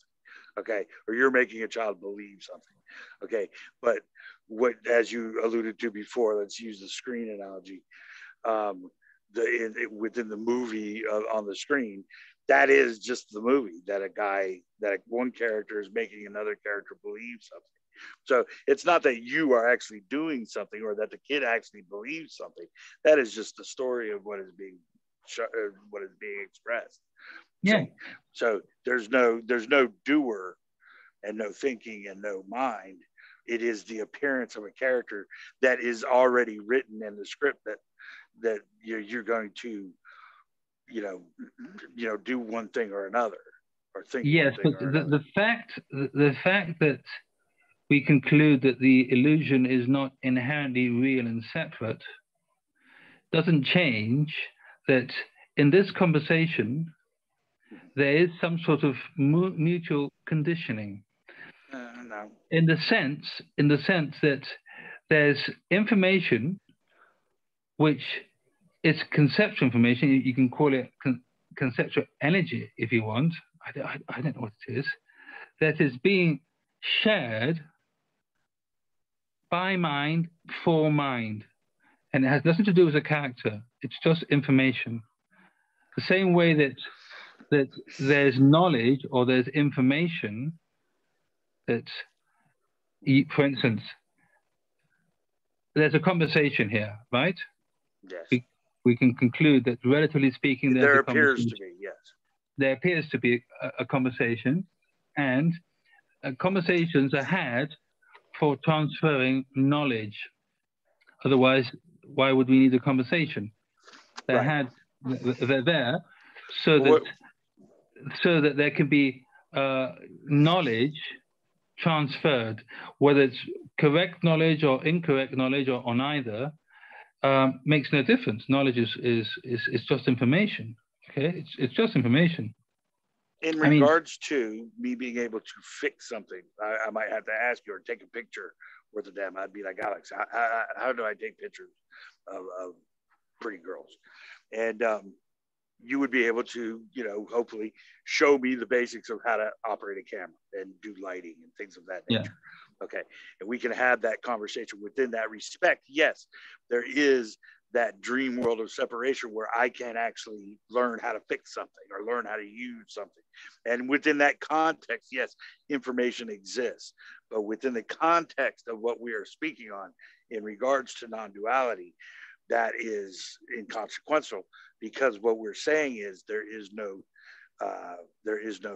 okay, or you're making a child believe something, okay. But what, as you alluded to before, let's use the screen analogy. Um, within the movie on the screen, that is just the movie, that one character is making another character believe something. So it's not that you are actually doing something or that the kid actually believes something. That is just the story of what is being expressed. Yeah. So there's no doer and no thinking and no mind. It is the appearance of a character that is already written in the script that you're going to do one thing or another, or think Yes, one thing but or another. the fact that we conclude that the illusion is not inherently real and separate doesn't change that in this conversation there is some sort of mutual conditioning. No. In the sense that there's information which is conceptual information. You can call it conceptual energy if you want. I don't know what it is. That is being shared by mind for mind. And it has nothing to do with a character. It's just information. The same way that there's knowledge or there's information that, for instance, there's a conversation here, right? Yes. We can conclude that, relatively speaking, there's there a appears conversation. to be, yes. There appears to be a conversation, and conversations are had for transferring knowledge. Otherwise, why would we need a conversation? They're there so that there can be knowledge transferred, whether it's correct knowledge or incorrect knowledge or neither, makes no difference. Knowledge is just information. Okay, it's just information. In regards to me being able to fix something, I might have to ask you or take a picture with the damn. I'd be like, Alex, how do I take pictures of pretty girls? And you would be able to, hopefully show me the basics of how to operate a camera and do lighting and things of that nature. Yeah. Okay. And we can have that conversation within that respect. Yes, there is that dream world of separation where I can actually learn how to fix something or learn how to use something. And within that context, yes, information exists. But within the context of what we are speaking on in regards to non-duality, that is inconsequential, because what we're saying is there is no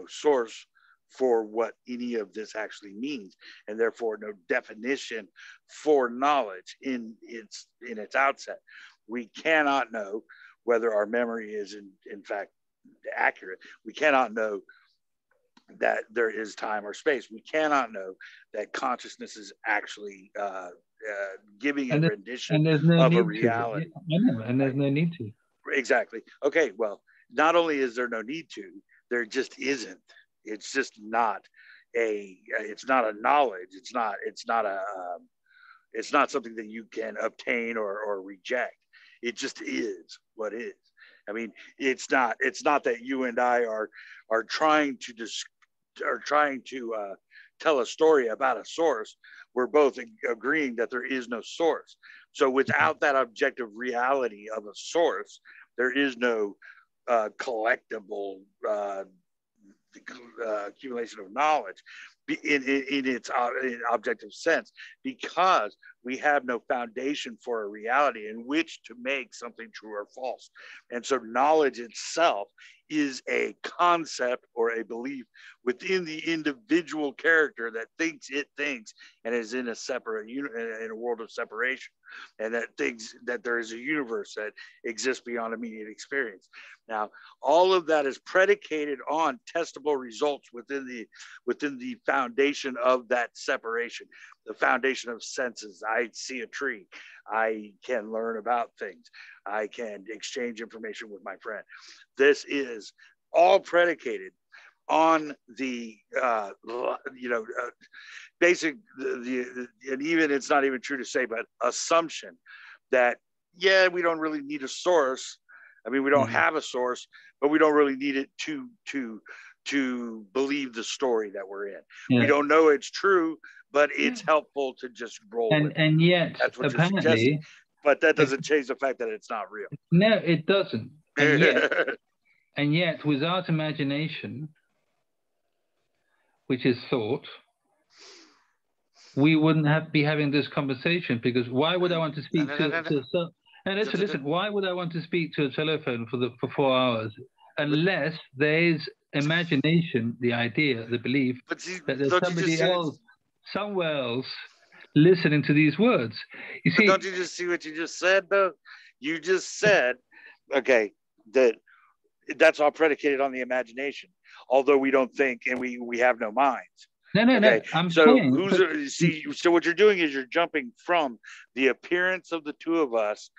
source for what any of this actually means, and therefore no definition for knowledge in its outset. We cannot know whether our memory is in fact accurate. We cannot know that there is time or space. We cannot know that consciousness is actually giving a rendition of a reality. And there's no need to. Exactly. Okay, well, not only is there no need to, there just isn't. It's just not it's not a knowledge. It's not something that you can obtain or reject. It just is what is. I mean, it's not that you and I are trying to tell a story about a source. We're both agreeing that there is no source. So without that objective reality of a source, there is no collectible accumulation of knowledge in its objective sense, because we have no foundation for a reality in which to make something true or false. And so knowledge itself is a concept or a belief within the individual character that thinks it thinks and is in a world of separation, and that thinks that there is a universe that exists beyond immediate experience. Now, all of that is predicated on testable results within the foundation of that separation, the foundation of senses. I see a tree. I can learn about things. I can exchange information with my friend. This is all predicated on the basic, and even it's not even true to say, but assumption that, yeah, we don't really need a source. I mean, we don't have a source, but we don't really need it to to believe the story that we're in. Yeah. We don't know it's true, but it's helpful to just roll with it. And yet, that's what apparently, you're suggesting. But that doesn't change the fact that it's not real. No, it doesn't. And yet, without imagination, which is thought, we wouldn't be having this conversation, because why would I want to speak to and listen, why would I want to speak to a telephone for 4 hours unless there's imagination, the idea, the belief that there's somebody else, somewhere else, listening to these words? You see, don't you just see what you just said, though? You just said, okay, that's all predicated on the imagination, although we don't think and we have no minds. No. So what you're doing is you're jumping from the appearance of the two of us,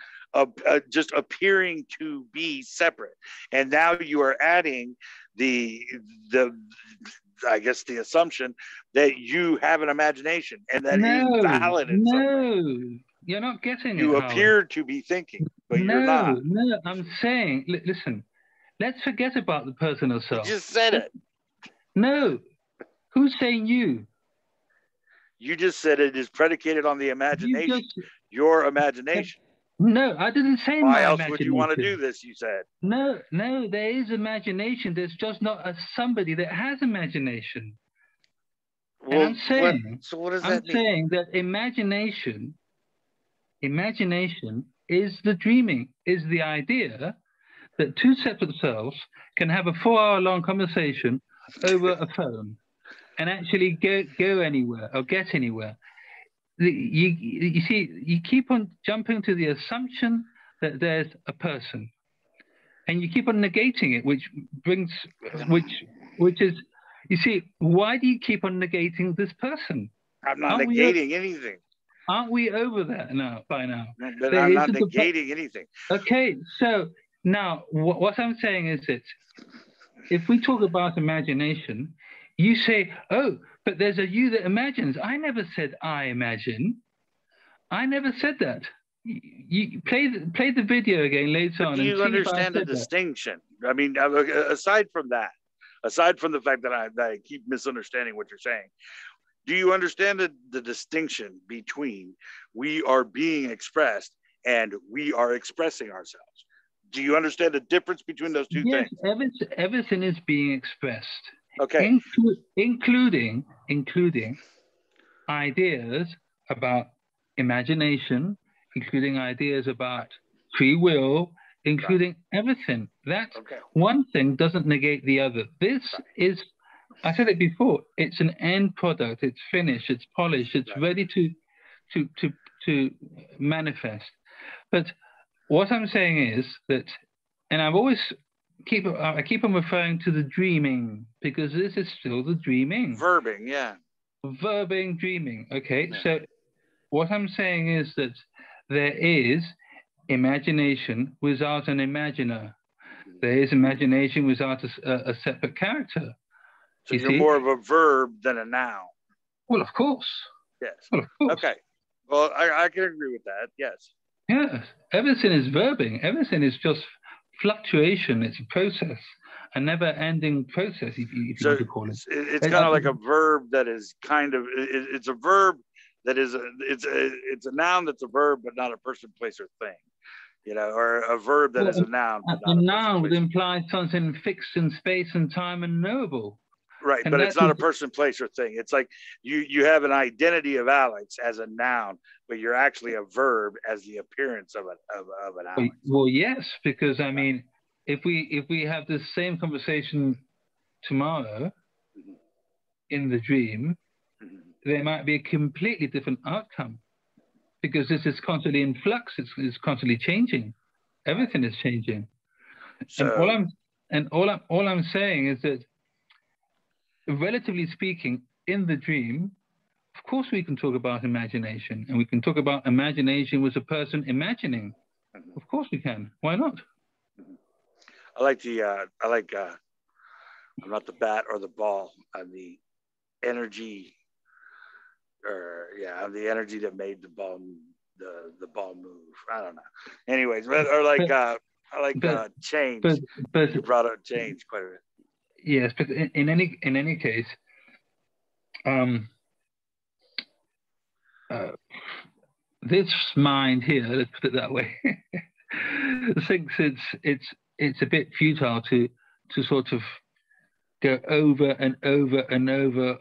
just appearing to be separate, and now you are adding the I guess the assumption that you have an imagination and that is valid in some way. You're not getting it. You appear to be thinking, but you're not. No, I'm saying, listen, let's forget about the person herself. You just said it. No. Who's saying you? You just said it is predicated on the imagination. Your imagination. No, I didn't say my imagination. Why else would you want to do this, you said? No, there is imagination. There's just not somebody that has imagination. Well, and I'm saying, so what does that mean? I'm saying that imagination is the dreaming, is the idea that two separate selves can have a 4-hour-long conversation over a phone and actually go anywhere or get anywhere. You see, you keep on jumping to the assumption that there's a person, and you keep on negating it, which is, you see, why do you keep on negating this person? I'm not negating anything. Aren't we over that now? By now, but I'm not negating anything. Okay, so now what I'm saying is that if we talk about imagination, you say, oh, but there's a you that imagines. I never said I imagine. I never said that. You play the video again later on. Do you understand the distinction? I mean, aside from the fact that I keep misunderstanding what you're saying, do you understand the distinction between we are being expressed and we are expressing ourselves? Do you understand the difference between those two things? Yes, everything is being expressed. Okay. Including ideas about imagination, including ideas about free will, including everything. That one thing doesn't negate the other. This is, I said it before, it's an end product. It's finished, it's polished, it's ready to manifest. But what I'm saying is that, and I've always I keep on referring to the dreaming, because this is still the dreaming. Verbing, yeah. Verbing, dreaming. Okay, so what I'm saying is that there is imagination without an imaginer. There is imagination without a separate character. So you're more of a verb than a noun. Well, of course. Yes. Well, of course. Okay. Well, I can agree with that. Yes. Yes. Everything is verbing. Everything is just fluctuation. It's a process, a never-ending process, if you want to call it. It's kind of like a verb that is kind of, it's a verb that is, it's a noun that's a verb, but not a person, place, or thing. You know, or a verb that is a noun. A noun would imply something fixed in space and time and knowable. Right, but it's not a person, place, or thing. It's like you have an identity of Alex as a noun, but you're actually a verb as the appearance of an Alex. Well, yes, because I mean, if we have the same conversation tomorrow in the dream, there might be a completely different outcome, because this is constantly in flux. It's constantly changing. Everything is changing. So, all I'm saying is that, relatively speaking, in the dream, of course we can talk about imagination, and we can talk about imagination with a person imagining. Of course we can. Why not? I'm not the bat or the ball. I'm the energy, I'm the energy that made the ball move. I don't know. Anyways, change. But you brought up change quite a bit. yes, but in any case, this mind here, let's put it that way, thinks it's a bit futile to sort of go over and over and over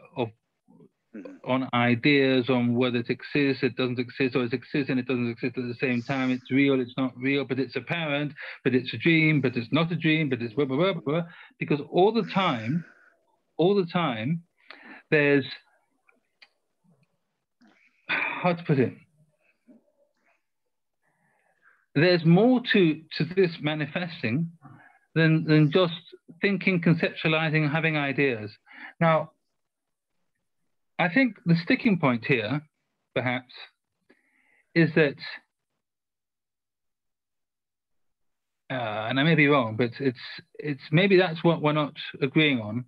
on ideas on whether it exists, it doesn't exist, or it exists and it doesn't exist at the same time. It's real, it's not real, but it's apparent, but it's a dream, but it's not a dream, but it's blah, blah, blah, blah. Because all the time, there's, how to put it? There's more to this manifesting than just thinking, conceptualizing, having ideas. Now, I think the sticking point here, perhaps, is that, and I may be wrong, but it's maybe that's what we're not agreeing on,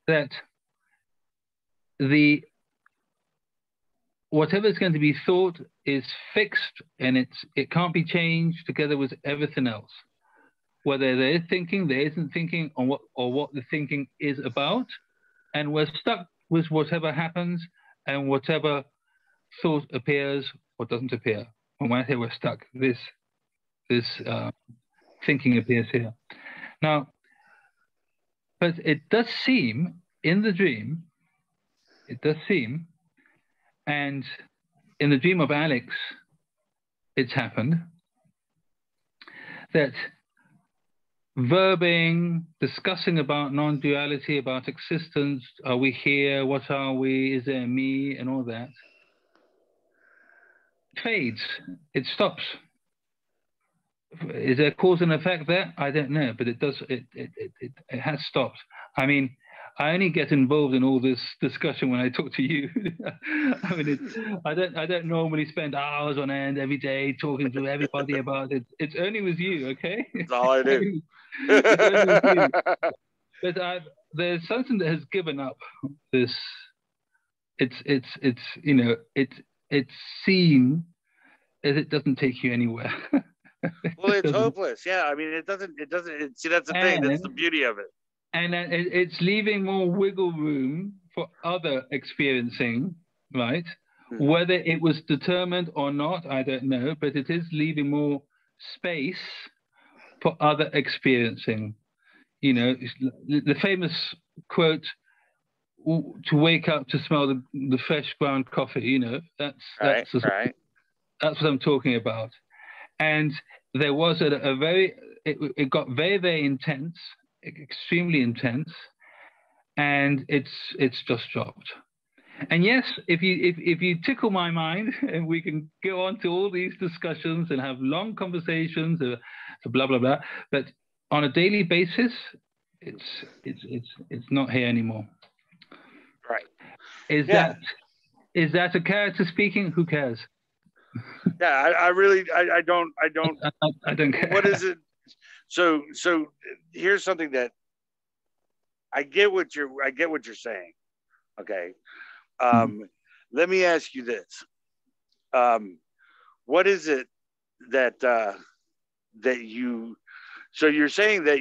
that whatever is going to be thought is fixed and it can't be changed together with everything else. Whether there is thinking, there isn't thinking, or what the thinking is about, and we're stuck with whatever happens and whatever thought appears or doesn't appear. And when I say we're stuck, this thinking appears here. Now, but it does seem in the dream, and in the dream of Alex, it's happened, that verbing, discussing about non-duality, about existence, are we here, what are we, is there me, and all that, fades, it stops. Is there cause and effect there? I don't know, but it does. It has stopped. I mean, I only get involved in all this discussion when I talk to you. I mean, I don't normally spend hours on end every day talking to everybody about it. It's only with you, okay? That's all I do. It's only with you. But there's something that has given up this. It's you know it's seen as it doesn't take you anywhere. Well, it's hopeless. Yeah, I mean, it doesn't. See, that's the thing. That's the beauty of it. And it's leaving more wiggle room for other experiencing, right? Mm-hmm. Whether it was determined or not, I don't know, but it is leaving more space for other experiencing. You know, the famous quote, "To wake up to smell the fresh ground coffee." You know, that's right. That's what I'm talking about. And there was it got very, very intense, extremely intense, and it's just dropped. And yes, if you tickle my mind, and we can go on to all these discussions and have long conversations, blah blah blah. But on a daily basis, it's not here anymore. Right. Is that a character speaking? Who cares? Yeah, I really don't care. What is it? So here's something that I get what you're saying. Okay. Let me ask you this. What is it that you, so you're saying that,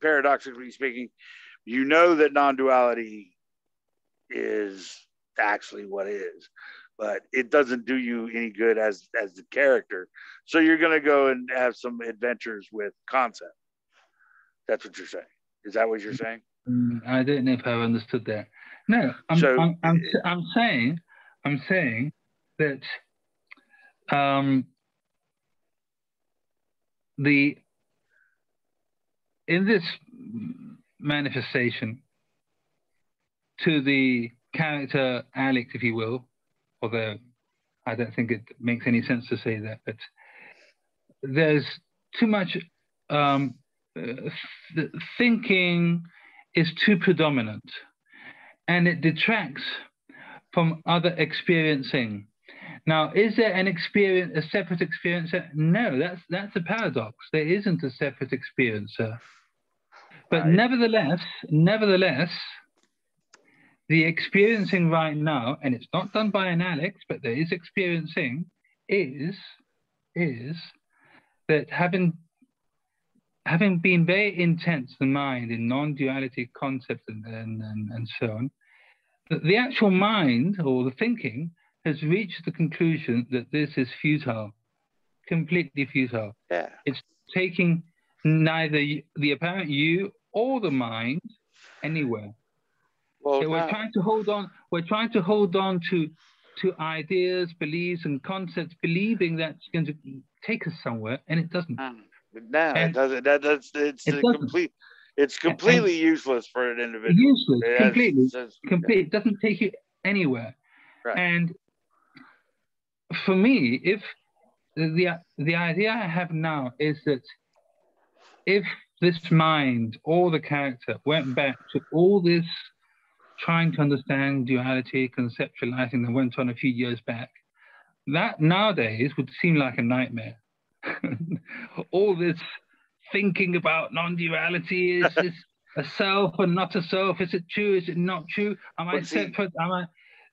paradoxically speaking, that non-duality is actually what is, but it doesn't do you any good as the character. So you're going to go and have some adventures with concept. That's what you're saying. Is that what you're saying? I don't know if I understood that. No, I'm saying that in this manifestation to the character Alex, if you will, although I don't think it makes any sense to say that, but there's too much thinking is too predominant, and it detracts from other experiencing. Now, is there a separate experiencer? No, that's a paradox. There isn't a separate experiencer. But right. Nevertheless, the experiencing right now, and it's not done by an Alex, but there is experiencing, is that having having been very intense, the mind in non-duality concepts and so on, the actual mind or the thinking has reached the conclusion that this is futile, completely futile. Yeah. It's taking neither the apparent you or the mind anywhere. Well, So we're trying to hold on. We're trying to hold on to ideas, beliefs, and concepts, believing that's going to take us somewhere, and it doesn't. No, it doesn't. It's completely useless for an individual. Useless, completely. It doesn't take you anywhere. Right. And for me, if the idea I have now is that if this mind or the character went back to all this trying to understand duality, conceptualizing that went on a few years back, that nowadays would seem like a nightmare. All this thinking about non-duality, is this a self and not a self? Is it true? Is it not true? Am I separate?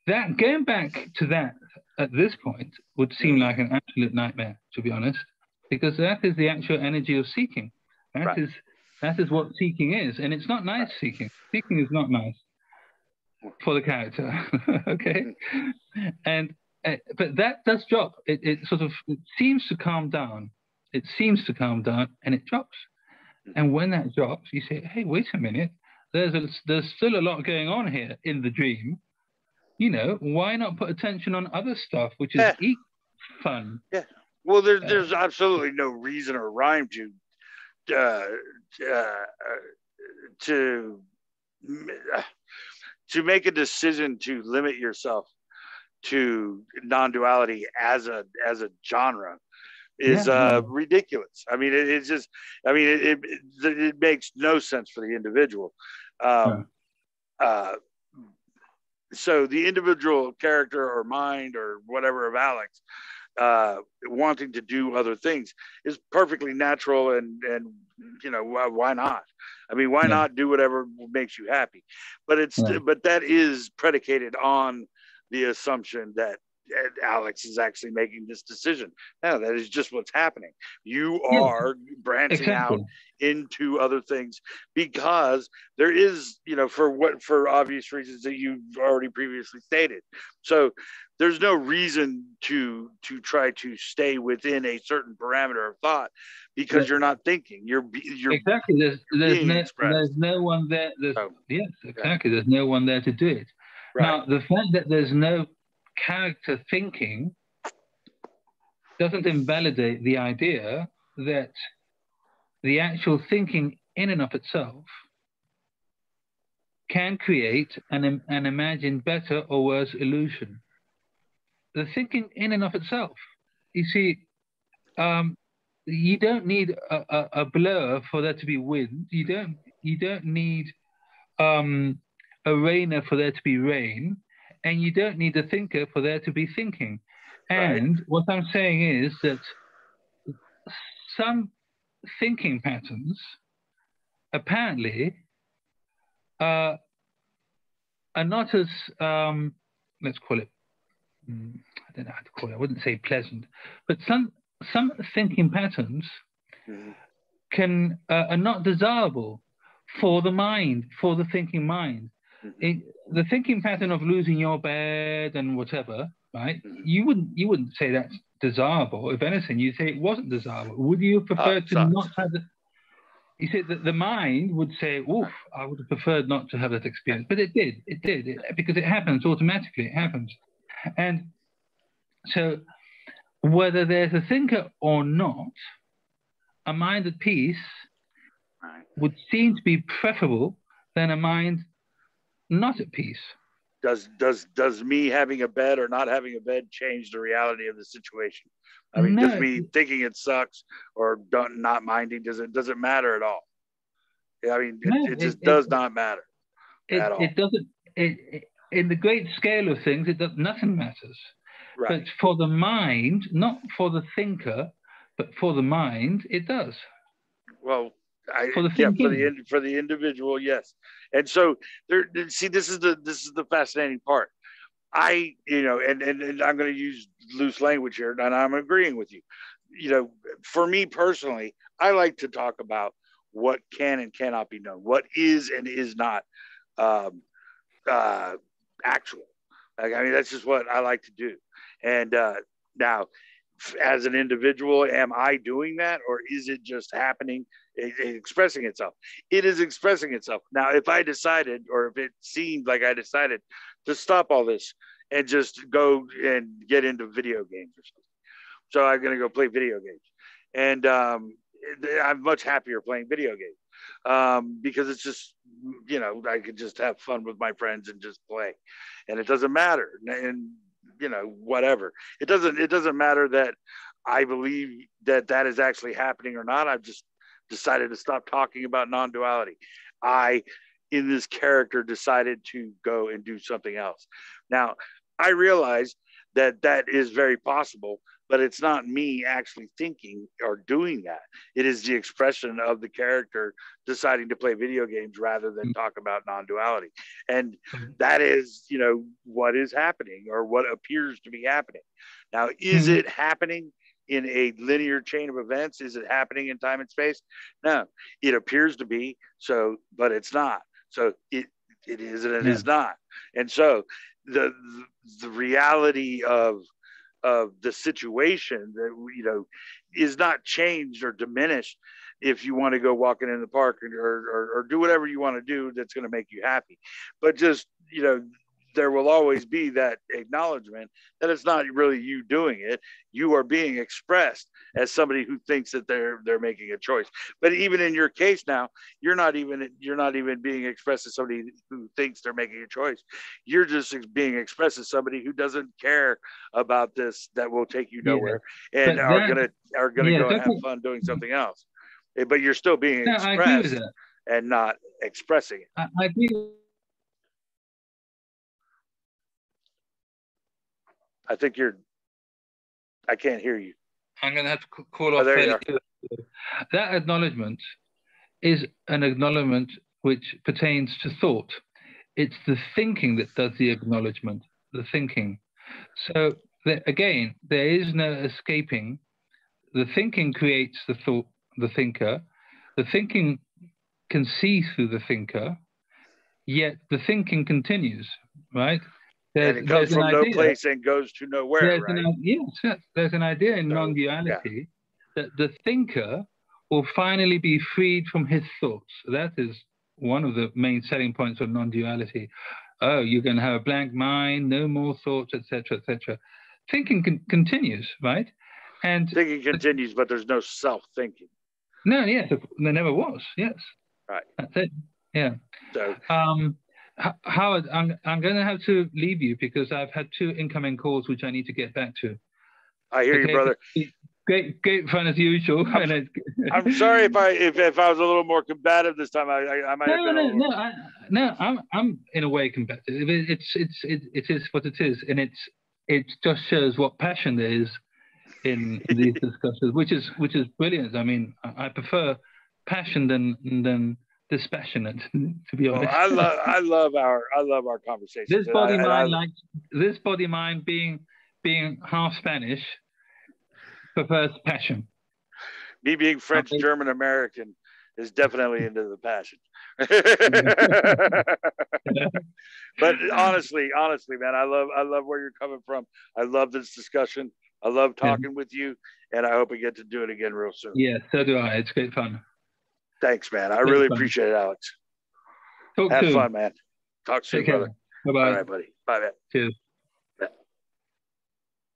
That going back to that at this point would seem like an absolute nightmare, to be honest, because that is the actual energy of seeking. That is what seeking is, and it's not nice. Seeking is not nice for the character. Okay, and but that does drop. It seems to calm down. It seems to calm down, and it drops. And when that drops, you say, "Hey, wait a minute. There's still a lot going on here in the dream. You know, why not put attention on other stuff, which is fun?" Yeah. Well, there's absolutely no reason or rhyme to make a decision to limit yourself to non-duality as a genre is ridiculous. I mean, it's just, I mean, it makes no sense for the individual. So the individual character or mind or whatever of Alex wanting to do other things is perfectly natural, and you know, why not? I mean, why not do whatever makes you happy? But but that is predicated on the assumption that Alex is actually making this decision. No, that is just what's happening. You are branching out into other things because there is, you know, for obvious reasons that you've already previously stated. So there's no reason to try to stay within a certain parameter of thought because you're not thinking. You're exactly. There's no one there. Yes, exactly. There's no one there to do it. Right. Now, the fact that there's no character thinking doesn't invalidate the idea that the actual thinking in and of itself can create an imagined better or worse illusion. The thinking in and of itself, you see, you don't need a blower for there to be wind. You don't need a rainer for there to be rain. And you don't need a thinker for there to be thinking. And what I'm saying is that some thinking patterns apparently are not as, let's call it, I don't know how to call it, I wouldn't say pleasant, but some thinking patterns are not desirable for the mind, for the thinking mind. The thinking pattern of losing your bed and whatever, right? You wouldn't say that's desirable. If anything, you'd say it wasn't desirable. Would you prefer to not have it? You said that the mind would say, "Oof, I would have preferred not to have that experience," but it did, because it happens automatically. It happens, and so whether there's a thinker or not, a mind at peace would seem to be preferable than a mind not at peace. Does me having a bed or not having a bed change the reality of the situation? I mean, does me thinking it sucks or not minding, does it matter at all? I mean, it just does not matter at all. It doesn't. In the great scale of things, nothing matters. But for the mind, not for the thinker, but for the mind, it does. Well, for the individual, yes. And so see, this is the fascinating part. You know, and I'm going to use loose language here, and I'm agreeing with you. You know, for me personally, I like to talk about what can and cannot be known, what is and is not actual. Like, I mean, that's just what I like to do. And now, as an individual, am I doing that, or is it just happening, expressing itself? It is expressing itself. Now, if I decided, or if it seemed like I decided to stop all this and just go and get into video games or something, so I'm going to go play video games. And I'm much happier playing video games because it's just, you know, I could just have fun with my friends and just play, and it doesn't matter. And you know, whatever. It doesn't matter that I believe that that is actually happening or not. I've just decided to stop talking about non-duality. I, in this character, decided to go and do something else. Now, I realize that that is very possible, but it's not me actually thinking or doing that. It is the expression of the character deciding to play video games rather than talk about non-duality. And that is, you know, what is happening, or what appears to be happening. Now, is it happening in a linear chain of events? Is it happening in time and space? No, it appears to be, so, but it's not. So it is and it is not. And so the reality of the situation that, you know, is not changed or diminished if you want to go walking in the park or do whatever you want to do that's going to make you happy. But just, you know, there will always be that acknowledgement that it's not really you doing it. You are being expressed as somebody who thinks that they're making a choice. But even in your case now, you're not even being expressed as somebody who thinks they're making a choice. You're just being expressed as somebody who doesn't care about this, that will take you nowhere, and are gonna go and have fun doing something else. But you're still being expressed, I agree with that, and not expressing it. I agree. I think I can't hear you. I'm going to have to call off. There you are. That acknowledgement is an acknowledgement which pertains to thought. It's the thinking that does the acknowledgement, the thinking. So again, there is no escaping. The thinking creates the thought, the thinker. The thinking can see through the thinker, yet the thinking continues, right? And it comes from no place and goes to nowhere, right? Yes, there's an idea in non-duality that the thinker will finally be freed from his thoughts. That is one of the main selling points of non-duality. Oh, you're going to have a blank mind, no more thoughts, etc., etc. Thinking continues, right? And thinking continues, but there's no self-thinking. No, yes, there never was. Yes, right. That's it. Yeah. So, Howard, I'm going to have to leave you because I've had 2 incoming calls which I need to get back to. I hear you, brother. Great fun as usual. I'm sorry if I was a little more combative this time. I might have been. I'm in a way combative. It is what it is, and it just shows what passion there is in these discussions, which is brilliant. I mean, I prefer passion than dispassionate, to be honest. Well, I love our conversations. This body mind being half Spanish prefers passion. Me being French, German, American is definitely into the passion. But honestly, man, I love where you're coming from. I love this discussion. I love talking with you, and I hope we get to do it again real soon. Yeah, so do I. It's great fun. Thanks, man. I really appreciate it, Alex. Have fun, man. Talk soon, brother. Bye-bye. All right, buddy. Bye, man. Cheers.